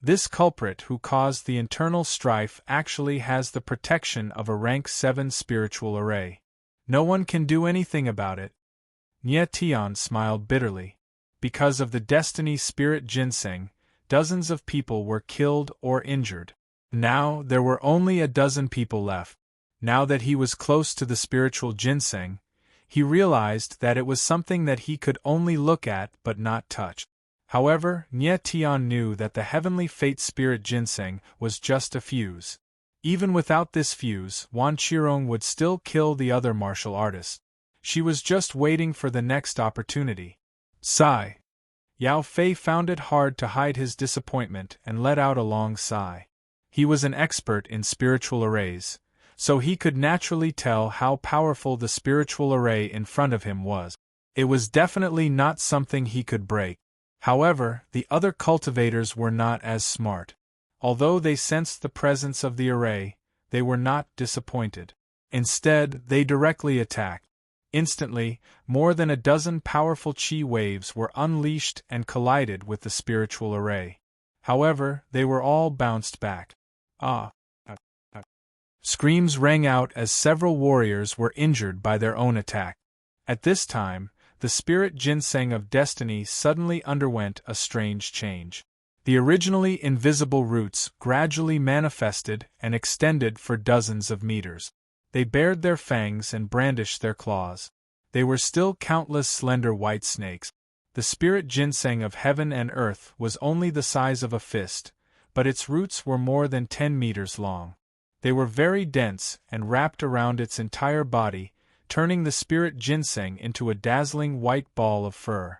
This culprit who caused the internal strife actually has the protection of a rank 7 spiritual array. No one can do anything about it. Nie Tian smiled bitterly. Because of the Destiny Spirit Ginseng, dozens of people were killed or injured. Now there were only a dozen people left. Now that he was close to the spiritual ginseng, he realized that it was something that he could only look at but not touch. However, Nie Tian knew that the heavenly fate spirit ginseng was just a fuse. Even without this fuse, Wan Qirong would still kill the other martial artist. She was just waiting for the next opportunity. Sigh. Yao Fei found it hard to hide his disappointment and let out a long sigh. He was an expert in spiritual arrays, so he could naturally tell how powerful the spiritual array in front of him was. It was definitely not something he could break. However, the other cultivators were not as smart. Although they sensed the presence of the array, they were not disappointed. Instead, they directly attacked. Instantly, more than a dozen powerful chi waves were unleashed and collided with the spiritual array. However, they were all bounced back. Screams rang out as several warriors were injured by their own attack. At this time, the spirit ginseng of destiny suddenly underwent a strange change. The originally invisible roots gradually manifested and extended for dozens of meters. They bared their fangs and brandished their claws. They were still countless slender white snakes. The spirit ginseng of heaven and earth was only the size of a fist, but its roots were more than 10 meters long. They were very dense and wrapped around its entire body, turning the spirit ginseng into a dazzling white ball of fur.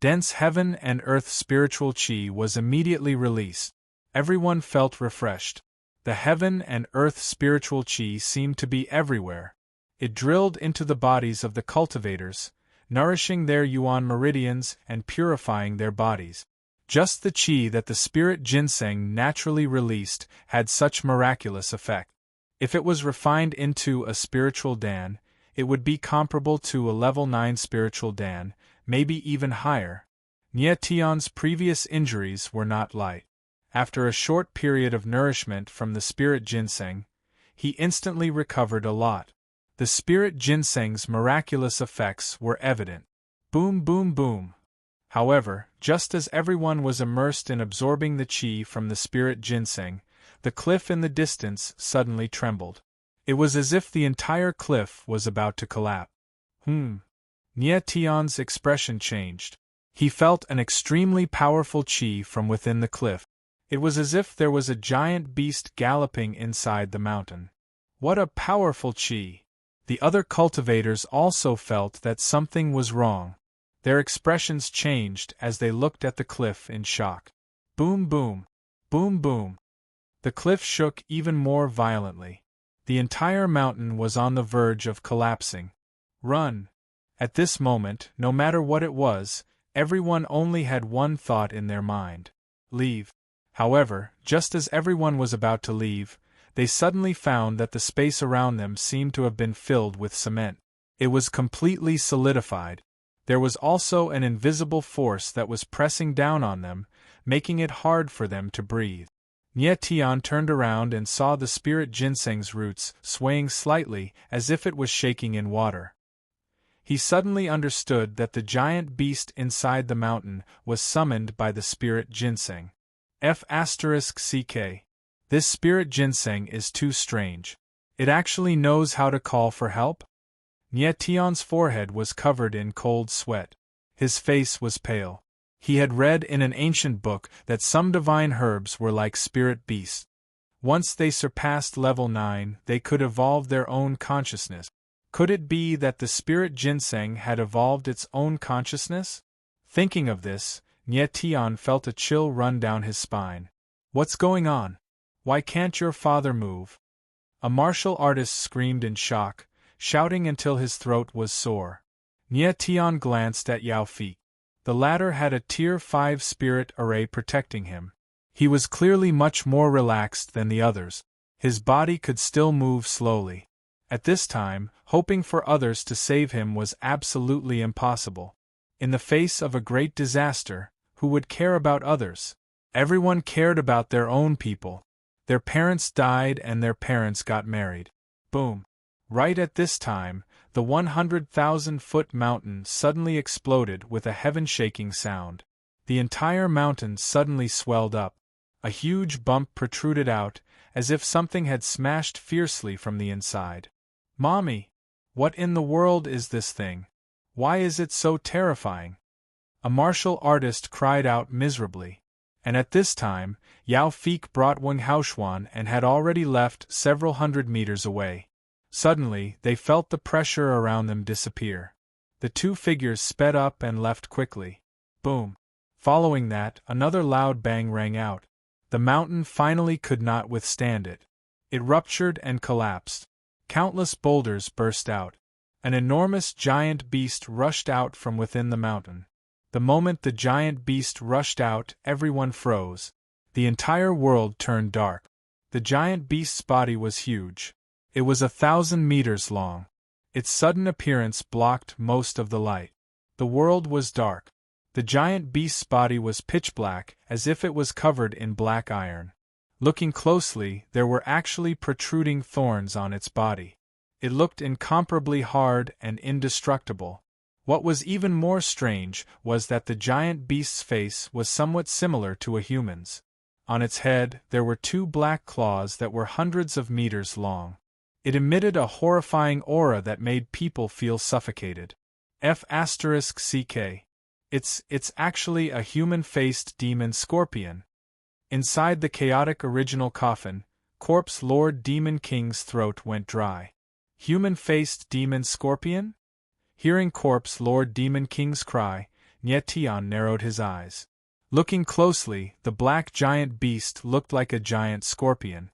Dense heaven and earth spiritual chi was immediately released. Everyone felt refreshed. The heaven and earth spiritual chi seemed to be everywhere. It drilled into the bodies of the cultivators, nourishing their yuan meridians and purifying their bodies. Just the chi that the spirit ginseng naturally released had such miraculous effect. If it was refined into a spiritual dan, it would be comparable to a level 9 spiritual dan, maybe even higher. Nie Tian's previous injuries were not light. After a short period of nourishment from the spirit ginseng, he instantly recovered a lot. The spirit ginseng's miraculous effects were evident. Boom, boom, boom. However, just as everyone was immersed in absorbing the chi from the spirit ginseng, the cliff in the distance suddenly trembled. It was as if the entire cliff was about to collapse. Nie Tian's expression changed. He felt an extremely powerful chi from within the cliff. It was as if there was a giant beast galloping inside the mountain. What a powerful chi! The other cultivators also felt that something was wrong. Their expressions changed as they looked at the cliff in shock. Boom boom! Boom boom! The cliff shook even more violently. The entire mountain was on the verge of collapsing. Run! At this moment, no matter what it was, everyone only had one thought in their mind. Leave. However, just as everyone was about to leave, they suddenly found that the space around them seemed to have been filled with cement. It was completely solidified. There was also an invisible force that was pressing down on them, making it hard for them to breathe. Nie Tian turned around and saw the spirit ginseng's roots swaying slightly as if it was shaking in water. He suddenly understood that the giant beast inside the mountain was summoned by the spirit ginseng. F***ck. This spirit ginseng is too strange. It actually knows how to call for help? Nie Tian's forehead was covered in cold sweat. His face was pale. He had read in an ancient book that some divine herbs were like spirit beasts. Once they surpassed level 9, they could evolve their own consciousness. Could it be that the spirit ginseng had evolved its own consciousness? Thinking of this, Nie Tian felt a chill run down his spine. What's going on? Why can't your father move? A martial artist screamed in shock, shouting until his throat was sore. Nie Tian glanced at Yao Fei. The latter had a Tier 5 spirit array protecting him. He was clearly much more relaxed than the others. His body could still move slowly. At this time, hoping for others to save him was absolutely impossible. In the face of a great disaster, who would care about others? Everyone cared about their own people. Their parents died and their parents got married. Boom! Right at this time, the 100,000-foot mountain suddenly exploded with a heaven-shaking sound. The entire mountain suddenly swelled up. A huge bump protruded out, as if something had smashed fiercely from the inside. Mommy! What in the world is this thing? Why is it so terrifying? A martial artist cried out miserably. And at this time, Yao Fei brought Wang Haoshuan and had already left several hundred meters away. Suddenly, they felt the pressure around them disappear. The two figures sped up and left quickly. Boom! Following that, another loud bang rang out. The mountain finally could not withstand it. It ruptured and collapsed. Countless boulders burst out. An enormous giant beast rushed out from within the mountain. The moment the giant beast rushed out, everyone froze. The entire world turned dark. The giant beast's body was huge. It was 1,000 meters long. Its sudden appearance blocked most of the light. The world was dark. The giant beast's body was pitch black, as if it was covered in black iron. Looking closely, there were actually protruding thorns on its body. It looked incomparably hard and indestructible. What was even more strange was that the giant beast's face was somewhat similar to a human's. On its head, there were two black claws that were hundreds of meters long. It emitted a horrifying aura that made people feel suffocated. F***ck. It's actually a human-faced demon scorpion. Inside the chaotic original coffin, corpse Lord Demon King's throat went dry. Human-faced demon scorpion? Hearing corpse Lord Demon King's cry, Nie Tian narrowed his eyes. Looking closely, the black giant beast looked like a giant scorpion.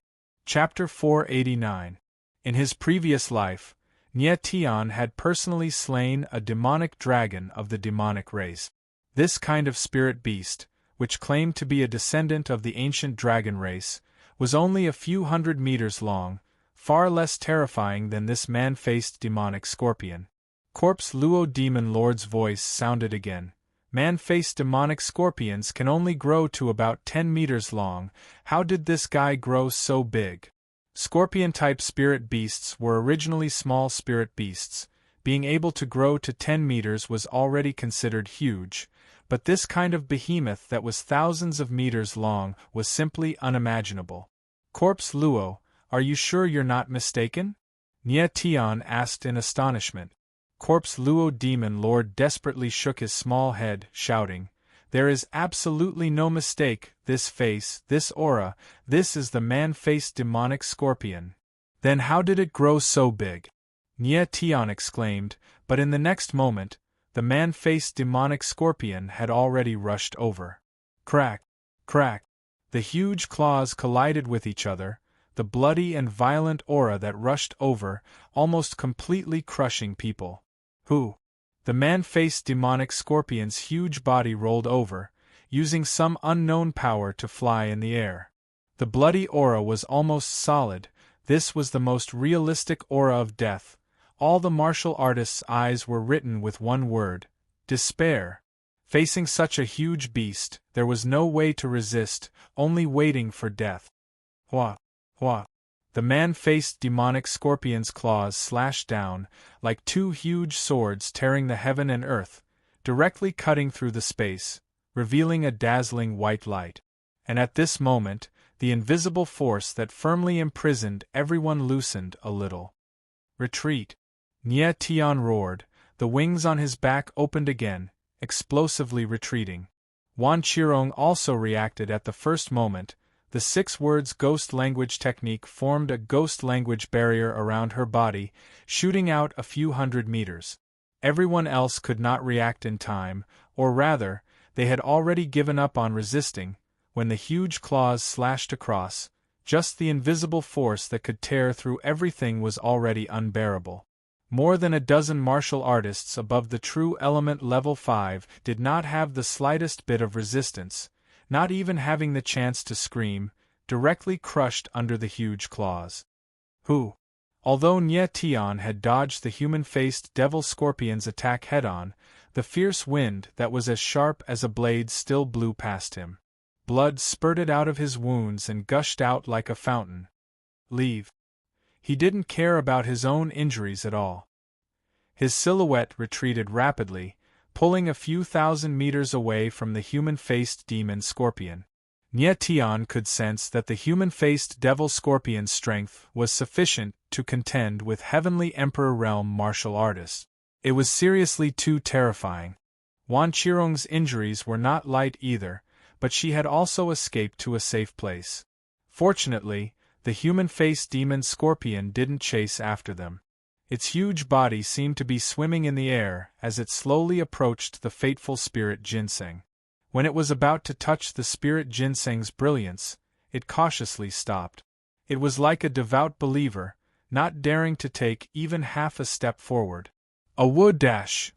Chapter 489. In his previous life, Nie Tian had personally slain a demonic dragon of the demonic race. This kind of spirit beast, which claimed to be a descendant of the ancient dragon race, was only a few hundred meters long, far less terrifying than this man-faced demonic scorpion. Corpse Luo Demon Lord's voice sounded again. Man-faced demonic scorpions can only grow to about 10 meters long. How did this guy grow so big? Scorpion-type spirit beasts were originally small spirit beasts. Being able to grow to 10 meters was already considered huge, but this kind of behemoth that was thousands of meters long was simply unimaginable. Corpse Luo, are you sure you're not mistaken? Nye Tian asked in astonishment. Corpse Luo Demon Lord desperately shook his small head, shouting, "There is absolutely no mistake, this face, this aura, this is the man-faced demonic scorpion." Then how did it grow so big? Nye Tian exclaimed, but in the next moment, the man-faced demonic scorpion had already rushed over. Crack! Crack! The huge claws collided with each other, the bloody and violent aura that rushed over, almost completely crushing people. Who? The man-faced demonic scorpion's huge body rolled over, using some unknown power to fly in the air. The bloody aura was almost solid. This was the most realistic aura of death. All the martial artist's eyes were written with one word: despair. Facing such a huge beast, there was no way to resist, only waiting for death. Hua! Hua! The man-faced demonic scorpion's claws slashed down, like two huge swords tearing the heaven and earth, directly cutting through the space, revealing a dazzling white light. And at this moment, the invisible force that firmly imprisoned everyone loosened a little. Retreat! Nye Tian roared, the wings on his back opened again, explosively retreating. Wan Qirong also reacted at the first moment. The 6 words ghost language technique formed a ghost language barrier around her body, shooting out a few hundred meters. Everyone else could not react in time, or rather, they had already given up on resisting, when the huge claws slashed across. Just the invisible force that could tear through everything was already unbearable. More than a dozen martial artists above the true element level 5 did not have the slightest bit of resistance, not even having the chance to scream, directly crushed under the huge claws. Who? Although Nye Tian had dodged the human-faced devil scorpion's attack head-on, the fierce wind that was as sharp as a blade still blew past him. Blood spurted out of his wounds and gushed out like a fountain. Leave. He didn't care about his own injuries at all. His silhouette retreated rapidly, pulling a few thousand meters away from the human-faced demon scorpion. Nye Tian could sense that the human-faced devil scorpion's strength was sufficient to contend with heavenly Emperor Realm martial artists. It was seriously too terrifying. Wan Qirong's injuries were not light either, but she had also escaped to a safe place. Fortunately, the human-faced demon scorpion didn't chase after them. Its huge body seemed to be swimming in the air as it slowly approached the fateful spirit ginseng. When it was about to touch the spirit ginseng's brilliance, it cautiously stopped. It was like a devout believer, not daring to take even half a step forward. A wood dash!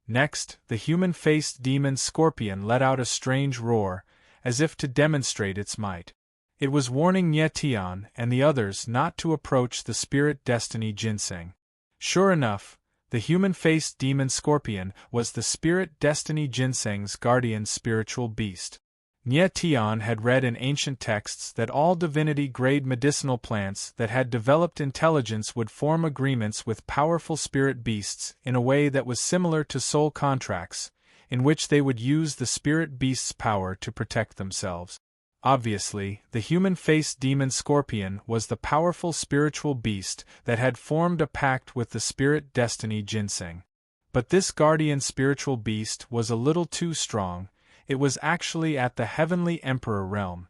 Next, the human-faced demon scorpion let out a strange roar, as if to demonstrate its might. It was warning Nye Tian and the others not to approach the spirit destiny ginseng. Sure enough, the human-faced demon scorpion was the spirit destiny ginseng's guardian spiritual beast. Nye Tian had read in ancient texts that all divinity-grade medicinal plants that had developed intelligence would form agreements with powerful spirit beasts in a way that was similar to soul contracts, in which they would use the spirit beast's power to protect themselves. Obviously, the human-faced demon scorpion was the powerful spiritual beast that had formed a pact with the spirit destiny ginseng. But this guardian spiritual beast was a little too strong. It was actually at the heavenly Emperor realm.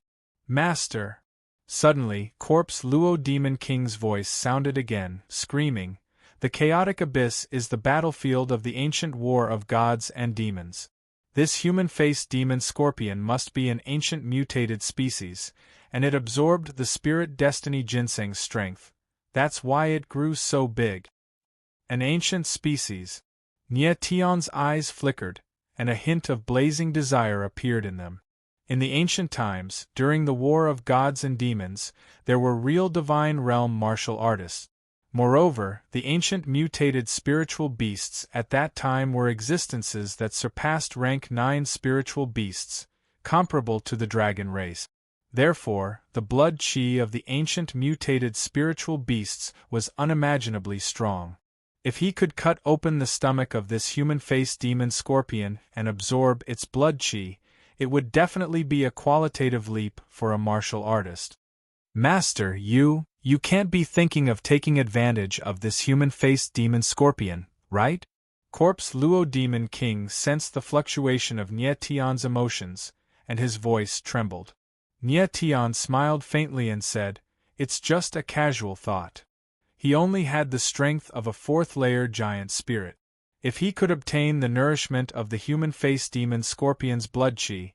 Master! Suddenly, Corpse Luo Demon King's voice sounded again, screaming, "The chaotic abyss is the battlefield of the ancient war of gods and demons. This human-faced demon scorpion must be an ancient mutated species, and it absorbed the spirit destiny ginseng's strength. That's why it grew so big." An ancient species. Nye Tian's eyes flickered, and a hint of blazing desire appeared in them. In the ancient times, during the war of gods and demons, there were real divine realm martial artists. Moreover, the ancient mutated spiritual beasts at that time were existences that surpassed rank 9 spiritual beasts, comparable to the dragon race. Therefore, the blood chi of the ancient mutated spiritual beasts was unimaginably strong. If he could cut open the stomach of this human-faced demon scorpion and absorb its blood chi, it would definitely be a qualitative leap for a martial artist. Master, you can't be thinking of taking advantage of this human-faced demon scorpion, right? Corpse Luo Demon King sensed the fluctuation of Nie Tian's emotions, and his voice trembled. Nie Tian smiled faintly and said, "It's just a casual thought." He only had the strength of a fourth-layer giant spirit. If he could obtain the nourishment of the human-faced demon scorpion's blood chi,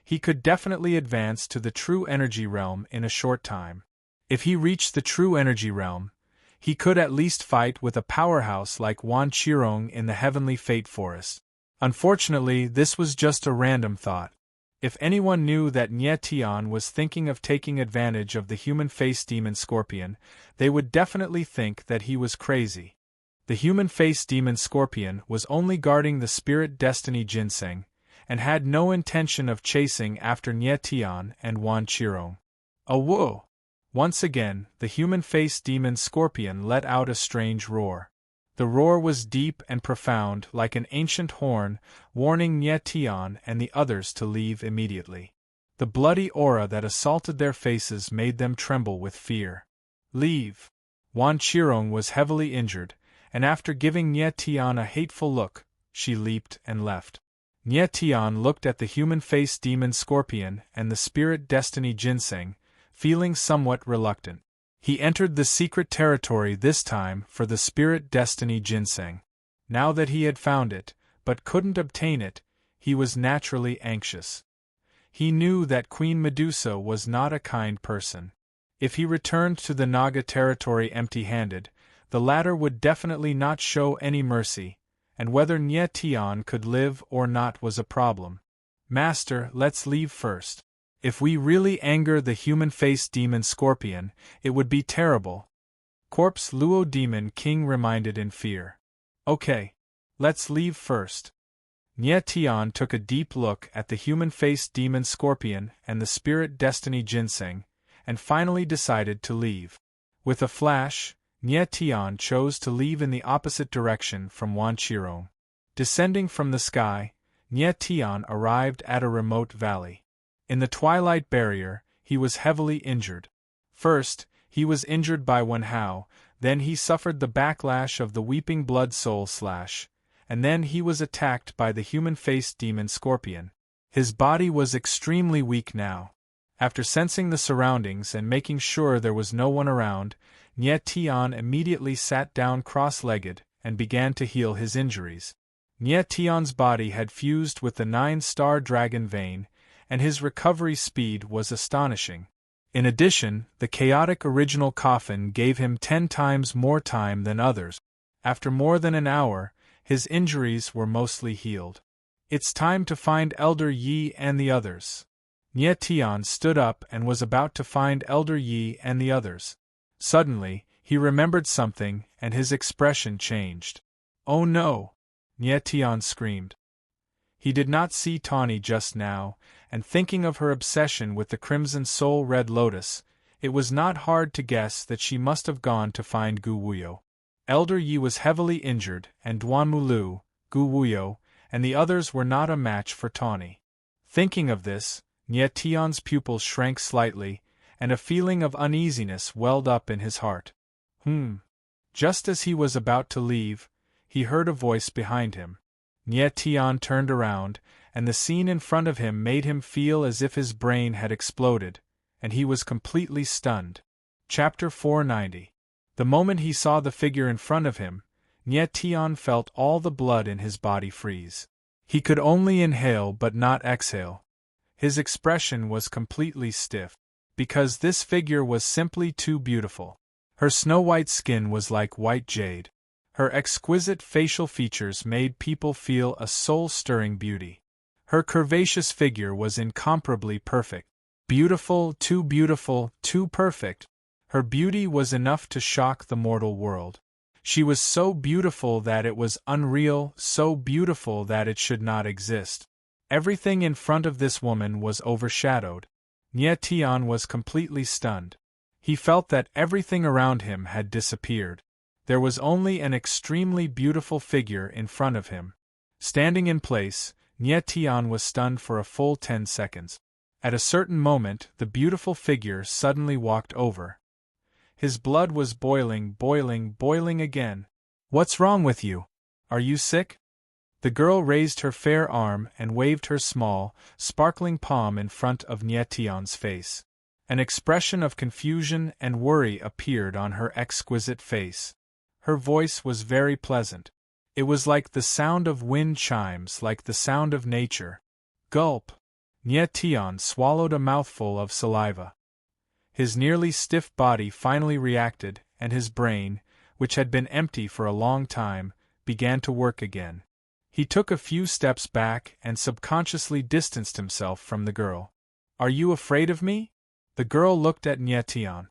he could definitely advance to the true energy realm in a short time. If he reached the true energy realm, he could at least fight with a powerhouse like Wan Qirong in the Heavenly Fate Forest. Unfortunately, this was just a random thought. If anyone knew that Nie Tian was thinking of taking advantage of the human-faced demon scorpion, they would definitely think that he was crazy. The human-faced demon scorpion was only guarding the spirit destiny ginseng, and had no intention of chasing after Nie Tian and Wan Qirong. Whoa! Once again, the human-faced demon scorpion let out a strange roar. The roar was deep and profound, like an ancient horn, warning Nie Tian and the others to leave immediately. The bloody aura that assaulted their faces made them tremble with fear. Leave! Wan Qirong was heavily injured, and after giving Nie Tian a hateful look, she leaped and left. Nie Tian looked at the human-faced demon scorpion and the spirit destiny ginseng, feeling somewhat reluctant. He entered the secret territory this time for the spirit destiny ginseng. Now that he had found it, but couldn't obtain it, he was naturally anxious. He knew that Queen Medusa was not a kind person. If he returned to the Naga territory empty-handed, the latter would definitely not show any mercy, and whether Nie Tian could live or not was a problem. Master, let's leave first. If we really anger the human-faced demon scorpion, it would be terrible. Corpse Luo Demon King reminded in fear. Okay. Let's leave first. Nie Tian took a deep look at the human-faced demon scorpion and the spirit destiny ginseng, and finally decided to leave. With a flash, Nie Tian chose to leave in the opposite direction from Wan Qirong. Descending from the sky, Nie Tian arrived at a remote valley. In the twilight barrier, he was heavily injured. First, he was injured by Wen Hao, then he suffered the backlash of the Weeping Blood Soul Slash, and then he was attacked by the human-faced demon scorpion. His body was extremely weak now. After sensing the surroundings and making sure there was no one around, Nie Tian immediately sat down cross-legged and began to heal his injuries. Nie Tian's body had fused with the 9-star dragon vein, and his recovery speed was astonishing. In addition, the chaotic original coffin gave him 10 times more time than others. After more than an hour, his injuries were mostly healed. It's time to find Elder Yi and the others. Nie Tian stood up and was about to find Elder Yi and the others. Suddenly, he remembered something, and his expression changed. Oh no! Nie Tian screamed. He did not see Tawny just now, and thinking of her obsession with the Crimson Soul Red Lotus, it was not hard to guess that she must have gone to find Gu Wuyo. Elder Yi was heavily injured, and Duan Mulu, Gu Wuyo, and the others were not a match for Tawny. Thinking of this, Nie Tian's pupils shrank slightly, and a feeling of uneasiness welled up in his heart. Just as he was about to leave, he heard a voice behind him. Nie Tian turned around, and the scene in front of him made him feel as if his brain had exploded, and he was completely stunned. Chapter 490. The moment he saw the figure in front of him, Nie Tian felt all the blood in his body freeze. He could only inhale but not exhale. His expression was completely stiff, because this figure was simply too beautiful. Her snow-white skin was like white jade. Her exquisite facial features made people feel a soul-stirring beauty. Her curvaceous figure was incomparably perfect. Beautiful, too perfect. Her beauty was enough to shock the mortal world. She was so beautiful that it was unreal, so beautiful that it should not exist. Everything in front of this woman was overshadowed. Nie Tian was completely stunned. He felt that everything around him had disappeared. There was only an extremely beautiful figure in front of him. Standing in place, Nye Tian was stunned for a full 10 seconds. At a certain moment, the beautiful figure suddenly walked over. His blood was boiling again. "What's wrong with you? Are you sick?" The girl raised her fair arm and waved her small, sparkling palm in front of Nye Tian's face. An expression of confusion and worry appeared on her exquisite face. Her voice was very pleasant. It was like the sound of wind chimes, like the sound of nature. Gulp! Nye Tian swallowed a mouthful of saliva. His nearly stiff body finally reacted, and his brain, which had been empty for a long time, began to work again. He took a few steps back and subconsciously distanced himself from the girl. "Are you afraid of me?" The girl looked at Nye Tian.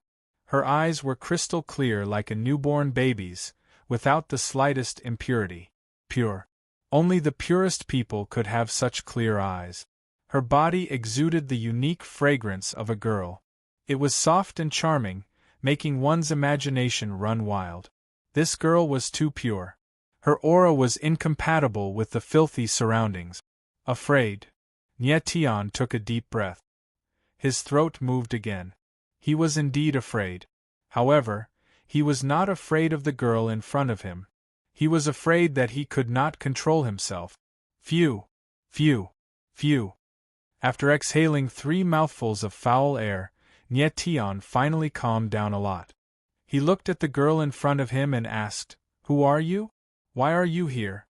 Her eyes were crystal clear like a newborn baby's, without the slightest impurity. Pure. Only the purest people could have such clear eyes. Her body exuded the unique fragrance of a girl. It was soft and charming, making one's imagination run wild. This girl was too pure. Her aura was incompatible with the filthy surroundings. Afraid. Nye Tian took a deep breath. His throat moved again. He was indeed afraid. However, he was not afraid of the girl in front of him. He was afraid that he could not control himself. Phew! Phew! Phew! After exhaling 3 mouthfuls of foul air, Nye Tian finally calmed down a lot. He looked at the girl in front of him and asked, "Who are you? Why are you here?"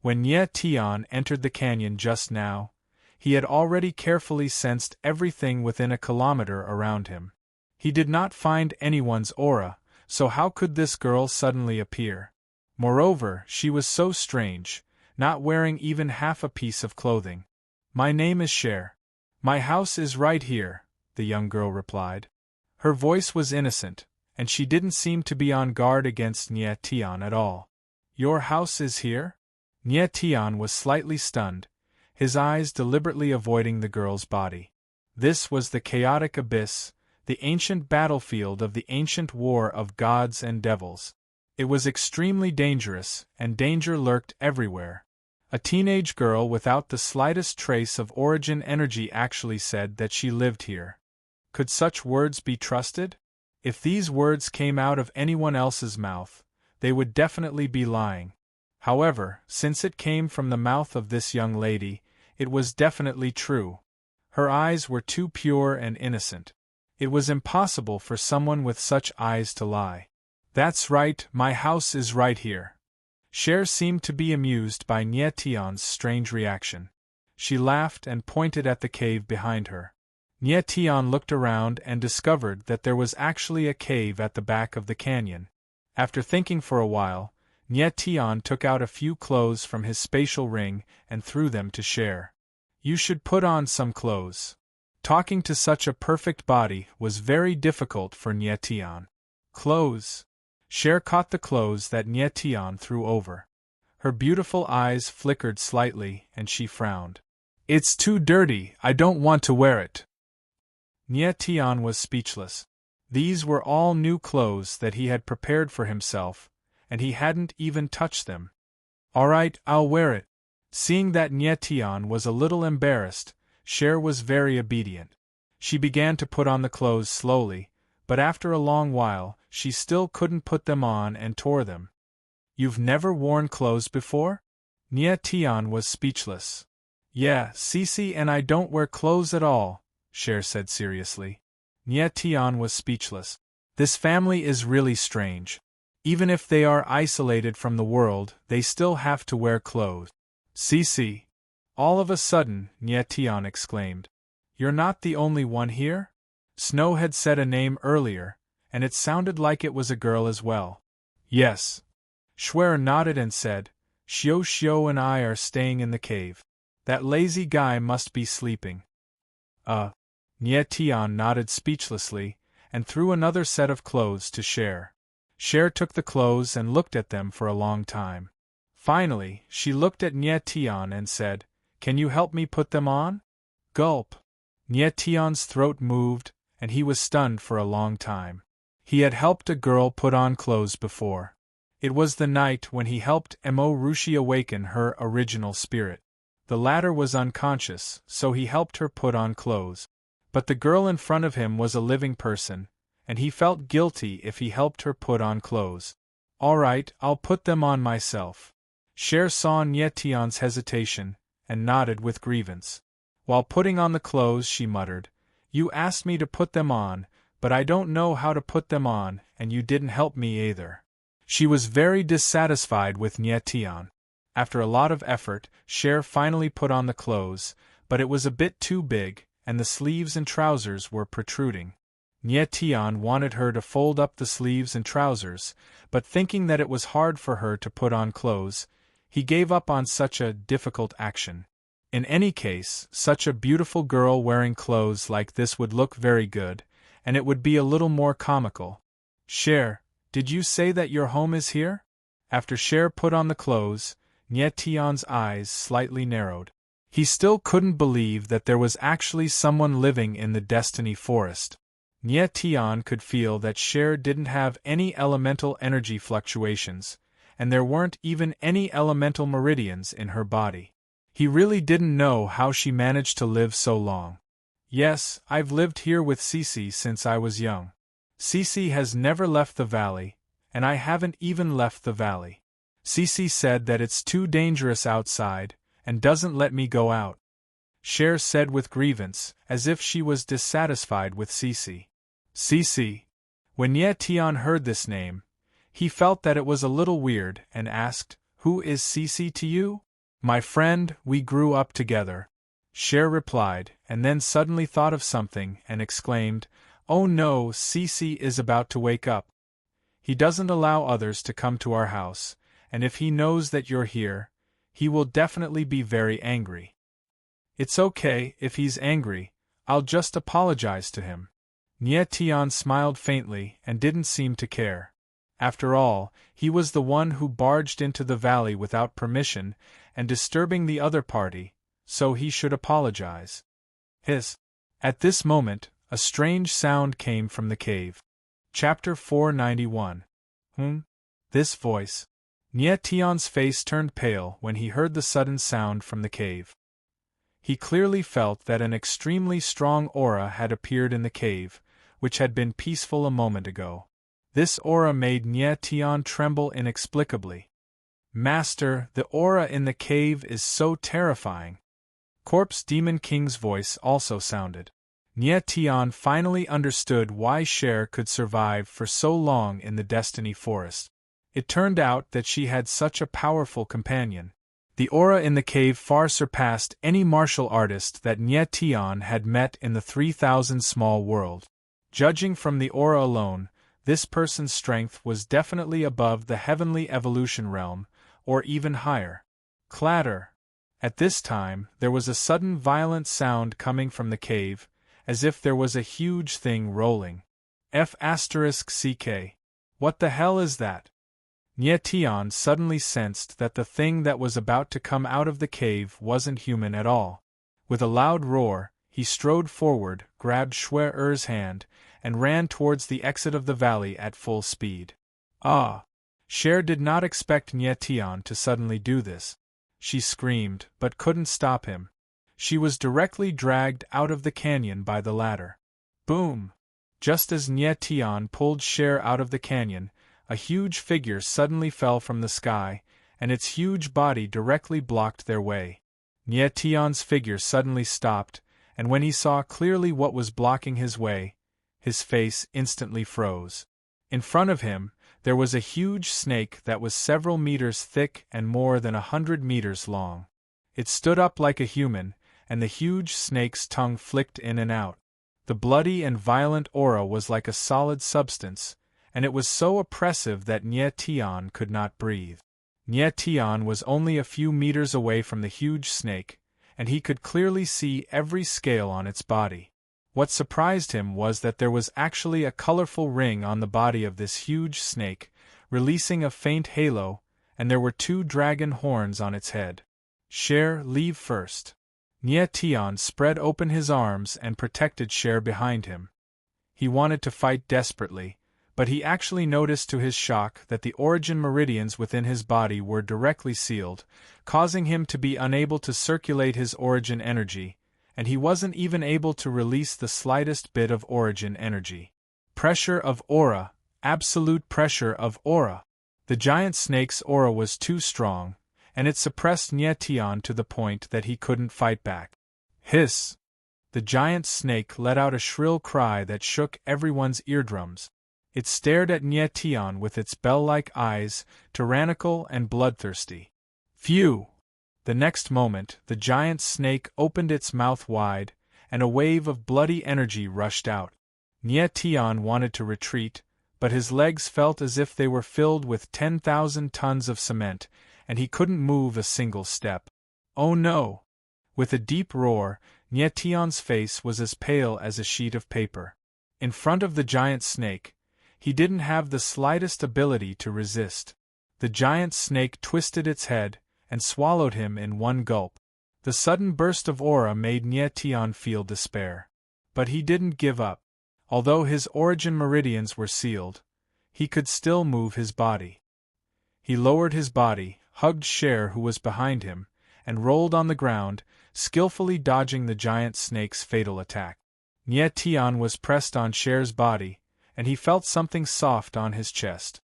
When Nye Tian entered the canyon just now, he had already carefully sensed everything within a kilometer around him. He did not find anyone's aura, so how could this girl suddenly appear? Moreover, she was so strange, not wearing even half a piece of clothing. "My name is Cher. My house is right here," the young girl replied. Her voice was innocent, and she didn't seem to be on guard against Nye Tian at all. "Your house is here?" Nye Tian was slightly stunned, his eyes deliberately avoiding the girl's body. This was the chaotic abyss, the ancient battlefield of the ancient war of gods and devils. It was extremely dangerous, and danger lurked everywhere. A teenage girl without the slightest trace of origin energy actually said that she lived here. Could such words be trusted? If these words came out of anyone else's mouth, they would definitely be lying. However, since it came from the mouth of this young lady, it was definitely true. Her eyes were too pure and innocent. It was impossible for someone with such eyes to lie. "That's right, my house is right here." Cher seemed to be amused by Nye Tian's strange reaction. She laughed and pointed at the cave behind her. Nye Tian looked around and discovered that there was actually a cave at the back of the canyon. After thinking for a while, Nye Tian took out a few clothes from his spatial ring and threw them to Cher. "You should put on some clothes." Talking to such a perfect body was very difficult for Nye Tian. "Clothes?" Cher caught the clothes that Nye Tian threw over. Her beautiful eyes flickered slightly, and she frowned. "It's too dirty, I don't want to wear it." Nye Tian was speechless. These were all new clothes that he had prepared for himself, and he hadn't even touched them. "All right, I'll wear it." Seeing that Nye Tian was a little embarrassed, Cher was very obedient. She began to put on the clothes slowly, but after a long while, she still couldn't put them on and tore them. "You've never worn clothes before?" Nye Tian was speechless. "Yeah, Cece and I don't wear clothes at all," Cher said seriously. Nye Tian was speechless. This family is really strange. Even if they are isolated from the world, they still have to wear clothes. "Cece!" All of a sudden, Nye Tian exclaimed. "You're not the only one here?" Snow had said a name earlier, and it sounded like it was a girl as well. "Yes." Schwer nodded and said, "Xiao Xiao and I are staying in the cave. That lazy guy must be sleeping." Nye Tian nodded speechlessly, and threw another set of clothes to Cher. Cher took the clothes and looked at them for a long time. Finally, she looked at Nye Tian and said, "Can you help me put them on?" Gulp! Nye Tian's throat moved, and he was stunned for a long time. He had helped a girl put on clothes before. It was the night when he helped Mo Rushi awaken her original spirit. The latter was unconscious, so he helped her put on clothes. But the girl in front of him was a living person, and he felt guilty if he helped her put on clothes. "All right, I'll put them on myself." Cher saw Nietian's hesitation, and nodded with grievance. While putting on the clothes she muttered, "You asked me to put them on, but I don't know how to put them on, and you didn't help me either." She was very dissatisfied with Nietian. After a lot of effort, Cher finally put on the clothes, but it was a bit too big, and the sleeves and trousers were protruding. Nietian wanted her to fold up the sleeves and trousers, but thinking that it was hard for her to put on clothes, he gave up on such a difficult action. In any case, such a beautiful girl wearing clothes like this would look very good, and it would be a little more comical. "Cher, did you say that your home is here?" After Cher put on the clothes, Nietian's eyes slightly narrowed. He still couldn't believe that there was actually someone living in the Destiny Forest. Nietian could feel that Cher didn't have any elemental energy fluctuations, and there weren't even any elemental meridians in her body. He really didn't know how she managed to live so long. "Yes, I've lived here with Cece since I was young. Cece has never left the valley, and I haven't even left the valley. Cece said that it's too dangerous outside, and doesn't let me go out," Cher said with grievance, as if she was dissatisfied with Cece. Cece. When Nietian heard this name, he felt that it was a little weird and asked, "Who is Cece to you?" "My friend, we grew up together," Cher replied, and then suddenly thought of something and exclaimed, "Oh no, Cece is about to wake up. He doesn't allow others to come to our house, and if he knows that you're here, he will definitely be very angry." "It's okay, if he's angry, I'll just apologize to him." Nietian smiled faintly and didn't seem to care. After all, he was the one who barged into the valley without permission and disturbing the other party, so he should apologize. Hiss. At this moment, a strange sound came from the cave. Chapter 491. This voice. Nietian's face turned pale when he heard the sudden sound from the cave. He clearly felt that an extremely strong aura had appeared in the cave, which had been peaceful a moment ago. This aura made Nietian tremble inexplicably. "Master, the aura in the cave is so terrifying." Corpse Demon King's voice also sounded. Nietian finally understood why Cher could survive for so long in the Destiny Forest. It turned out that she had such a powerful companion. The aura in the cave far surpassed any martial artist that Nietian had met in the 3,000 small world. Judging from the aura alone, this person's strength was definitely above the heavenly evolution realm, or even higher. Clatter! At this time, there was a sudden violent sound coming from the cave, as if there was a huge thing rolling. F***CK. What the hell is that? Nietian suddenly sensed that the thing that was about to come out of the cave wasn't human at all. With a loud roar, he strode forward, grabbed Shui-Er's hand, and ran towards the exit of the valley at full speed. Ah! Cher did not expect Nietian to suddenly do this. She screamed, but couldn't stop him. She was directly dragged out of the canyon by the ladder. Boom! Just as Nietian pulled Cher out of the canyon, a huge figure suddenly fell from the sky, and its huge body directly blocked their way. Nietian's figure suddenly stopped, and when he saw clearly what was blocking his way, his face instantly froze. In front of him, there was a huge snake that was several meters thick and more than 100 meters long. It stood up like a human, and the huge snake's tongue flicked in and out. The bloody and violent aura was like a solid substance, and it was so oppressive that Nietian could not breathe. Nietian was only a few meters away from the huge snake, and he could clearly see every scale on its body. What surprised him was that there was actually a colorful ring on the body of this huge snake, releasing a faint halo, and there were 2 dragon horns on its head. Cher, leave first. Nietian spread open his arms and protected Cher behind him. He wanted to fight desperately, but he actually noticed to his shock that the origin meridians within his body were directly sealed, causing him to be unable to circulate his origin energy, and he wasn't even able to release the slightest bit of origin energy. Pressure of aura, absolute pressure of aura. The giant snake's aura was too strong, and it suppressed Nye Tian to the point that he couldn't fight back. Hiss! The giant snake let out a shrill cry that shook everyone's eardrums. It stared at Nye Tian with its bell-like eyes, tyrannical and bloodthirsty. Phew! The next moment, the giant snake opened its mouth wide, and a wave of bloody energy rushed out. Nye Tian wanted to retreat, but his legs felt as if they were filled with 10,000 tons of cement, and he couldn't move a single step. Oh no! With a deep roar, Nye Tian's face was as pale as a sheet of paper. In front of the giant snake, he didn't have the slightest ability to resist. The giant snake twisted its head, and swallowed him in one gulp. The sudden burst of aura made Nye Tian feel despair. But he didn't give up. Although his origin meridians were sealed, he could still move his body. He lowered his body, hugged Cher who was behind him, and rolled on the ground, skillfully dodging the giant snake's fatal attack. Nye Tian was pressed on Cher's body, and he felt something soft on his chest.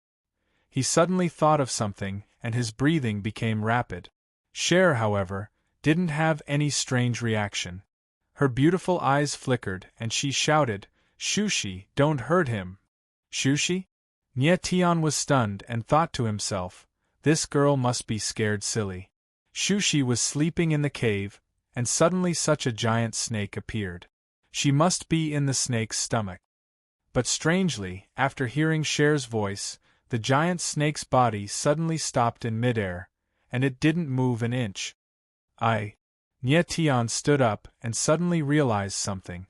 He suddenly thought of something, and his breathing became rapid. Cher, however, didn't have any strange reaction. Her beautiful eyes flickered, and she shouted, "Shushi, don't hurt him!" Shushi? Nye Tian was stunned and thought to himself, this girl must be scared silly. Shushi was sleeping in the cave, and suddenly such a giant snake appeared. She must be in the snake's stomach. But strangely, after hearing Cher's voice, the giant snake's body suddenly stopped in midair, and it didn't move an inch. Nye Tian stood up and suddenly realized something.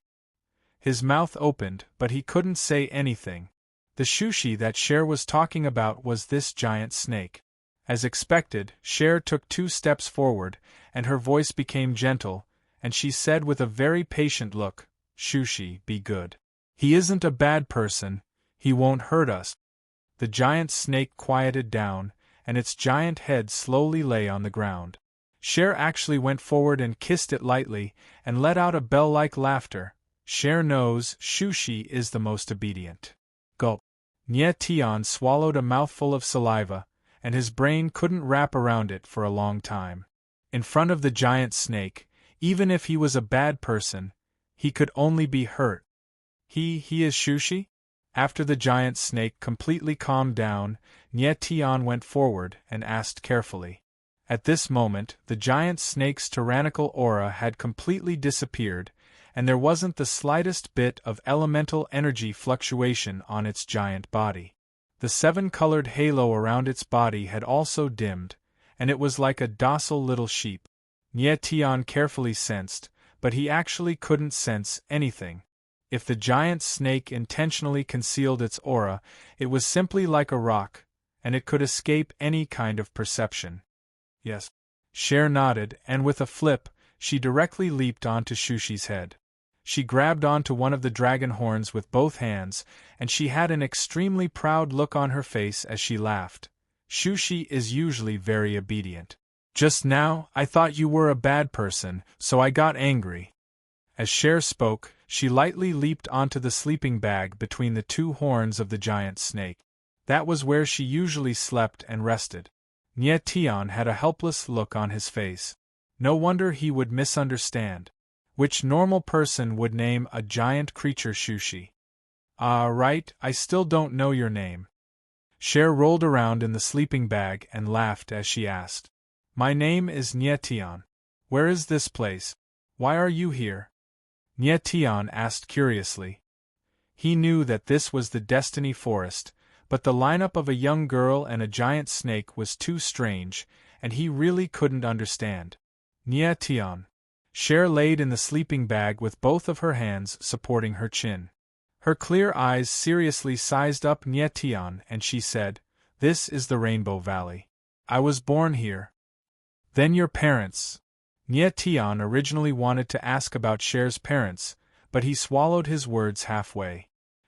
His mouth opened, but he couldn't say anything. The Shushi that Cher was talking about was this giant snake. As expected, Cher took 2 steps forward, and her voice became gentle, and she said with a very patient look, "Shushi, be good. He isn't a bad person, he won't hurt us." The giant snake quieted down, and its giant head slowly lay on the ground. Cher actually went forward and kissed it lightly, and let out a bell-like laughter. Cher knows Shushi is the most obedient. Gulp. Nye Tian swallowed a mouthful of saliva, and his brain couldn't wrap around it for a long time. In front of the giant snake, even if he was a bad person, he could only be hurt. He is Shushi? After the giant snake completely calmed down, Nye Tian went forward and asked carefully. At this moment, the giant snake's tyrannical aura had completely disappeared, and there wasn't the slightest bit of elemental energy fluctuation on its giant body. The 7-colored halo around its body had also dimmed, and it was like a docile little sheep. Nye Tian carefully sensed, but he actually couldn't sense anything. If the giant snake intentionally concealed its aura, it was simply like a rock, and it could escape any kind of perception. Yes. Cher nodded, and with a flip, she directly leaped onto Shushi's head. She grabbed onto one of the dragon horns with both hands, and she had an extremely proud look on her face as she laughed. Shushi is usually very obedient. Just now, I thought you were a bad person, so I got angry. As Cher spoke, she lightly leaped onto the sleeping bag between the 2 horns of the giant snake. That was where she usually slept and rested. Nye Tian had a helpless look on his face. No wonder he would misunderstand. Which normal person would name a giant creature Shushi? Right, I still don't know your name. Cher rolled around in the sleeping bag and laughed as she asked. My name is Nye Tian. Where is this place? Why are you here? Nye Tian asked curiously. He knew that this was the Destiny Forest, but the lineup of a young girl and a giant snake was too strange, and he really couldn't understand. Nye Tian. Cher laid in the sleeping bag with both of her hands supporting her chin. Her clear eyes seriously sized up Nye Tian, and she said, "This is the Rainbow Valley. I was born here." Then your parents. Nye Tian originally wanted to ask about Cher's parents, but he swallowed his words halfway.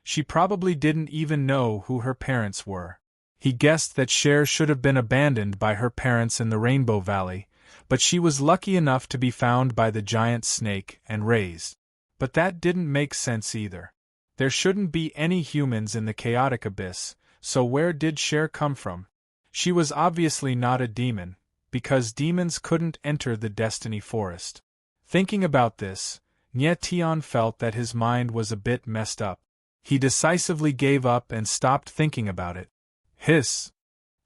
She probably didn't even know who her parents were. He guessed that Cher should have been abandoned by her parents in the Rainbow Valley, but she was lucky enough to be found by the giant snake and raised. But that didn't make sense either. There shouldn't be any humans in the chaotic abyss, so where did Cher come from? She was obviously not a demon, because demons couldn't enter the Destiny Forest. Thinking about this, Nye Tian felt that his mind was a bit messed up. He decisively gave up and stopped thinking about it. Hiss!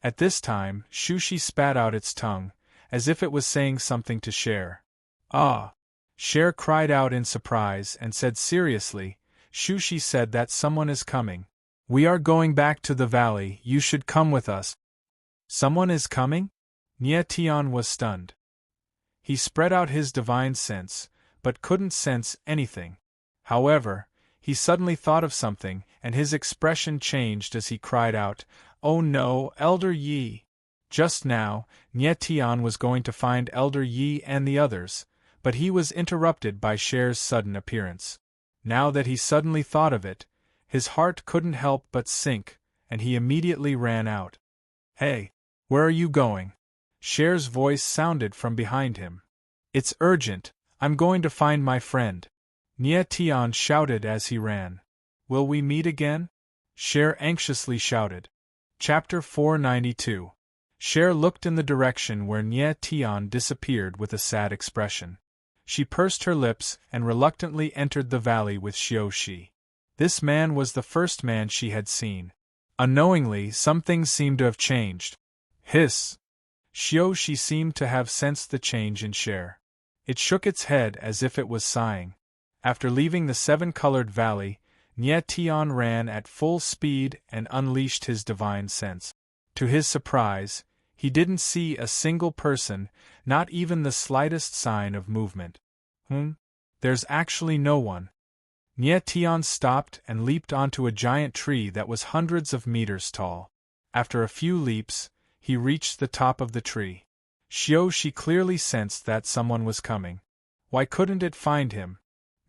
At this time, Shushi spat out its tongue, as if it was saying something to Cher. Ah! Cher cried out in surprise and said seriously, Shushi said that someone is coming. We are going back to the valley, you should come with us. Someone is coming? Nye Tian was stunned. He spread out his divine sense, but couldn't sense anything. However, he suddenly thought of something, and his expression changed as he cried out, Oh no, Elder Yi! Just now, Nye Tian was going to find Elder Yi and the others, but he was interrupted by Cher's sudden appearance. Now that he suddenly thought of it, his heart couldn't help but sink, and he immediately ran out. Hey! Where are you going? Cher's voice sounded from behind him. It's urgent, I'm going to find my friend. Nye Tian shouted as he ran. Will we meet again? Cher anxiously shouted. Chapter 492. Cher looked in the direction where Nye Tian disappeared with a sad expression. She pursed her lips and reluctantly entered the valley with Xiao. This man was the first man she had seen. Unknowingly, some things seemed to have changed. Hiss! Xiao seemed to have sensed the change in Cher. It shook its head as if it was sighing. After leaving the seven-colored valley, Nye Tian ran at full speed and unleashed his divine sense. To his surprise, he didn't see a single person, not even the slightest sign of movement. There's actually no one. Nye Tian stopped and leaped onto a giant tree that was hundreds of meters tall. After a few leaps, he reached the top of the tree. Xiao clearly sensed that someone was coming. Why couldn't it find him?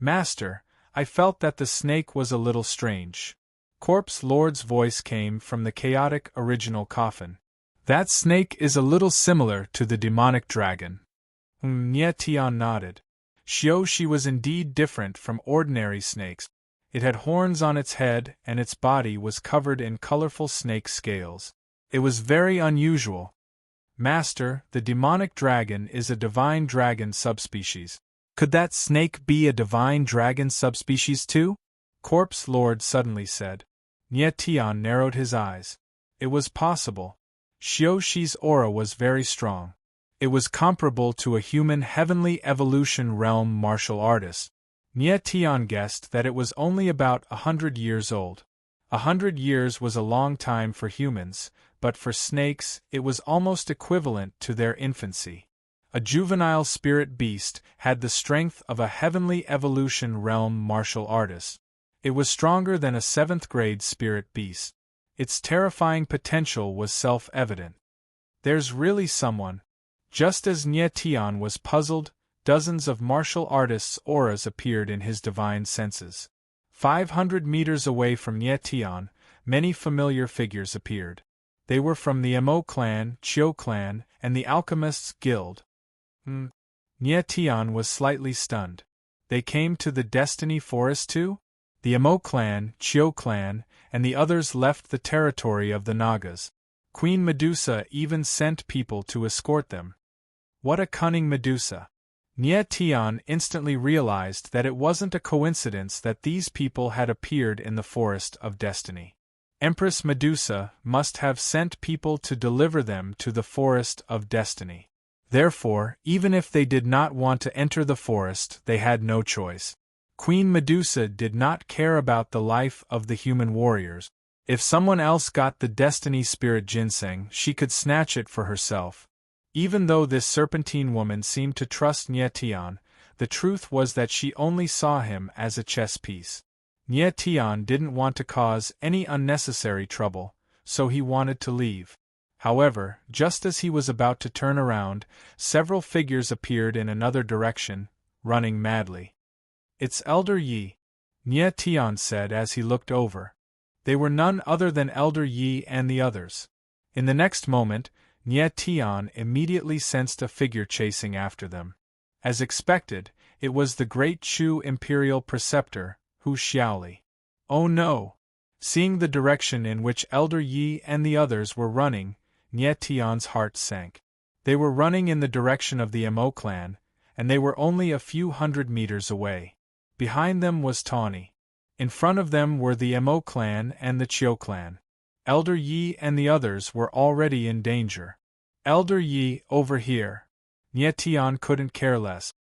Master, I felt that the snake was a little strange. Corpse Lord's voice came from the chaotic original coffin. That snake is a little similar to the demonic dragon. Nye Tian nodded. Xiao was indeed different from ordinary snakes. It had horns on its head and its body was covered in colorful snake scales. It was very unusual. Master, the demonic dragon is a divine dragon subspecies. Could that snake be a divine dragon subspecies too? Corpse Lord suddenly said. Nye Tian narrowed his eyes. It was possible. Xiao's aura was very strong. It was comparable to a human heavenly evolution realm martial artist. Nye Tian guessed that it was only about 100 years old. 100 years was a long time for humans, but for snakes it was almost equivalent to their infancy. A juvenile spirit beast had the strength of a heavenly evolution realm martial artist. It was stronger than a 7th-grade spirit beast. Its terrifying potential was self-evident. There's really someone. Just as Nye Tian was puzzled, dozens of martial artists' auras appeared in his divine senses. 500 meters away from Nye Tian, many familiar figures appeared. They were from the Mo clan, Chiu clan, and the Alchemists' Guild. Nye Tian was slightly stunned. They came to the Destiny Forest too? The Mo clan, Chiu clan, and the others left the territory of the Nagas. Queen Medusa even sent people to escort them. What a cunning Medusa! Nye Tian instantly realized that it wasn't a coincidence that these people had appeared in the Forest of Destiny. Empress Medusa must have sent people to deliver them to the Forest of Destiny. Therefore, even if they did not want to enter the forest, they had no choice. Queen Medusa did not care about the life of the human warriors. If someone else got the Destiny Spirit Ginseng, she could snatch it for herself. Even though this serpentine woman seemed to trust Nye Tian, the truth was that she only saw him as a chess piece. Nye Tian didn't want to cause any unnecessary trouble, so he wanted to leave. However, just as he was about to turn around, several figures appeared in another direction, running madly. It's Elder Yi. Nie Tian said as he looked over. They were none other than Elder Yi and the others. In the next moment, Nie Tian immediately sensed a figure chasing after them. As expected, it was the great Chu Imperial Preceptor, Hu Xiaoli. Oh no! Seeing the direction in which Elder Yi and the others were running, Nie Tian's heart sank. They were running in the direction of the Mo clan, and they were only a few hundred meters away. Behind them was Tawny. In front of them were the Mo clan and the Chiu clan. Elder Yi and the others were already in danger. Elder Yi, over here! Nie Tian couldn't care less.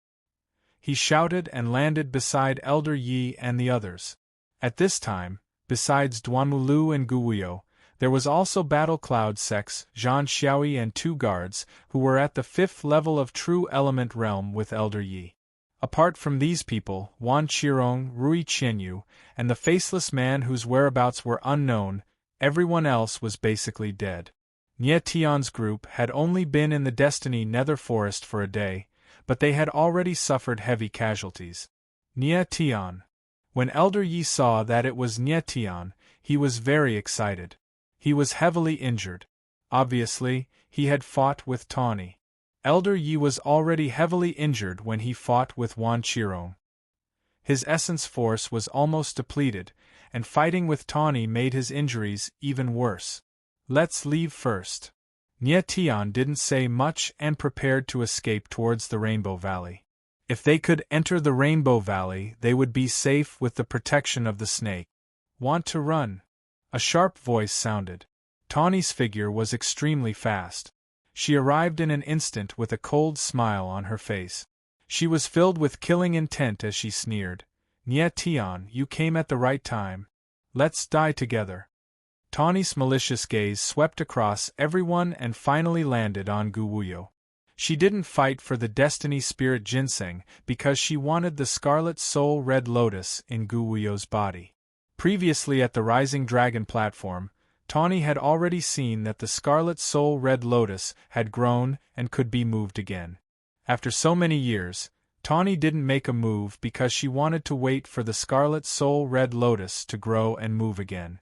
He shouted and landed beside Elder Yi and the others. At this time, besides Duanmulu and Guwuyo, there was also Battle Cloud Sex, Zhan Xiaoyi and 2 guards, who were at the 5th level of True Element Realm with Elder Yi. Apart from these people, Wan Qirong, Rui Qianyu, and the faceless man whose whereabouts were unknown, everyone else was basically dead. Nie Tian's group had only been in the Destiny Nether Forest for a day, but they had already suffered heavy casualties. Nie Tian. When Elder Yi saw that it was Nie Tian, he was very excited. He was heavily injured. Obviously, he had fought with Tawny. Elder Yi was already heavily injured when he fought with Wan Qirong. His essence force was almost depleted, and fighting with Tawny made his injuries even worse. Let's leave first. Nie Tian didn't say much and prepared to escape towards the Rainbow Valley. If they could enter the Rainbow Valley, they would be safe with the protection of the snake. Want to run? A sharp voice sounded. Tawny's figure was extremely fast. She arrived in an instant with a cold smile on her face. She was filled with killing intent as she sneered. Nie Tian, you came at the right time. Let's die together. Tawny's malicious gaze swept across everyone and finally landed on Guwuyo. She didn't fight for the Destiny Spirit Ginseng because she wanted the Scarlet Soul Red Lotus in Guwuyo's body. Previously at the Rising Dragon platform, Tawny had already seen that the Scarlet Soul Red Lotus had grown and could be moved again. After so many years, Tawny didn't make a move because she wanted to wait for the Scarlet Soul Red Lotus to grow and move again.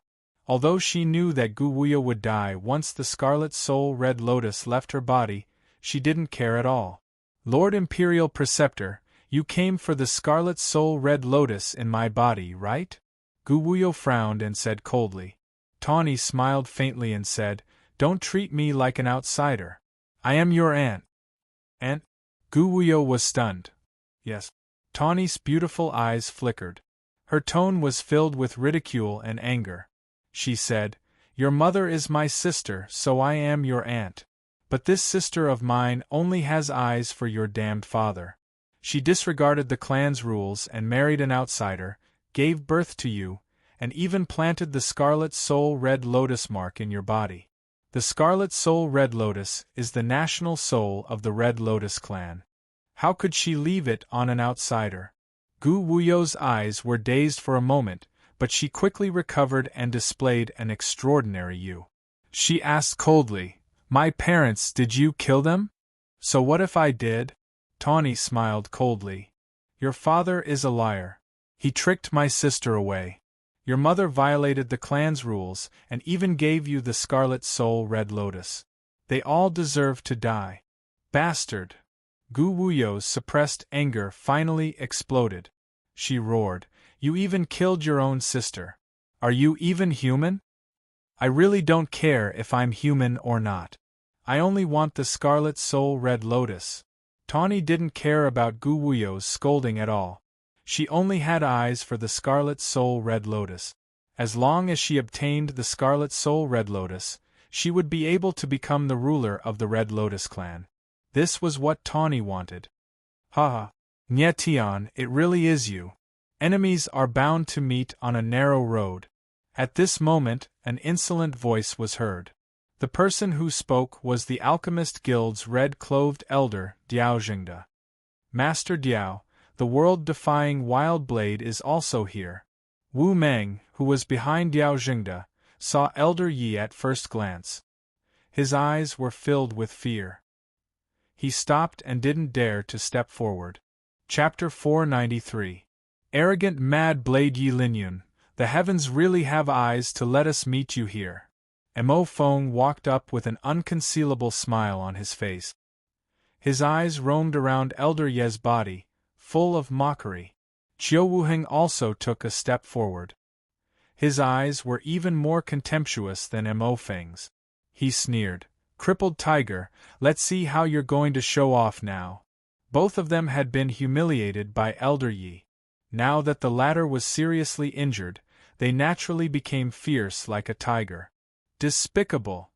Although she knew that Guwuyo would die once the Scarlet Soul Red Lotus left her body, she didn't care at all. Lord Imperial Preceptor, you came for the Scarlet Soul Red Lotus in my body, right? Guwuyo frowned and said coldly. Tawny smiled faintly and said, Don't treat me like an outsider. I am your aunt. Aunt? Guwuyo was stunned. Yes. Tawny's beautiful eyes flickered. Her tone was filled with ridicule and anger. She said, Your mother is my sister, so I am your aunt. But this sister of mine only has eyes for your damned father. She disregarded the clan's rules and married an outsider, gave birth to you, and even planted the Scarlet Soul Red Lotus mark in your body. The Scarlet Soul Red Lotus is the national soul of the Red Lotus clan. How could she leave it on an outsider? Guwuyo's eyes were dazed for a moment, but she quickly recovered and displayed an extraordinary you. She asked coldly, My parents, did you kill them? So what if I did? Tawny smiled coldly. Your father is a liar. He tricked my sister away. Your mother violated the clan's rules and even gave you the Scarlet Soul Red Lotus. They all deserve to die. Bastard! Guwuyo's suppressed anger finally exploded. She roared, You even killed your own sister. Are you even human? I really don't care if I'm human or not. I only want the Scarlet Soul Red Lotus. Tawny didn't care about Guwuyo's scolding at all. She only had eyes for the Scarlet Soul Red Lotus. As long as she obtained the Scarlet Soul Red Lotus, she would be able to become the ruler of the Red Lotus clan. This was what Tawny wanted. Haha. Nie Tian, it really is you. Enemies are bound to meet on a narrow road. At this moment, an insolent voice was heard. The person who spoke was the Alchemist Guild's red-clothed elder, Diao Jingda. Master Diao, the world-defying wild blade is also here. Wu Meng, who was behind Diao Jingda, saw Elder Yi at first glance. His eyes were filled with fear. He stopped and didn't dare to step forward. Chapter 493. Arrogant mad blade Yi Linyun, the heavens really have eyes to let us meet you here. Mo Feng walked up with an unconcealable smile on his face. His eyes roamed around Elder Ye's body, full of mockery. Chiu Wuheng also took a step forward. His eyes were even more contemptuous than Mo Feng's. He sneered, "Crippled tiger, let's see how you're going to show off now." Both of them had been humiliated by Elder Yi. Now that the latter was seriously injured, they naturally became fierce like a tiger. Despicable!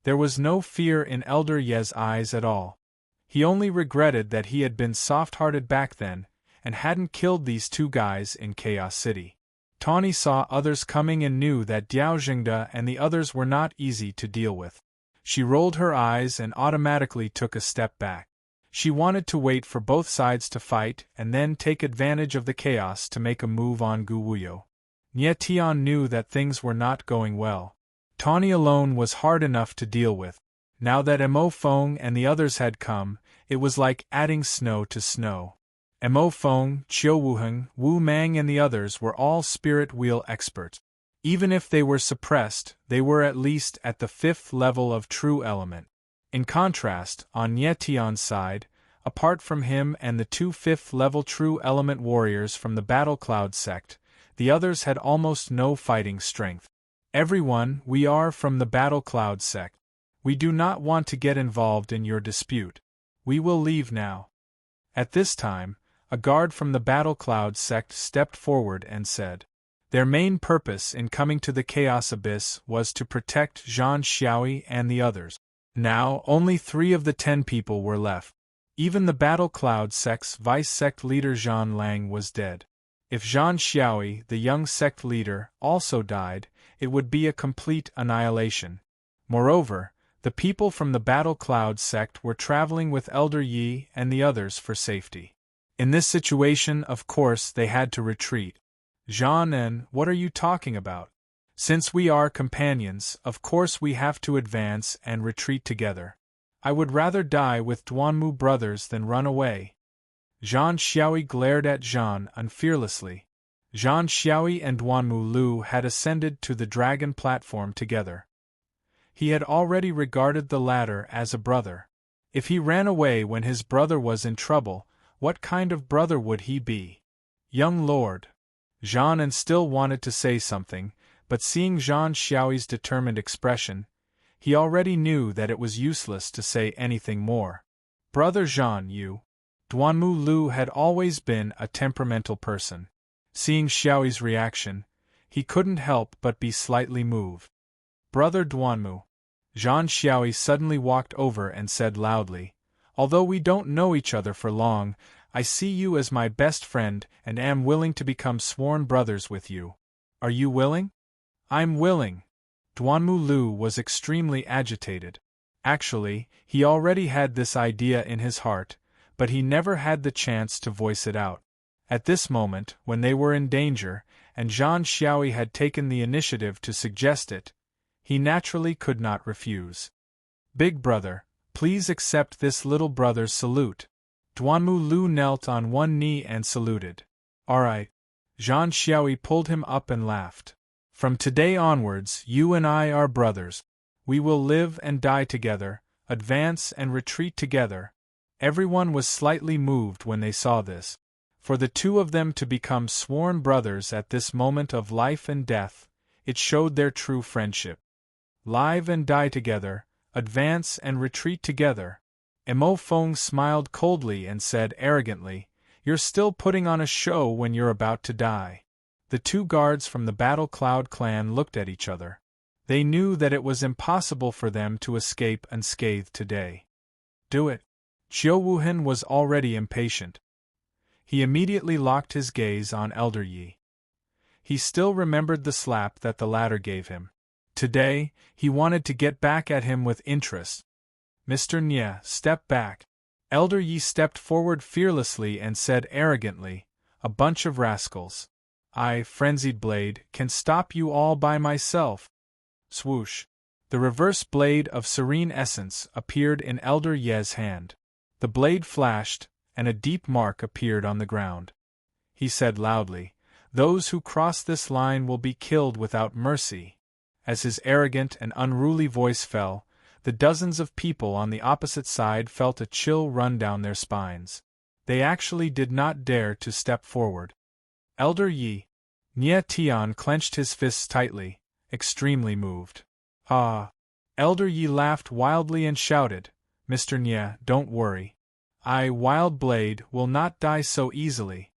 There was no fear in Elder Ye's eyes at all. He only regretted that he had been soft-hearted back then, and hadn't killed these two guys in Chaos City. Tawny saw others coming and knew that Diao Jingde and the others were not easy to deal with. She rolled her eyes and automatically took a step back. She wanted to wait for both sides to fight and then take advantage of the chaos to make a move on Gu Wuyo. Nie Tian knew that things were not going well. Tawny alone was hard enough to deal with. Now that Mo Feng and the others had come, it was like adding snow to snow. Mo Feng, Chiu Wuheng, Wu Mang and the others were all spirit wheel experts. Even if they were suppressed, they were at least at the 5th level of true element. In contrast, on Nie Tian's side, apart from him and the two 5th-level true element warriors from the Battle Cloud sect, the others had almost no fighting strength. "Everyone, we are from the Battle Cloud sect. We do not want to get involved in your dispute. We will leave now." At this time, a guard from the Battle Cloud sect stepped forward and said, their main purpose in coming to the Chaos Abyss was to protect Zhan Xiaoyi and the others. Now, only 3 of the 10 people were left. Even the Battle Cloud sect's vice-sect leader Zhan Lang was dead. If Zhan Xiaoyi, the young sect leader, also died, it would be a complete annihilation. Moreover, the people from the Battle Cloud sect were traveling with Elder Yi and the others for safety. In this situation, of course, they had to retreat. Zhan, what are you talking about? Since we are companions, of course we have to advance and retreat together. I would rather die with Duanmu brothers than run away. Zhan Xiaoyi glared at Zhan unfearlessly. Zhan Xiaoyi and Duanmu Lu had ascended to the dragon platform together. He had already regarded the latter as a brother. If he ran away when his brother was in trouble, what kind of brother would he be? Young lord. Zhan still wanted to say something, but seeing Zhan Xiaoyi's determined expression, he already knew that it was useless to say anything more. Brother Zhan, you. Duanmu Lu had always been a temperamental person. Seeing Xiaoyi's reaction, he couldn't help but be slightly moved. Brother Duanmu. Zhan Xiaoyi suddenly walked over and said loudly, although we don't know each other for long, I see you as my best friend and am willing to become sworn brothers with you. Are you willing? I'm willing. Duanmu Lu was extremely agitated. Actually, he already had this idea in his heart, but he never had the chance to voice it out. At this moment, when they were in danger, and Zhan Xiaoyi had taken the initiative to suggest it, he naturally could not refuse. Big brother, please accept this little brother's salute. Duanmu Lu knelt on one knee and saluted. All right. Zhan Xiaoyi pulled him up and laughed. From today onwards, you and I are brothers. We will live and die together, advance and retreat together. Everyone was slightly moved when they saw this. For the two of them to become sworn brothers at this moment of life and death, it showed their true friendship. Live and die together, advance and retreat together. Mo Feng smiled coldly and said arrogantly, You're still putting on a show when you're about to die. The 2 guards from the Battle Cloud clan looked at each other. They knew that it was impossible for them to escape unscathed today. Do it. Chiu Wuhen was already impatient. He immediately locked his gaze on Elder Yi. He still remembered the slap that the latter gave him. Today, he wanted to get back at him with interest. Mr. Nye, step back. Elder Yi stepped forward fearlessly and said arrogantly, A bunch of rascals. I, Frenzied Blade, can stop you all by myself. Swoosh. The reverse blade of serene essence appeared in Elder Ye's hand. The blade flashed, and a deep mark appeared on the ground. he said loudly. "Those who cross this line will be killed without mercy." As his arrogant and unruly voice fell, the dozens of people on the opposite side felt a chill run down their spines. They actually did not dare to step forward. Elder Yi. Nye Tian clenched his fists tightly, extremely moved. Ah! Elder Yi laughed wildly and shouted, "Mr. Nye, don't worry. I, Wild Blade, will not die so easily."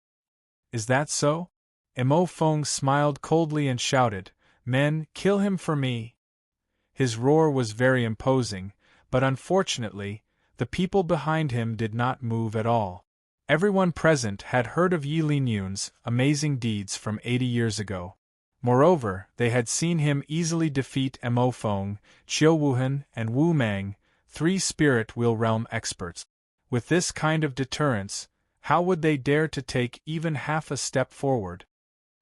"Is that so?" Mo Feng smiled coldly and shouted, "Men, kill him for me." His roar was very imposing, but unfortunately, the people behind him did not move at all. Everyone present had heard of Yi Linyun's amazing deeds from 80 years ago. Moreover, they had seen him easily defeat Mo Feng, Qiu Wuhan, and Wu Mang, 3 spirit wheel realm experts. With this kind of deterrence, how would they dare to take even half a step forward?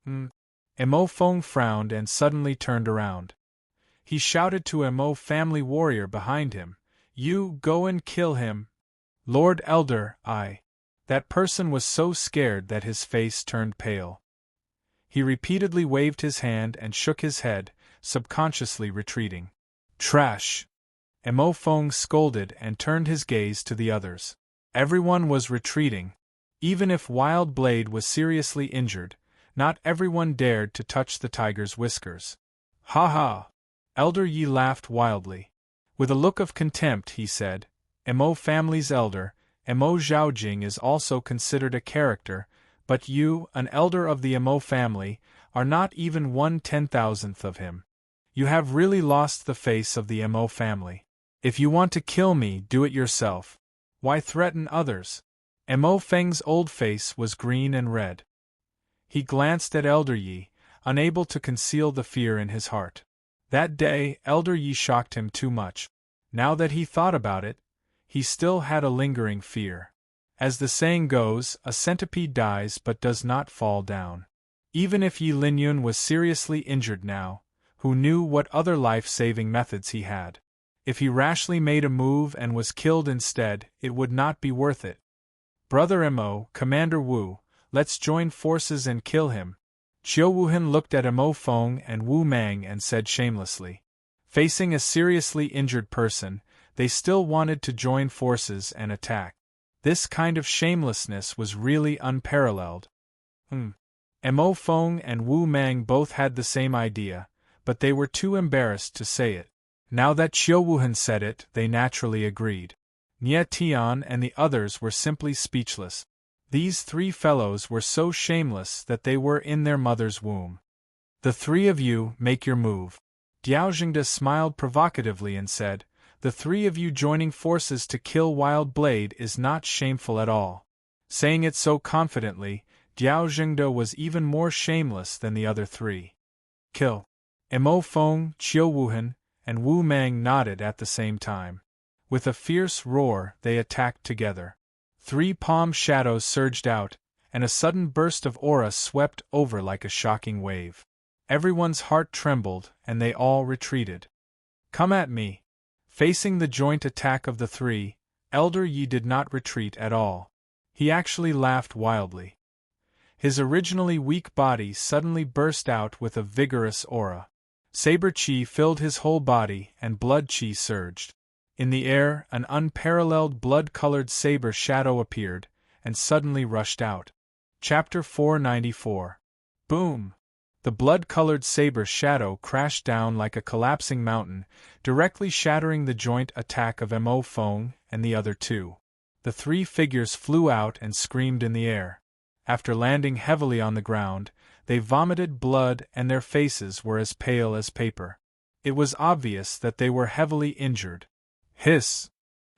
Mo Feng frowned and suddenly turned around. He shouted to a Mo family warrior behind him, "You go and kill him." "Lord Elder, That person was so scared that his face turned pale. He repeatedly waved his hand and shook his head, subconsciously retreating. "Trash!" Mo Feng scolded and turned his gaze to the others. Everyone was retreating. Even if Wild Blade was seriously injured, not everyone dared to touch the tiger's whiskers. "Ha ha!" Elder Yi laughed wildly. With a look of contempt he said, "Mo family's elder, Mo Zhaojing is also considered a character, but you, an elder of the Mo family, are not even 1/10,000th of him. You have really lost the face of the Mo family. If you want to kill me, do it yourself. Why threaten others?" Mo Feng's old face was green and red. He glanced at Elder Yi, unable to conceal the fear in his heart. That day, Elder Yi shocked him too much. Now that he thought about it, he still had a lingering fear. As the saying goes, a centipede dies but does not fall down. Even if Yi Linyun was seriously injured now, who knew what other life-saving methods he had? If he rashly made a move and was killed instead, it would not be worth it. "Brother Mo, Commander Wu, let's join forces and kill him." Qiu Wuhan looked at Mo Feng and Wu Mang and said shamelessly. Facing a seriously injured person, they still wanted to join forces and attack. This kind of shamelessness was really unparalleled. Mo Feng and Wu Mang both had the same idea, but they were too embarrassed to say it. Now that Qiu Wuhan said it, they naturally agreed. Nye Tian and the others were simply speechless. These 3 fellows were so shameless that they were in their mother's womb. "The 3 of you, make your move." Diao Jingde smiled provocatively and said, "The 3 of you joining forces to kill Wild Blade is not shameful at all." Saying it so confidently, Diao Jingde was even more shameless than the other 3. "Kill." Mo Feng, Qiu Wuhan, and Wu Mang nodded at the same time. With a fierce roar, they attacked together. 3 palm shadows surged out, and a sudden burst of aura swept over like a shocking wave. Everyone's heart trembled, and they all retreated. "Come at me." Facing the joint attack of the 3, Elder Yi did not retreat at all. He actually laughed wildly. His originally weak body suddenly burst out with a vigorous aura. Saber chi filled his whole body and blood chi surged. In the air, an unparalleled blood-colored saber shadow appeared, and suddenly rushed out. Chapter 494. Boom! The blood-colored saber shadow crashed down like a collapsing mountain, directly shattering the joint attack of Mo Feng and the other 2. The 3 figures flew out and screamed in the air. After landing heavily on the ground, they vomited blood and their faces were as pale as paper. It was obvious that they were heavily injured. Hiss!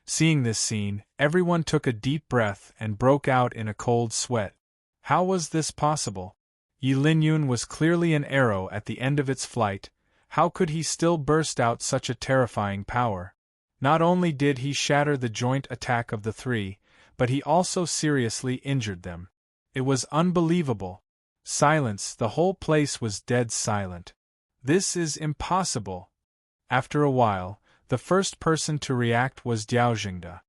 Seeing this scene, everyone took a deep breath and broke out in a cold sweat. How was this possible? Yi Linyun was clearly an arrow at the end of its flight. How could he still burst out such a terrifying power? Not only did he shatter the joint attack of the 3, but he also seriously injured them. It was unbelievable. Silence, the whole place was dead silent. This is impossible. After a while, the first person to react was Diao Jingde.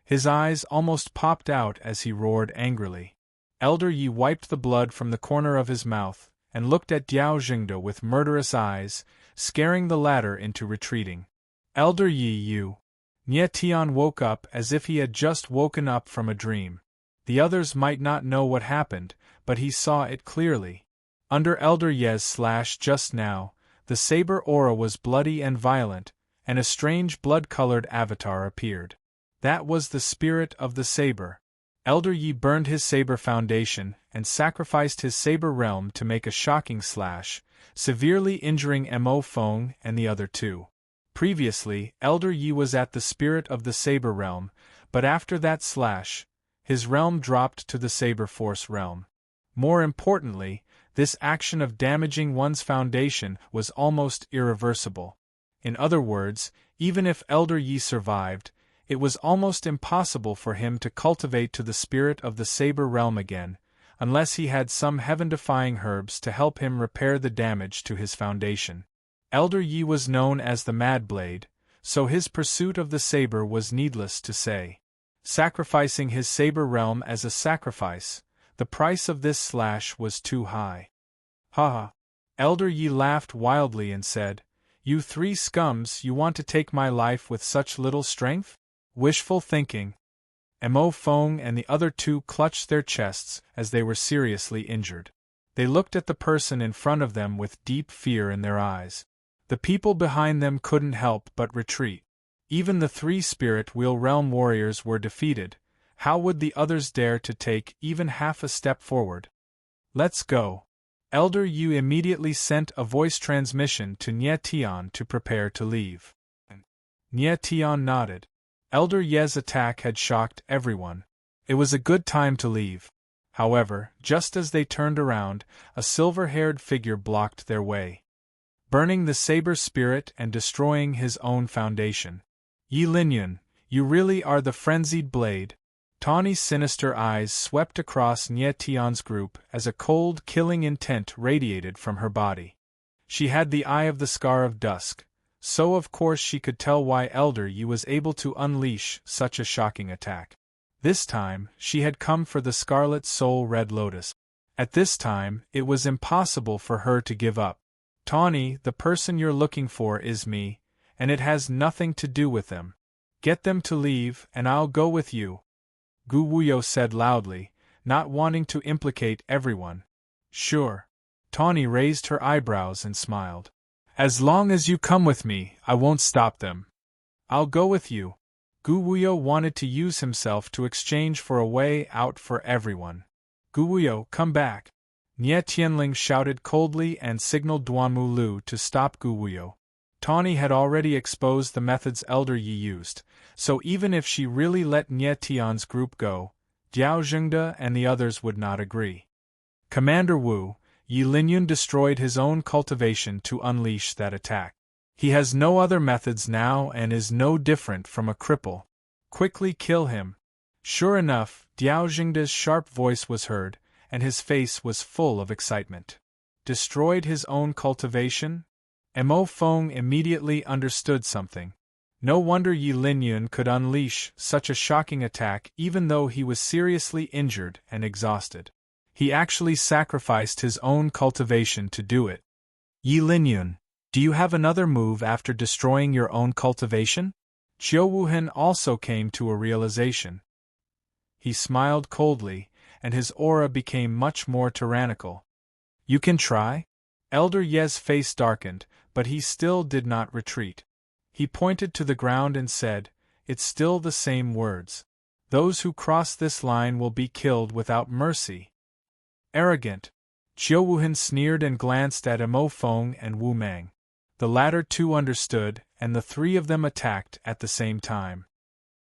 His eyes almost popped out as he roared angrily. Elder Yi wiped the blood from the corner of his mouth, and looked at Diao Jingde with murderous eyes, scaring the latter into retreating. Elder Yi, you. Nie Tian woke up as if he had just woken up from a dream. The others might not know what happened, but he saw it clearly. Under Elder Ye's slash just now, the saber aura was bloody and violent, and a strange blood-colored avatar appeared. That was the spirit of the saber. Elder Yi burned his saber foundation and sacrificed his saber realm to make a shocking slash, severely injuring Mo Feng and the other two. Previously, Elder Yi was at the spirit of the saber realm, but after that slash, his realm dropped to the saber force realm. More importantly, this action of damaging one's foundation was almost irreversible. In other words, even if Elder Yi survived, it was almost impossible for him to cultivate to the spirit of the saber realm again, unless he had some heaven-defying herbs to help him repair the damage to his foundation. Elder Yi was known as the Mad Blade, so his pursuit of the saber was needless to say. Sacrificing his saber realm as a sacrifice, the price of this slash was too high. Ha ha! Elder Yi laughed wildly and said, "You three scums, you want to take my life with such little strength? Wishful thinking." Mo Feng and the other two clutched their chests as they were seriously injured. They looked at the person in front of them with deep fear in their eyes. The people behind them couldn't help but retreat. Even the three Spirit Wheel Realm warriors were defeated. How would the others dare to take even half a step forward? "Let's go." Elder Yu immediately sent a voice transmission to Nie Tian to prepare to leave. Nie Tian nodded. Elder Ye's attack had shocked everyone. It was a good time to leave. However, just as they turned around, a silver-haired figure blocked their way, burning the saber spirit and destroying his own foundation. "Yi Linyun, you really are the frenzied blade." Tawny's sinister eyes swept across Nie Tian's group as a cold, killing intent radiated from her body. She had the eye of the Scar of Dusk, so of course she could tell why Elder Yi was able to unleash such a shocking attack. This time, she had come for the Scarlet Soul Red Lotus. At this time, it was impossible for her to give up. "Tawny, the person you're looking for is me, and it has nothing to do with them. Get them to leave, and I'll go with you," Gu Wuyo said loudly, not wanting to implicate everyone. "Sure." Tawny raised her eyebrows and smiled. "As long as you come with me, I won't stop them." "I'll go with you." Gu Wuyo wanted to use himself to exchange for a way out for everyone. "Gu Wuyo, come back." Nie Tianling shouted coldly and signaled Duanmu Lu to stop Gu Wuyo. Tawny had already exposed the methods Elder Yi used, so even if she really let Nie Tian's group go, Diao Jingde and the others would not agree. Commander Wu, Yi Linyun destroyed his own cultivation to unleash that attack. He has no other methods now and is no different from a cripple. Quickly kill him. Sure enough, Diao Jingde's sharp voice was heard, and his face was full of excitement. Destroyed his own cultivation? Mo Feng immediately understood something. No wonder Yi Linyun could unleash such a shocking attack even though he was seriously injured and exhausted. He actually sacrificed his own cultivation to do it. "Yi Linyun, do you have another move after destroying your own cultivation?" Qiu Wuhan also came to a realization. He smiled coldly, and his aura became much more tyrannical. "You can try?" Elder Ye's face darkened, but he still did not retreat. He pointed to the ground and said, "It's still the same words. Those who cross this line will be killed without mercy." Arrogant. Qiu Wuhan sneered and glanced at Mo Feng and Wu Mang. The latter too understood, and the three of them attacked at the same time.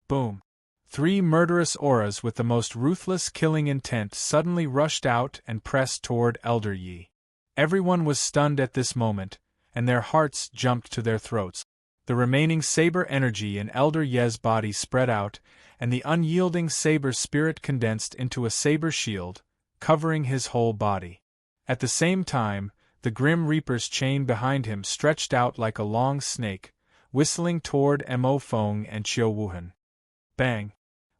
Boom! 3 murderous auras with the most ruthless killing intent suddenly rushed out and pressed toward Elder Yi. Everyone was stunned at this moment, and their hearts jumped to their throats. The remaining saber energy in Elder Ye's body spread out, and the unyielding saber spirit condensed into a saber shield, covering his whole body. At the same time, the Grim Reaper's chain behind him stretched out like a long snake, whistling toward Mo Feng and Qiu Wuhan. Bang!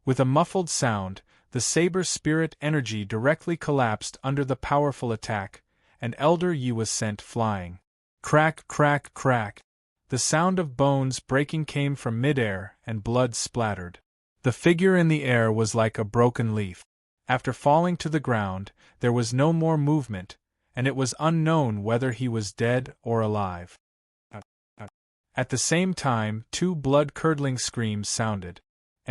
With a muffled sound, the saber spirit energy directly collapsed under the powerful attack, and Elder Yi was sent flying. Crack, crack, crack. The sound of bones breaking came from midair, and blood splattered. The figure in the air was like a broken leaf. After falling to the ground, there was no more movement, and it was unknown whether he was dead or alive. At the same time, two blood-curdling screams sounded.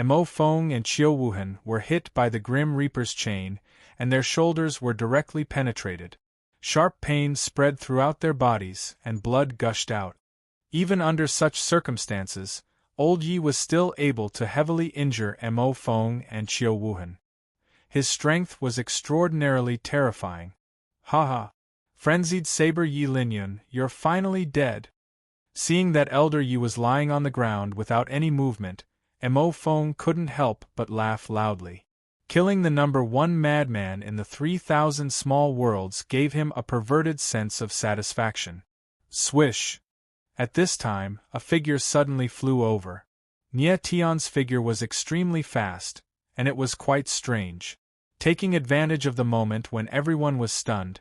Mo Feng and Qiu Wuhan were hit by the Grim Reaper's chain, and their shoulders were directly penetrated. Sharp pain spread throughout their bodies, and blood gushed out. Even under such circumstances, Old Yi was still able to heavily injure Mo Feng and Qiu Wuhan. His strength was extraordinarily terrifying. Ha ha! Frenzied Saber Yi Linyun, you're finally dead. Seeing that Elder Yi was lying on the ground without any movement, Mo Feng couldn't help but laugh loudly. Killing the number one madman in the 3,000 small worlds gave him a perverted sense of satisfaction. Swish! At this time, a figure suddenly flew over. Nie Tian's figure was extremely fast, and it was quite strange. Taking advantage of the moment when everyone was stunned,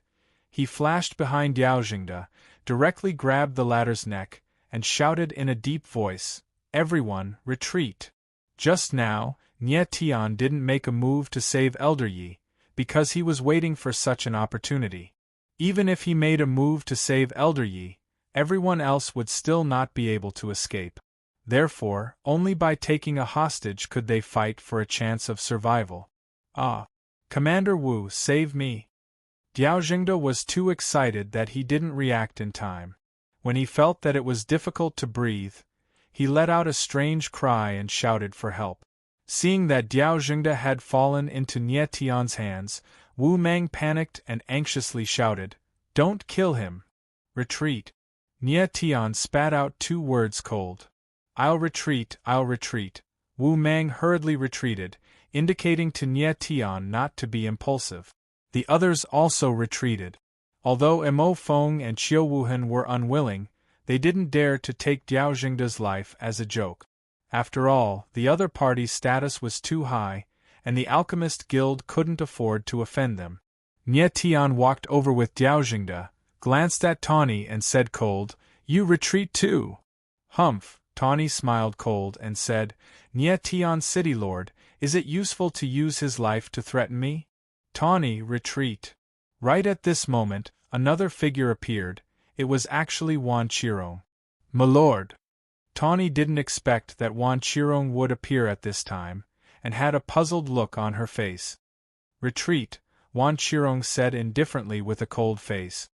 he flashed behind Diao Jingde, directly grabbed the latter's neck, and shouted in a deep voice, "Everyone, retreat!" Just now, Nie Tian didn't make a move to save Elder Yi, because he was waiting for such an opportunity. Even if he made a move to save Elder Yi, everyone else would still not be able to escape. Therefore, only by taking a hostage could they fight for a chance of survival. Ah! Commander Wu, save me! Diao Jingde was too excited that he didn't react in time. When he felt that it was difficult to breathe, he let out a strange cry and shouted for help. Seeing that Diao Jingde had fallen into Nie Tian's hands, Wu Mang panicked and anxiously shouted, "Don't kill him! Retreat!" Nie Tian spat out two words cold. "I'll retreat, I'll retreat." Wu Mang hurriedly retreated, indicating to Nie Tian not to be impulsive. The others also retreated. Although Mo Feng and Qiu Wuhan were unwilling, they didn't dare to take Diao Jingde's life as a joke. After all, the other party's status was too high, and the Alchemist Guild couldn't afford to offend them. Nie Tian walked over with Diao Jingde, glanced at Tawny and said cold, "You retreat too?" "Humph," Tawny smiled cold and said, "Nie Tian City Lord, is it useful to use his life to threaten me?" "Tawny, retreat." Right at this moment, another figure appeared. It was actually Wan Qirong. "My lord." Tawny didn't expect that Wan Qirong would appear at this time, and had a puzzled look on her face. "Retreat," Wan Qirong said indifferently with a cold face.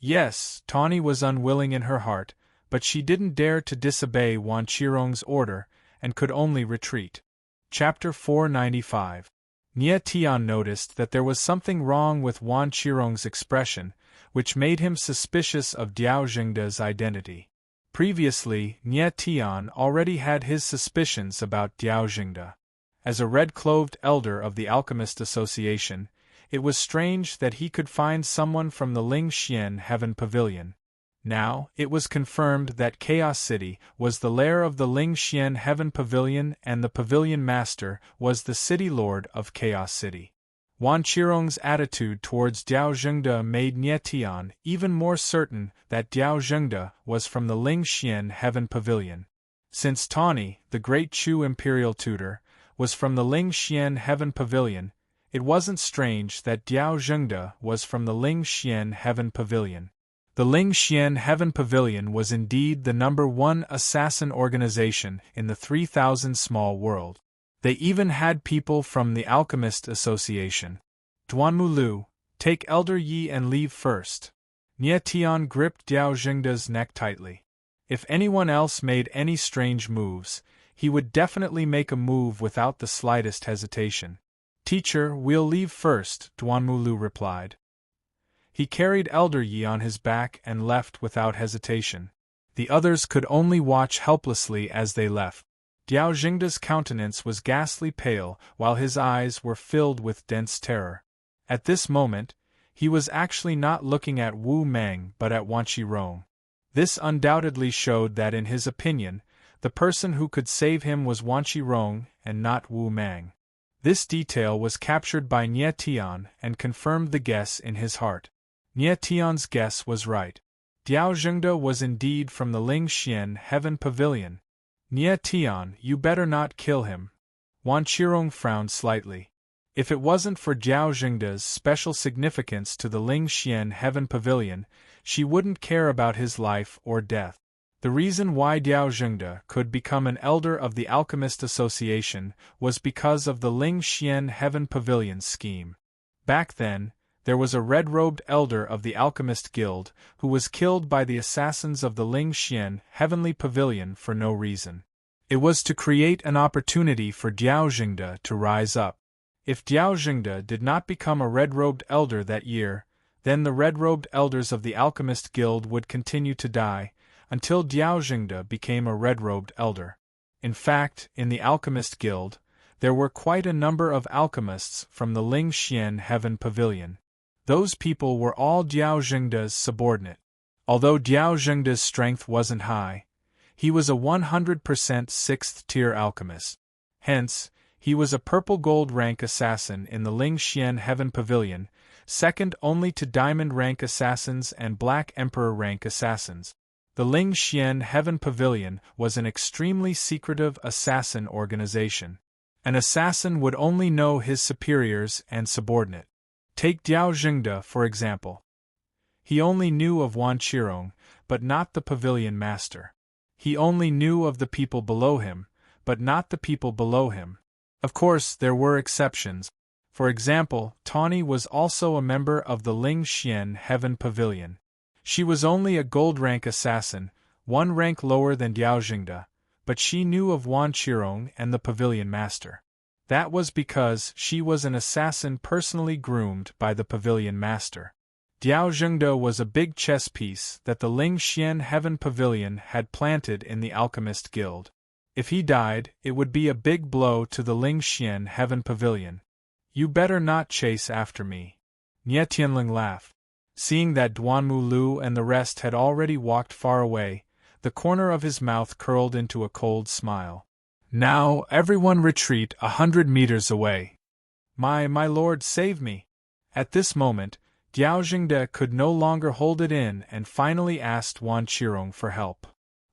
Yes, Tawny was unwilling in her heart, but she didn't dare to disobey Wan Qirong's order, and could only retreat. Chapter 495. Nie Tian noticed that there was something wrong with Wan Qirong's expression, which made him suspicious of Diao Jingde's identity. Previously, Nie Tian already had his suspicions about Diao Jingde. As a red-cloved elder of the Alchemist Association, it was strange that he could find someone from the Ling Xian Heaven Pavilion. Now, it was confirmed that Chaos City was the lair of the Ling Xian Heaven Pavilion and the Pavilion Master was the City Lord of Chaos City. Wan Qirong's attitude towards Diao Jingde made Nie Tian even more certain that Diao Jingde was from the Ling Xian Heaven Pavilion. Since Tawny, the great Chu imperial tutor, was from the Ling Xian Heaven Pavilion, it wasn't strange that Diao Jingde was from the Ling Xian Heaven Pavilion. The Ling Xian Heaven Pavilion was indeed the #1 assassin organization in the 3,000 small world. They even had people from the Alchemist Association. Duanmulu, take Elder Yi and leave first. Nie Tian gripped Diao Jingde's neck tightly. If anyone else made any strange moves, he would definitely make a move without the slightest hesitation. "Teacher, we'll leave first," Duanmulu replied. He carried Elder Yi on his back and left without hesitation. The others could only watch helplessly as they left. Diao Jingde's countenance was ghastly pale, while his eyes were filled with dense terror. At this moment, he was actually not looking at Wu Mang but at Wan Qirong. This undoubtedly showed that in his opinion, the person who could save him was Wan Qirong and not Wu Mang. This detail was captured by Nie Tian and confirmed the guess in his heart. Nie Tian's guess was right. Diao Zhengde was indeed from the Ling Xian Heaven Pavilion. Nie Tian, you better not kill him. Wan Qirong frowned slightly. If it wasn't for Diao Zhengde's special significance to the Ling Xian Heaven Pavilion, she wouldn't care about his life or death. The reason why Diao Zhengde could become an elder of the Alchemist Association was because of the Ling Xian Heaven Pavilion scheme. Back then, there was a red-robed elder of the Alchemist Guild who was killed by the assassins of the Ling Xian Heavenly Pavilion for no reason. It was to create an opportunity for Diao Zhengde to rise up. If Diao Zhengde did not become a red-robed elder that year, then the red-robed elders of the Alchemist Guild would continue to die, until Diao Zhengde became a red-robed elder. In fact, in the Alchemist Guild, there were quite a number of alchemists from the Ling Xian Heaven Pavilion. Those people were all Diao Zhengde's subordinate. Although Diao Zhengde's strength wasn't high, he was a 100% 6th-tier alchemist. Hence, he was a purple gold rank assassin in the Ling Xian Heaven Pavilion, second only to diamond rank assassins and black emperor rank assassins. The Ling Xian Heaven Pavilion was an extremely secretive assassin organization. An assassin would only know his superiors and subordinate. Take Diao Zhengde, for example. He only knew of Wan Qirong, but not the pavilion master. He only knew of the people below him, but not the people below him. Of course, there were exceptions. For example, Tawny was also a member of the Ling Xian Heaven Pavilion. She was only a gold rank assassin, one rank lower than Diao Zhengde, but she knew of Wan Qirong and the pavilion master. That was because she was an assassin personally groomed by the pavilion master. Diao Zhengde was a big chess piece that the Ling Xian Heaven Pavilion had planted in the Alchemist Guild. If he died, it would be a big blow to the Ling Xian Heaven Pavilion. You better not chase after me. Nie Tianling laughed. Seeing that Duanmu Lu and the rest had already walked far away, the corner of his mouth curled into a cold smile. Now, everyone retreat 100 meters away. My lord, save me! At this moment, Diao Zhengde could no longer hold it in and finally asked Wan Qirong for help.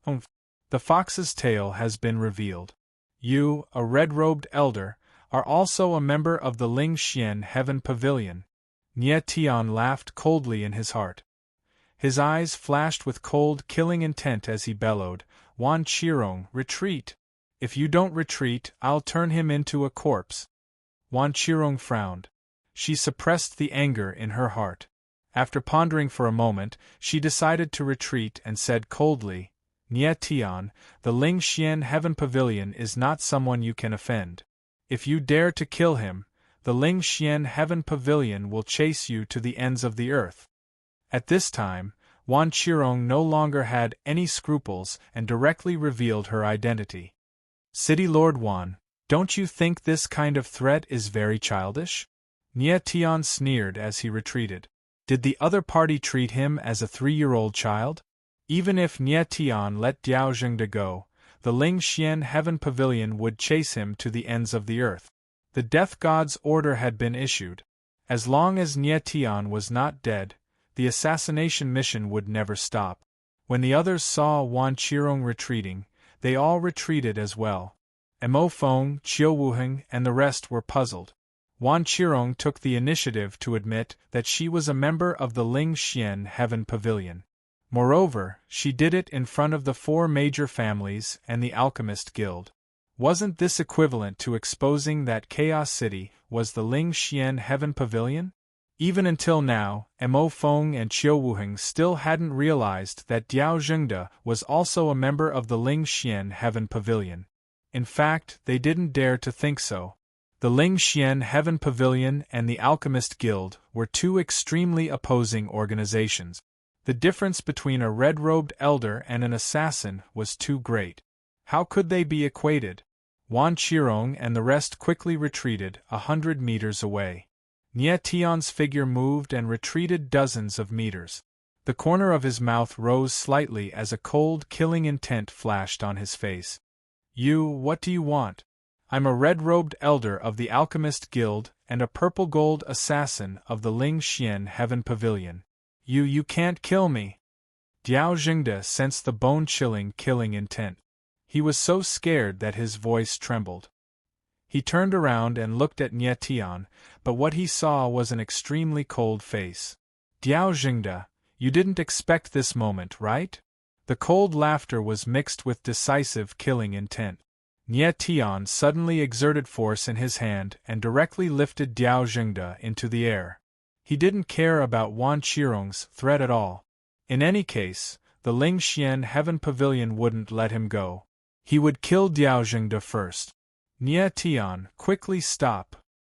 The fox's tail has been revealed. You, a red-robed elder, are also a member of the Ling Xian Heaven Pavilion. Nie Tian laughed coldly in his heart. His eyes flashed with cold, killing intent as he bellowed, Wan Qirong, retreat! If you don't retreat, I'll turn him into a corpse. Wan Qirong frowned. She suppressed the anger in her heart. After pondering for a moment, she decided to retreat and said coldly, Nie Tian, the Ling Xian Heaven Pavilion is not someone you can offend. If you dare to kill him, the Ling Xian Heaven Pavilion will chase you to the ends of the earth. At this time, Wan Qirong no longer had any scruples and directly revealed her identity. City Lord Wan, don't you think this kind of threat is very childish? Nie Tian sneered as he retreated. Did the other party treat him as a 3-year-old child? Even if Nie Tian let Diao Zhengde go, the Ling Xian Heaven Pavilion would chase him to the ends of the earth. The Death God's order had been issued. As long as Nie Tian was not dead, the assassination mission would never stop. When the others saw Wan Qirong retreating, they all retreated as well. Mo Feng, Qiu Wuheng, and the rest were puzzled. Wan Qirong took the initiative to admit that she was a member of the Ling Xian Heaven Pavilion. Moreover, she did it in front of the 4 major families and the Alchemist Guild. Wasn't this equivalent to exposing that Chaos City was the Ling Xian Heaven Pavilion? Even until now, Mo Feng and Qiu Wuheng still hadn't realized that Diao Zhengde was also a member of the Ling Xian Heaven Pavilion. In fact, they didn't dare to think so. The Ling Xian Heaven Pavilion and the Alchemist Guild were 2 extremely opposing organizations. The difference between a red-robed elder and an assassin was too great. How could they be equated? Wan Qirong and the rest quickly retreated 100 meters away. Nie Tian's figure moved and retreated dozens of meters. The corner of his mouth rose slightly as a cold, killing intent flashed on his face. What do you want? I'm a red-robed elder of the Alchemist Guild and a purple-gold assassin of the Ling Xian Heaven Pavilion. You can't kill me. Diao Jingde sensed the bone-chilling killing intent. He was so scared that his voice trembled. He turned around and looked at Nie Tian, but what he saw was an extremely cold face. Diao Jingde, you didn't expect this moment, right? The cold laughter was mixed with decisive killing intent. Nie Tian suddenly exerted force in his hand and directly lifted Diao Jingde into the air. He didn't care about Wan Qirong's threat at all. In any case, the Ling Xian Heaven Pavilion wouldn't let him go. He would kill Diao Jingde first. Nie Tian, quickly stop.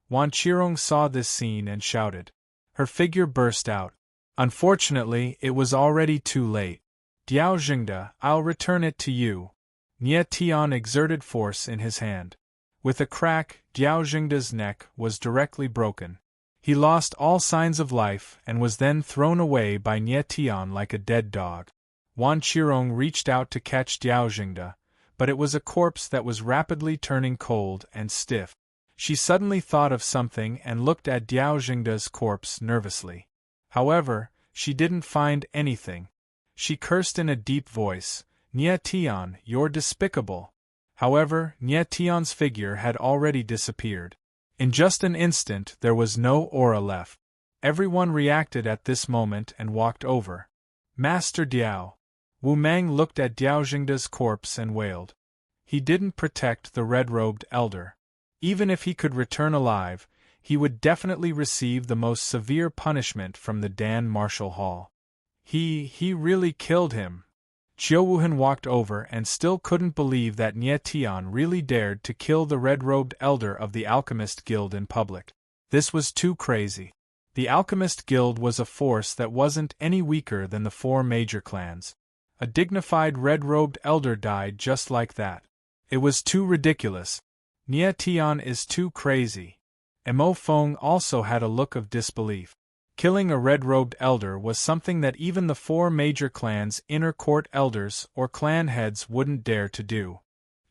Wan Qirong saw this scene and shouted. Her figure burst out. Unfortunately, it was already too late. Diao Jingde, I'll return it to you. Nie Tian exerted force in his hand. With a crack, Diao Jingde's neck was directly broken. He lost all signs of life and was then thrown away by Nie Tian like a dead dog. Wan Qirong reached out to catch Diao Jingde, but it was a corpse that was rapidly turning cold and stiff. She suddenly thought of something and looked at Diao Jingde's corpse nervously. However, she didn't find anything. She cursed in a deep voice, Nie Tian, you're despicable. However, Nie Tian's figure had already disappeared. In just an instant there was no aura left. Everyone reacted at this moment and walked over. Master Diao. Wu Mang looked at Diao Jingde's corpse and wailed. He didn't protect the red-robed elder. Even if he could return alive, he would definitely receive the most severe punishment from the Dan Martial Hall. He really killed him. Qiu Wuhan walked over and still couldn't believe that Nie Tian really dared to kill the red-robed elder of the Alchemist Guild in public. This was too crazy. The Alchemist Guild was a force that wasn't any weaker than the 4 major clans. A dignified red-robed elder died just like that. It was too ridiculous. Nie Tian is too crazy. Mo Feng also had a look of disbelief. Killing a red-robed elder was something that even the 4 major clans' inner court elders or clan heads wouldn't dare to do.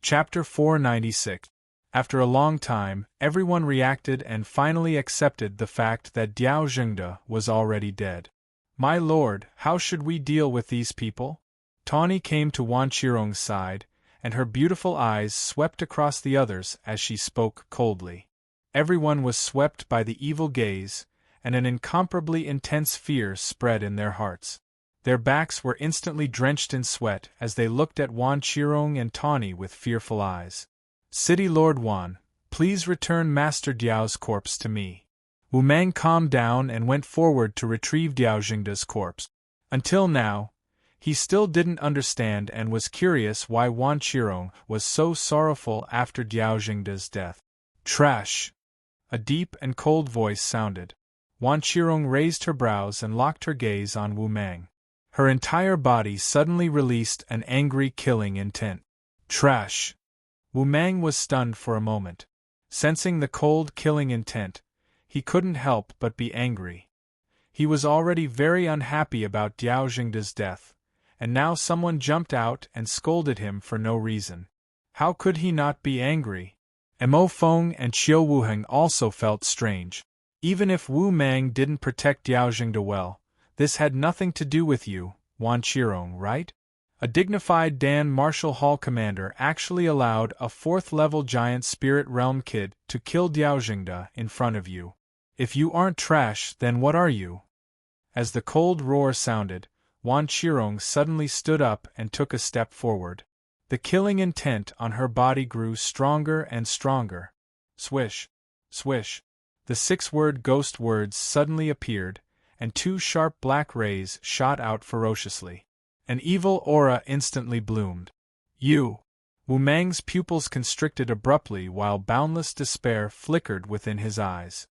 Chapter 496. After a long time, everyone reacted and finally accepted the fact that Diao Jingde was already dead. My lord, how should we deal with these people? Tawny came to Wan Qirong's side, and her beautiful eyes swept across the others as she spoke coldly. Everyone was swept by the evil gaze, and an incomparably intense fear spread in their hearts. Their backs were instantly drenched in sweat as they looked at Wan Qirong and Tawny with fearful eyes. City Lord Wan, please return Master Diao's corpse to me. Wu Mang calmed down and went forward to retrieve Diao Jingde's corpse. Until now, he still didn't understand and was curious why Wan Qirong was so sorrowful after Diao Jingde's death. Trash! A deep and cold voice sounded. Wan Qirong raised her brows and locked her gaze on Wu Mang. Her entire body suddenly released an angry killing intent. Trash! Wu Mang was stunned for a moment. Sensing the cold killing intent, he couldn't help but be angry. He was already very unhappy about Diao Jingde's death, and now someone jumped out and scolded him for no reason. How could he not be angry? Mo Feng and Qiu Wuheng also felt strange. Even if Wu Mang didn't protect Diao Jingde well, this had nothing to do with you, Wan Qirong, right? A dignified Dan Martial Hall commander actually allowed a 4th-level giant spirit realm kid to kill Diao Jingde in front of you. If you aren't trash, then what are you? As the cold roar sounded, Wan Qirong suddenly stood up and took a step forward. The killing intent on her body grew stronger and stronger. Swish! Swish! The 6-word ghost words suddenly appeared, and 2 sharp black rays shot out ferociously. An evil aura instantly bloomed. You! Wu Mang's pupils constricted abruptly while boundless despair flickered within his eyes.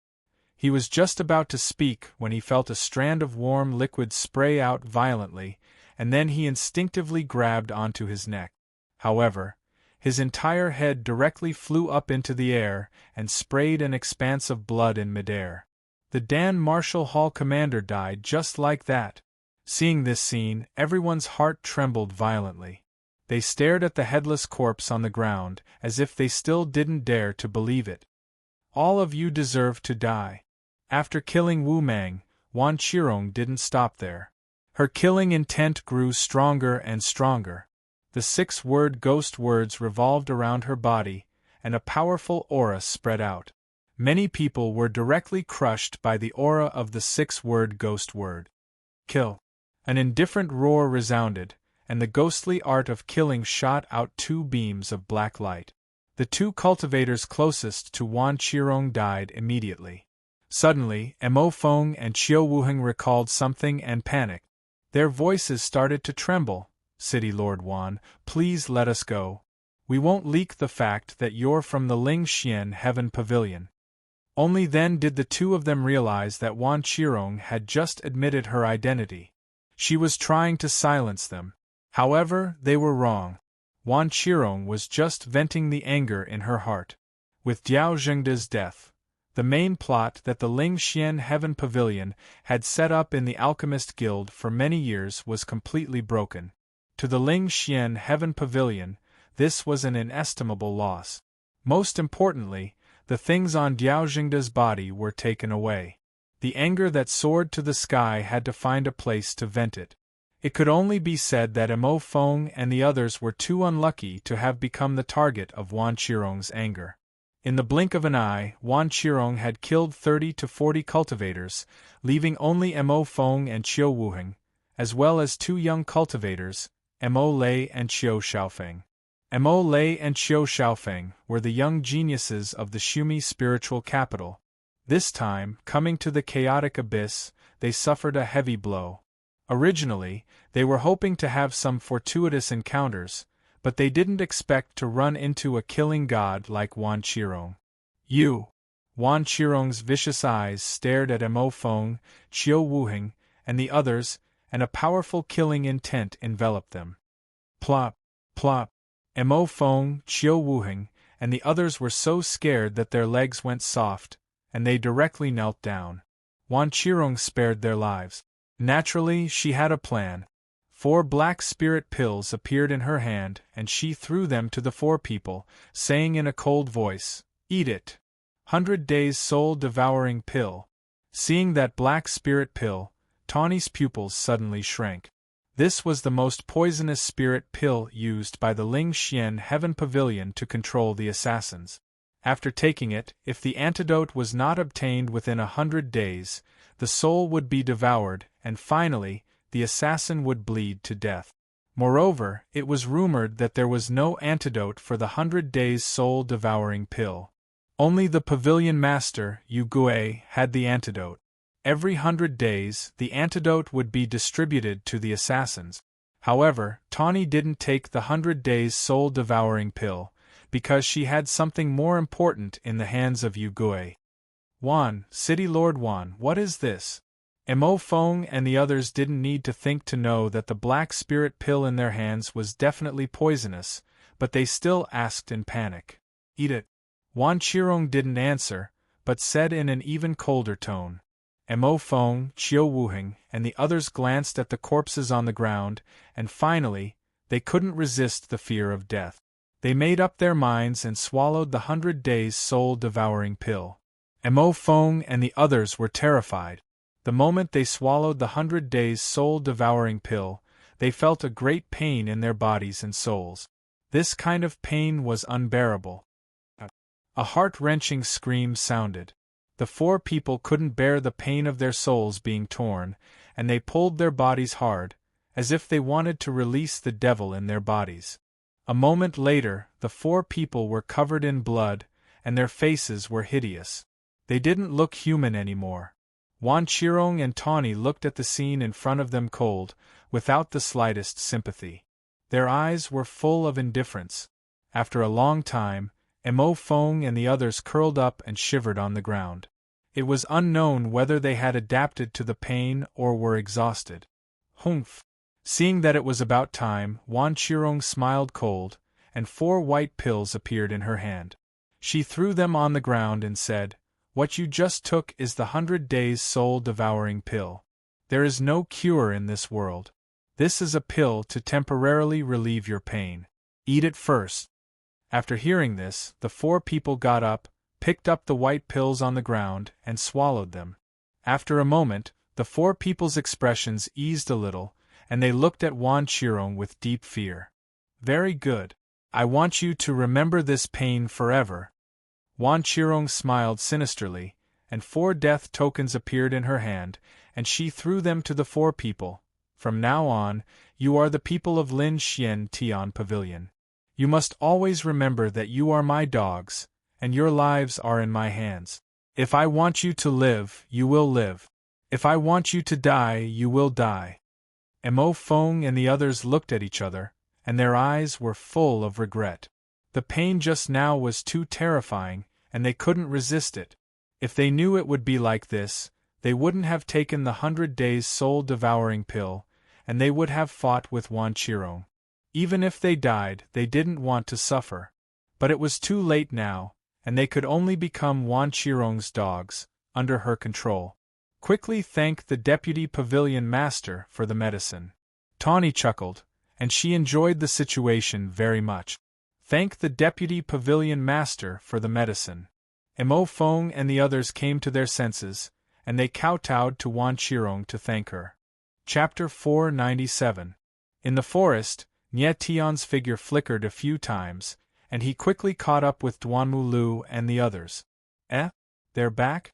He was just about to speak when he felt a strand of warm liquid spray out violently, and then he instinctively grabbed onto his neck. However, his entire head directly flew up into the air and sprayed an expanse of blood in midair. The Dan Martial Hall commander died just like that. Seeing this scene, everyone's heart trembled violently. They stared at the headless corpse on the ground, as if they still didn't dare to believe it. All of you deserve to die. After killing Wu Mang, Wan Qirong didn't stop there. Her killing intent grew stronger and stronger. The 6-word ghost words revolved around her body, and a powerful aura spread out. Many people were directly crushed by the aura of the 6-word ghost word. Kill. An indifferent roar resounded, and the ghostly art of killing shot out 2 beams of black light. The 2 cultivators closest to Wan Qirong died immediately. Suddenly, Mo Feng and Qiu Wuheng recalled something and panicked. Their voices started to tremble. City Lord Wan, please let us go. We won't leak the fact that you're from the Ling Xian Heaven Pavilion. Only then did the 2 of them realize that Wan Qirong had just admitted her identity. She was trying to silence them. However, they were wrong. Wan Qirong was just venting the anger in her heart. With Diao Zhengde's death, the main plot that the Ling Xian Heaven Pavilion had set up in the Alchemist Guild for many years was completely broken. To the Ling Xian Heaven Pavilion, this was an inestimable loss. Most importantly, the things on Diao Zhengde's body were taken away. The anger that soared to the sky had to find a place to vent it. It could only be said that Mo Feng and the others were too unlucky to have become the target of Wan Qirong's anger. In the blink of an eye, Wan Qirong had killed 30 to 40 cultivators, leaving only Mo Feng and Qiu Wuheng, as well as 2 young cultivators, Mo Lei and Qiu Xiaofeng. Mo Lei and Qiu Xiaofeng were the young geniuses of the Xumi spiritual capital. This time, coming to the chaotic abyss, they suffered a heavy blow. Originally, they were hoping to have some fortuitous encounters, but they didn't expect to run into a killing god like Wan Qirong. You! Wan Qirong's vicious eyes stared at Mo Feng, Qiu Wuheng, and the others, and a powerful killing intent enveloped them. Plop! Plop! Mo Feng, Qiu Wuheng, and the others were so scared that their legs went soft, and they directly knelt down. Wan Qirong spared their lives. Naturally, she had a plan. 4 black spirit pills appeared in her hand, and she threw them to the 4 people, saying in a cold voice, "Eat it." 100 days soul-devouring pill. Seeing that black spirit pill, Tawny's pupils suddenly shrank. This was the most poisonous spirit pill used by the Ling Xian Heaven Pavilion to control the assassins. After taking it, if the antidote was not obtained within 100 days, the soul would be devoured, and finally, the assassin would bleed to death. Moreover, it was rumored that there was no antidote for the 100 days soul-devouring pill. Only the pavilion master, Yu Gui, had the antidote. Every 100 days, the antidote would be distributed to the assassins. However, Tawny didn't take the 100 days soul-devouring pill, because she had something more important in the hands of Yu Gui. Wan, City Lord Wan, what is this? Mo Feng and the others didn't need to think to know that the black spirit pill in their hands was definitely poisonous, but they still asked in panic. Eat it. Wan Qirong didn't answer, but said in an even colder tone. Mo Feng, Qiu Wuheng, and the others glanced at the corpses on the ground, and finally, they couldn't resist the fear of death. They made up their minds and swallowed the 100 days soul-devouring pill. Mo Feng and the others were terrified. The moment they swallowed the 100 days soul-devouring pill, they felt a great pain in their bodies and souls. This kind of pain was unbearable. A heart-wrenching scream sounded. The 4 people couldn't bear the pain of their souls being torn, and they pulled their bodies hard, as if they wanted to release the devil in their bodies. A moment later, the 4 people were covered in blood, and their faces were hideous. They didn't look human anymore. Wan Qirong and Tawny looked at the scene in front of them cold, without the slightest sympathy. Their eyes were full of indifference. After a long time, Mo Feng and the others curled up and shivered on the ground. It was unknown whether they had adapted to the pain or were exhausted. Humph! Seeing that it was about time, Wan Qirong smiled cold, and 4 white pills appeared in her hand. She threw them on the ground and said, "What you just took is the 100 days soul-devouring pill. There is no cure in this world. This is a pill to temporarily relieve your pain. Eat it first. After hearing this, the 4 people got up, picked up the white pills on the ground, and swallowed them. After a moment, the 4 people's expressions eased a little, and they looked at Wan Qirong with deep fear. Very good. I want you to remember this pain forever. Wan Qirong smiled sinisterly, and 4 death tokens appeared in her hand, and she threw them to the 4 people. From now on, you are the people of Lin Xian Tian Pavilion. You must always remember that you are my dogs, and your lives are in my hands. If I want you to live, you will live. If I want you to die, you will die. Mo Feng and the others looked at each other, and their eyes were full of regret. The pain just now was too terrifying, and they couldn't resist it. If they knew it would be like this, they wouldn't have taken the 100 days soul-devouring pill, and they would have fought with Wan Qirong. Even if they died, they didn't want to suffer. But it was too late now, and they could only become Wan Qirong's dogs, under her control. Quickly thank the deputy pavilion master for the medicine. Tawny chuckled, and she enjoyed the situation very much. Thank the deputy pavilion master for the medicine. Mo Feng and the others came to their senses, and they kowtowed to Wan Qirong to thank her. Chapter 497. In the forest, Nie Tian's figure flickered a few times, and he quickly caught up with Duanmu Lu and the others. They're back?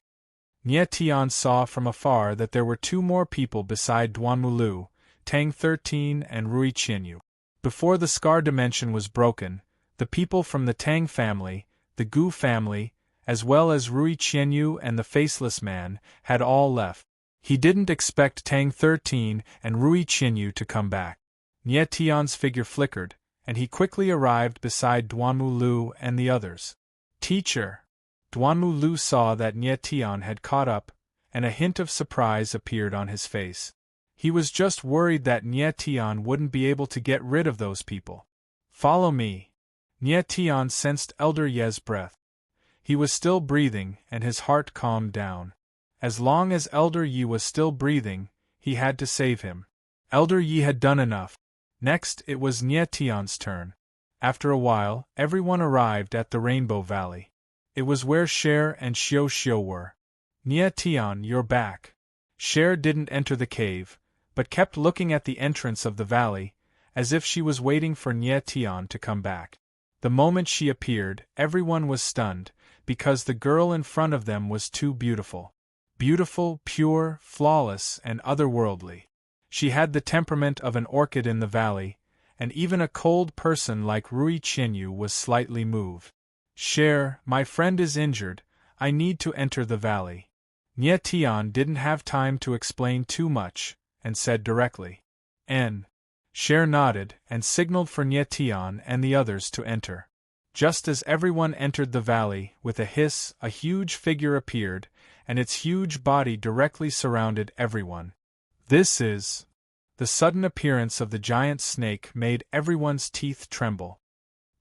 Nie Tian saw from afar that there were 2 more people beside Duanmu Lu, Tang 13 and Rui Qianyu. Before the scar dimension was broken, the people from the Tang family, the Gu family, as well as Rui Qianyu and the Faceless Man, had all left. He didn't expect Tang 13 and Rui Qianyu to come back. Nie Tian's figure flickered, and he quickly arrived beside Duanmu Lu and the others. Teacher! Duanmu Lu saw that Nie Tian had caught up, and a hint of surprise appeared on his face. He was just worried that Nie Tian wouldn't be able to get rid of those people. Follow me. Nie Tian sensed Elder Ye's breath. He was still breathing, and his heart calmed down. As long as Elder Yi was still breathing, he had to save him. Elder Yi had done enough. Next, it was Nie Tian's turn. After a while, everyone arrived at the Rainbow Valley. It was where Cher and Xiao Xiao were. Nie Tian, you're back. Cher didn't enter the cave, but kept looking at the entrance of the valley, as if she was waiting for Nie Tian to come back. The moment she appeared, everyone was stunned, because the girl in front of them was too beautiful. Beautiful, pure, flawless, and otherworldly. She had the temperament of an orchid in the valley, and even a cold person like Rui Qianyu was slightly moved. Cher, my friend is injured, I need to enter the valley. Nie Tian didn't have time to explain too much, and said directly. Cher nodded, and signaled for Nie Tian and the others to enter. Just as everyone entered the valley, with a hiss, a huge figure appeared, and its huge body directly surrounded everyone. This is... The sudden appearance of the giant snake made everyone's teeth tremble.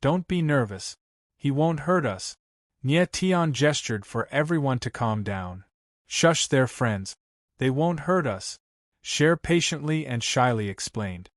Don't be nervous. He won't hurt us. Nie Tian gestured for everyone to calm down. Shush their friends. They won't hurt us. Cher patiently and shyly explained.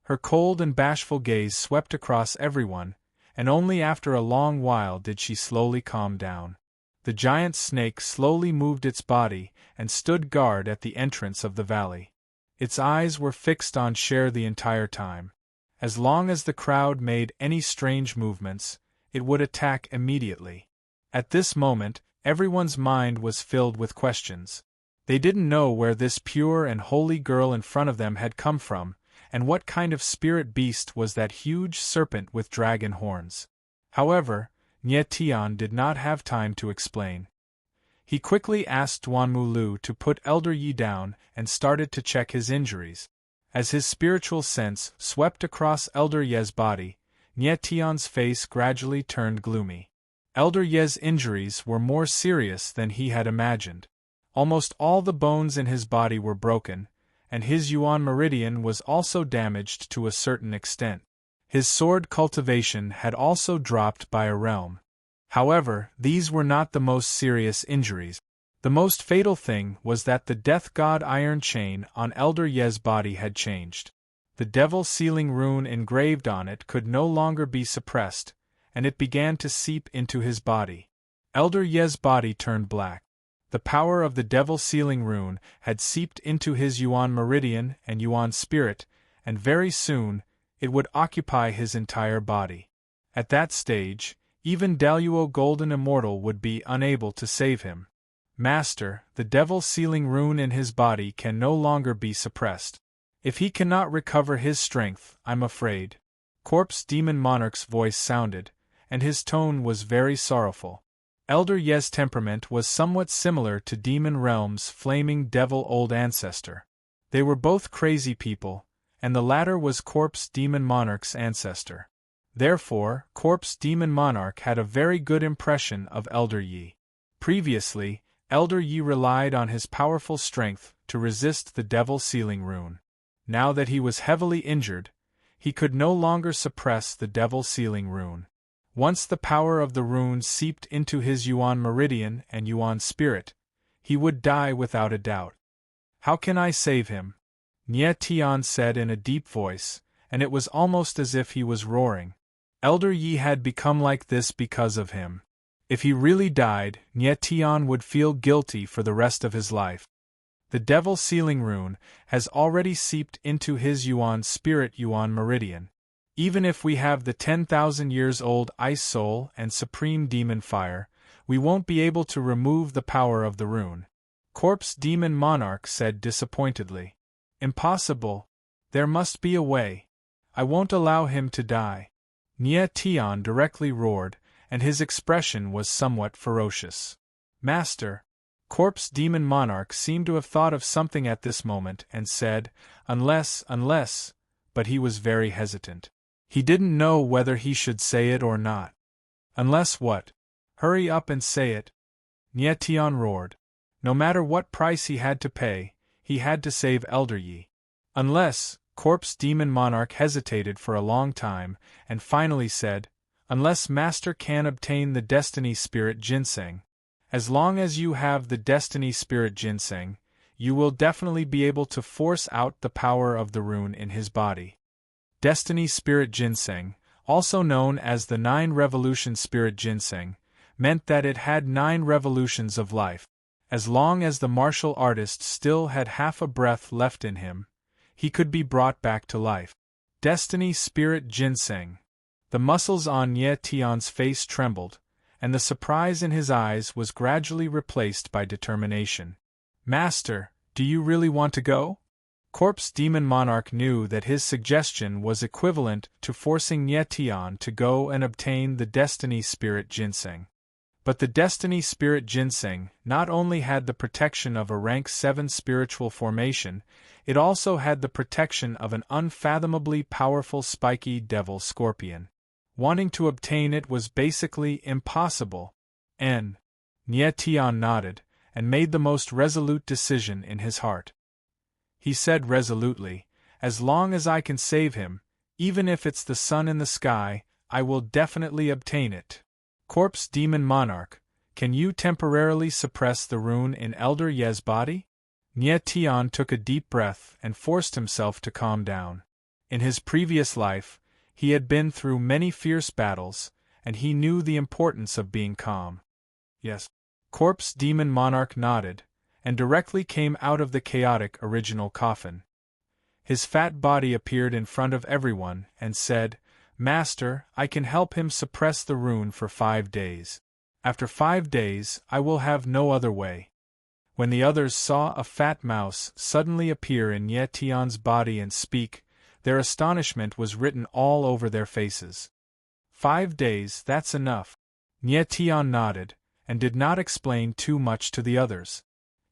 Her cold and bashful gaze swept across everyone, and only after a long while did she slowly calm down. The giant snake slowly moved its body and stood guard at the entrance of the valley. Its eyes were fixed on Cher the entire time. As long as the crowd made any strange movements, it would attack immediately. At this moment, everyone's mind was filled with questions. They didn't know where this pure and holy girl in front of them had come from, and what kind of spirit beast was that huge serpent with dragon horns. However, Nie Tian did not have time to explain. He quickly asked Duanmu Lu to put Elder Yi down and started to check his injuries. As his spiritual sense swept across Elder Ye's body, Nie Tian's face gradually turned gloomy. Elder Ye's injuries were more serious than he had imagined. Almost all the bones in his body were broken, and his Yuan meridian was also damaged to a certain extent. His sword cultivation had also dropped by a realm. However, these were not the most serious injuries. The most fatal thing was that the death god iron chain on Elder Ye's body had changed. The devil sealing rune engraved on it could no longer be suppressed, and it began to seep into his body. Elder Ye's body turned black. The power of the devil sealing rune had seeped into his Yuan meridian and Yuan spirit, and very soon, it would occupy his entire body. At that stage, even Daluo Golden Immortal would be unable to save him. Master, the devil sealing rune in his body can no longer be suppressed. If he cannot recover his strength, I'm afraid. Corpse Demon Monarch's voice sounded, and his tone was very sorrowful. Elder Ye's temperament was somewhat similar to Demon Realm's flaming devil old ancestor. They were both crazy people, and the latter was Corpse Demon Monarch's ancestor. Therefore, Corpse Demon Monarch had a very good impression of Elder Yi. Previously, Elder Yi relied on his powerful strength to resist the devil sealing rune. Now that he was heavily injured, he could no longer suppress the devil sealing rune. Once the power of the rune seeped into his Yuan meridian and Yuan spirit, he would die without a doubt. How can I save him? Nie Tian said in a deep voice, and it was almost as if he was roaring. Elder Yi had become like this because of him. If he really died, Nie Tian would feel guilty for the rest of his life. The devil sealing rune has already seeped into his Yuan spirit Yuan meridian. Even if we have the 10,000 years old Ice Soul and Supreme Demon Fire, we won't be able to remove the power of the rune. Corpse Demon Monarch said disappointedly. Impossible. There must be a way. I won't allow him to die. Nie Tian directly roared, and his expression was somewhat ferocious. Master. Corpse Demon Monarch seemed to have thought of something at this moment and said, unless, but he was very hesitant. He didn't know whether he should say it or not. Unless what? Hurry up and say it. Nie Tian roared. No matter what price he had to pay, he had to save Elder Yi. Unless, Corpse Demon Monarch hesitated for a long time, and finally said, unless Master can obtain the Destiny Spirit Ginseng. As long as you have the Destiny Spirit Ginseng, you will definitely be able to force out the power of the rune in his body. Destiny Spirit Ginseng, also known as the 9 Revolution Spirit Ginseng, meant that it had 9 revolutions of life. As long as the martial artist still had half a breath left in him, he could be brought back to life. Destiny Spirit Ginseng. The muscles on Nie Tian's face trembled, and the surprise in his eyes was gradually replaced by determination. Master, do you really want to go? Corpse Demon Monarch knew that his suggestion was equivalent to forcing Nie Tian to go and obtain the Destiny Spirit Ginseng. But the Destiny Spirit Ginseng not only had the protection of a rank 7 spiritual formation, it also had the protection of an unfathomably powerful spiky devil scorpion. Wanting to obtain it was basically impossible. Nie Tian nodded, and made the most resolute decision in his heart. He said resolutely, as long as I can save him, even if it's the sun in the sky, I will definitely obtain it. Corpse Demon Monarch, can you temporarily suppress the rune in Elder Ye's body? Nie Tian took a deep breath and forced himself to calm down. In his previous life, he had been through many fierce battles, and he knew the importance of being calm. Yes. Corpse Demon Monarch nodded, and directly came out of the chaotic original coffin. His fat body appeared in front of everyone and said, Master, I can help him suppress the rune for 5 days. After 5 days, I will have no other way. When the others saw a fat mouse suddenly appear in Nie Tian's body and speak, their astonishment was written all over their faces. 5 days, that's enough. Nie Tian nodded, and did not explain too much to the others.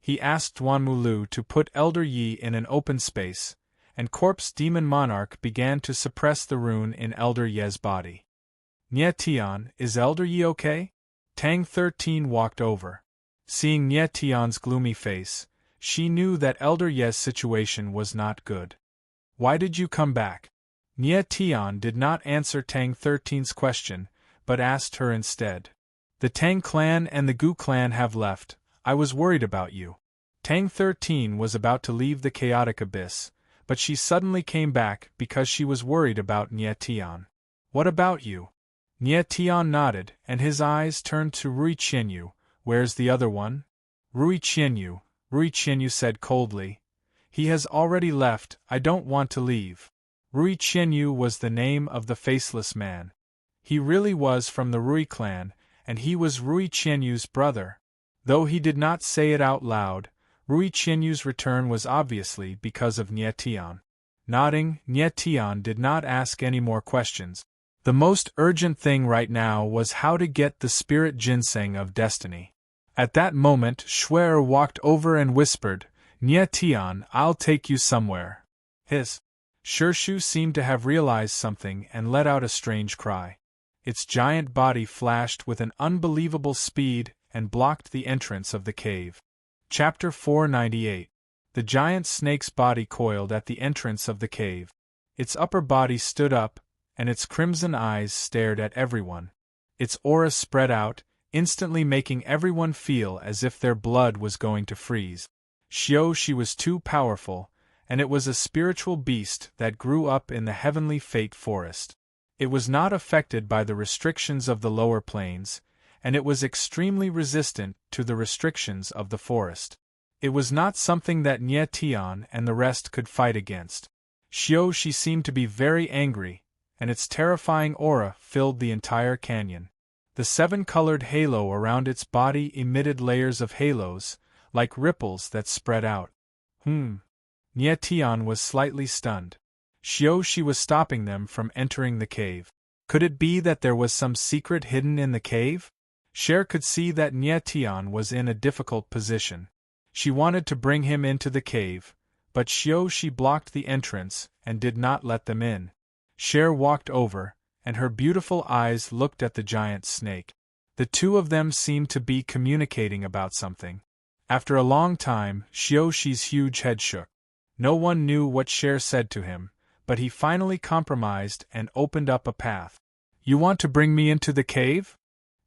He asked Wanmulu to put Elder Yi in an open space, and Corpse Demon Monarch began to suppress the rune in Elder Ye's body. Nie Tian, is Elder Yi okay? Tang 13 walked over. Seeing Nie Tian's gloomy face, she knew that Elder Ye's situation was not good. Why did you come back? Nie Tian did not answer Tang 13's question, but asked her instead. The Tang clan and the Gu clan have left. I was worried about you. Tang 13 was about to leave the chaotic abyss, but she suddenly came back because she was worried about Nietian. "What about you?" Nietian nodded, and his eyes turned to Rui Qianyu. "Where's the other one?" Rui Qianyu said coldly. "He has already left, I don't want to leave." Rui Qianyu was the name of the faceless man. He really was from the Rui clan, and he was Rui Qianyu's brother. Though he did not say it out loud, Rui Qianyu's return was obviously because of Nietian. Nodding, Nietian did not ask any more questions. The most urgent thing right now was how to get the spirit ginseng of destiny. At that moment Shuer walked over and whispered, "Nietian, I'll take you somewhere." His Shirshu seemed to have realized something and let out a strange cry. Its giant body flashed with an unbelievable speed and blocked the entrance of the cave. Chapter 498. The giant snake's body coiled at the entrance of the cave. Its upper body stood up, and its crimson eyes stared at everyone. Its aura spread out, instantly making everyone feel as if their blood was going to freeze. She was too powerful, and it was a spiritual beast that grew up in the heavenly fate forest. It was not affected by the restrictions of the lower planes, and it was extremely resistant to the restrictions of the forest. It was not something that Nietian and the rest could fight against. She seemed to be very angry, and its terrifying aura filled the entire canyon. The seven-colored halo around its body emitted layers of halos, like ripples that spread out. Nietian was slightly stunned. She was stopping them from entering the cave. Could it be that there was some secret hidden in the cave? Cher could see that Nietian was in a difficult position. She wanted to bring him into the cave, but she blocked the entrance and did not let them in. Cher walked over, and her beautiful eyes looked at the giant snake. The two of them seemed to be communicating about something. After a long time, Xiuxi's huge head shook. No one knew what Cher said to him, but he finally compromised and opened up a path. "You want to bring me into the cave?"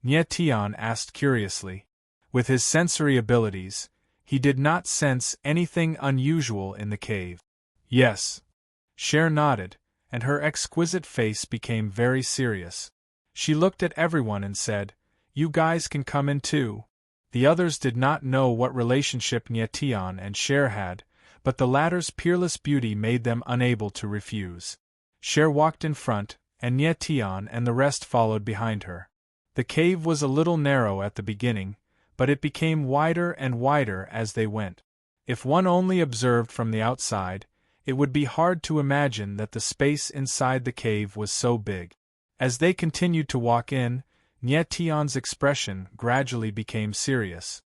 Nietian asked curiously. With his sensory abilities, he did not sense anything unusual in the cave. "Yes." Cher nodded, and her exquisite face became very serious. She looked at everyone and said, "You guys can come in too." The others did not know what relationship Nietian and Cher had, but the latter's peerless beauty made them unable to refuse. Cher walked in front, and Nietian and the rest followed behind her. The cave was a little narrow at the beginning, but it became wider and wider as they went. If one only observed from the outside, it would be hard to imagine that the space inside the cave was so big. As they continued to walk in, Nietian's expression gradually became serious.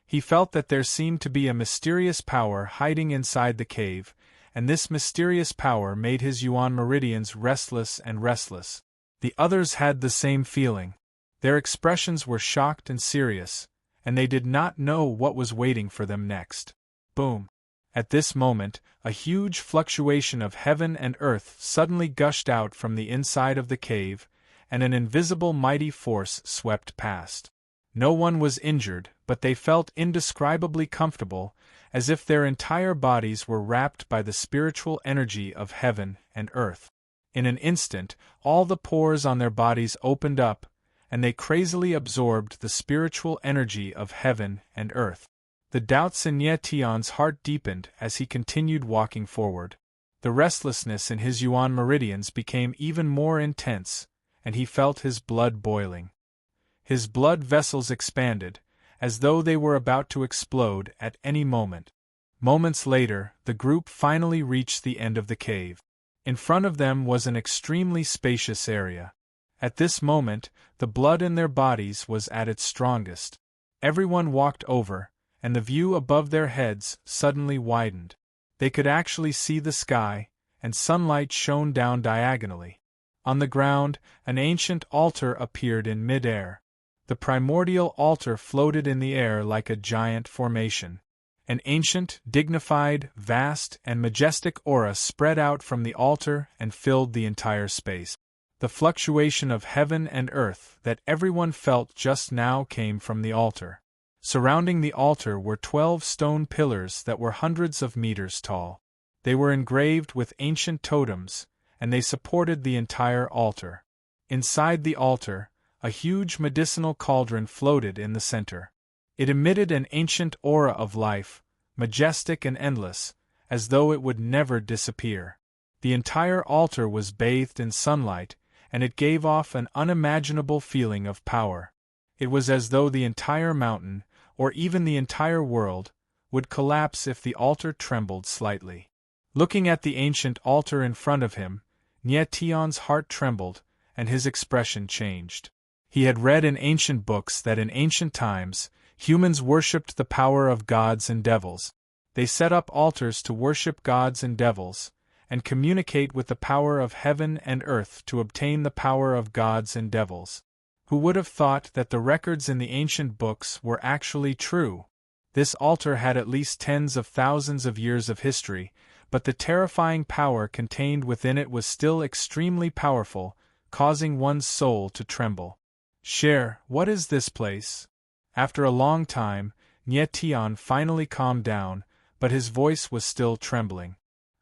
He felt that there seemed to be a mysterious power hiding inside the cave, and this mysterious power made his Yuan meridians restless and restless. The others had the same feeling. Their expressions were shocked and serious, and they did not know what was waiting for them next. Boom! At this moment, a huge fluctuation of heaven and earth suddenly gushed out from the inside of the cave, and an invisible mighty force swept past. No one was injured, but they felt indescribably comfortable, as if their entire bodies were wrapped by the spiritual energy of heaven and earth. In an instant, all the pores on their bodies opened up, and they crazily absorbed the spiritual energy of heaven and earth. The doubts in Nietian's heart deepened as he continued walking forward. The restlessness in his Yuan meridians became even more intense, and he felt his blood boiling. His blood vessels expanded, as though they were about to explode at any moment. Moments later, the group finally reached the end of the cave. In front of them was an extremely spacious area. At this moment, the blood in their bodies was at its strongest. Everyone walked over, and the view above their heads suddenly widened. They could actually see the sky, and sunlight shone down diagonally. On the ground, an ancient altar appeared in mid-air. The primordial altar floated in the air like a giant formation. An ancient, dignified, vast, and majestic aura spread out from the altar and filled the entire space. The fluctuation of heaven and earth that everyone felt just now came from the altar. Surrounding the altar were 12 stone pillars that were hundreds of meters tall. They were engraved with ancient totems, and they supported the entire altar. Inside the altar, a huge medicinal cauldron floated in the center. It emitted an ancient aura of life, majestic and endless, as though it would never disappear. The entire altar was bathed in sunlight, and it gave off an unimaginable feeling of power. It was as though the entire mountain, or even the entire world, would collapse if the altar trembled slightly. Looking at the ancient altar in front of him, Nie Tion's heart trembled, and his expression changed. He had read in ancient books that in ancient times, humans worshipped the power of gods and devils. They set up altars to worship gods and devils, and communicate with the power of heaven and earth to obtain the power of gods and devils. Who would have thought that the records in the ancient books were actually true? This altar had at least tens of thousands of years of history, but the terrifying power contained within it was still extremely powerful, causing one's soul to tremble. Cher, what is this place? After a long time, Nie Tion finally calmed down, but his voice was still trembling.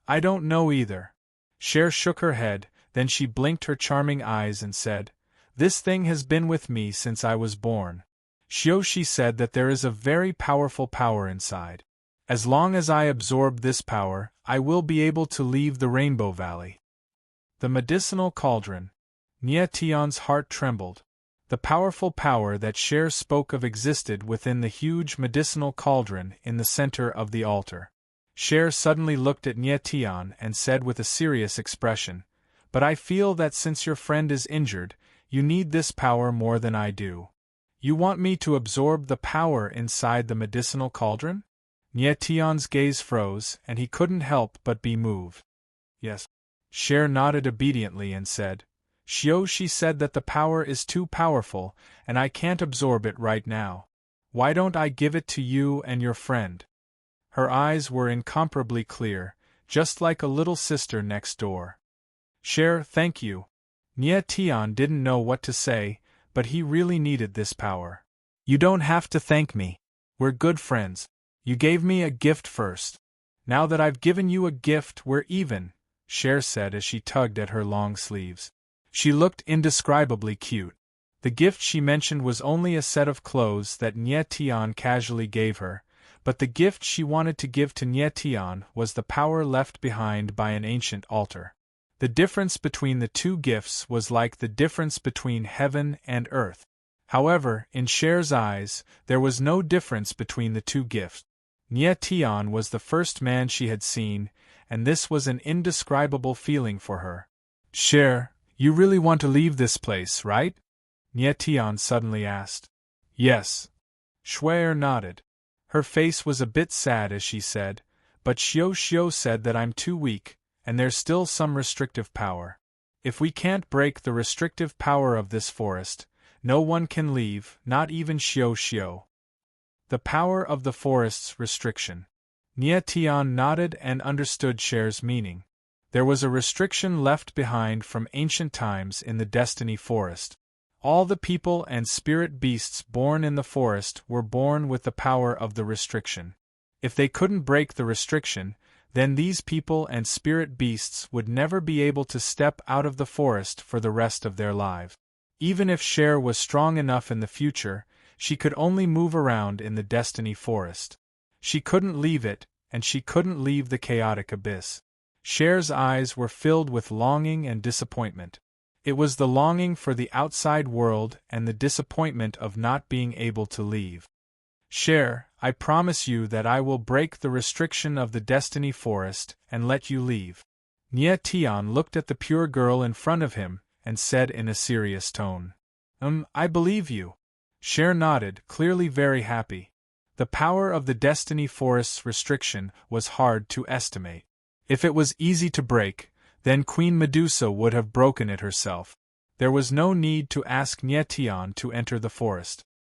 I don't know either. Cher shook her head, then she blinked her charming eyes and said, This thing has been with me since I was born. She said that there is a very powerful power inside. As long as I absorb this power, I will be able to leave the Rainbow Valley. The medicinal cauldron. Nie Tion's heart trembled. The powerful power that Cher spoke of existed within the huge medicinal cauldron in the center of the altar. Cher suddenly looked at Nie Tion and said with a serious expression, But I feel that since your friend is injured, you need this power more than I do. You want me to absorb the power inside the medicinal cauldron? Nie Tion's gaze froze, and he couldn't help but be moved. Yes. Cher nodded obediently and said, She said that the power is too powerful, and I can't absorb it right now. Why don't I give it to you and your friend? Her eyes were incomparably clear, just like a little sister next door. Cher, thank you. Nie Tion didn't know what to say, but he really needed this power. You don't have to thank me. We're good friends. You gave me a gift first. Now that I've given you a gift, we're even, Cher said as she tugged at her long sleeves. She looked indescribably cute. The gift she mentioned was only a set of clothes that Nie Tion casually gave her, but the gift she wanted to give to Nie Tion was the power left behind by an ancient altar. The difference between the two gifts was like the difference between heaven and earth. However, in Cher's eyes, there was no difference between the two gifts. Nie Tion was the first man she had seen, and this was an indescribable feeling for her. Cher, you really want to leave this place, right? Nie Tion suddenly asked. Yes. Cher nodded. Her face was a bit sad as she said, but Xiao said that I'm too weak, and there's still some restrictive power. If we can't break the restrictive power of this forest, no one can leave, not even Xiao. The power of the forest's restriction. Nie Tion nodded and understood Cher's meaning. There was a restriction left behind from ancient times in the Destiny Forest. All the people and spirit beasts born in the forest were born with the power of the restriction. If they couldn't break the restriction, then these people and spirit beasts would never be able to step out of the forest for the rest of their lives. Even if Cher was strong enough in the future, she could only move around in the Destiny Forest. She couldn't leave it, and she couldn't leave the chaotic abyss. Cher's eyes were filled with longing and disappointment. It was the longing for the outside world and the disappointment of not being able to leave. Cher, I promise you that I will break the restriction of the Destiny Forest and let you leave. Nie Tion looked at the pure girl in front of him and said in a serious tone. I believe you. Cher nodded, clearly very happy. The power of the Destiny Forest's restriction was hard to estimate. If it was easy to break, then Queen Medusa would have broken it herself. There was no need to ask Nie Tion to enter the forest.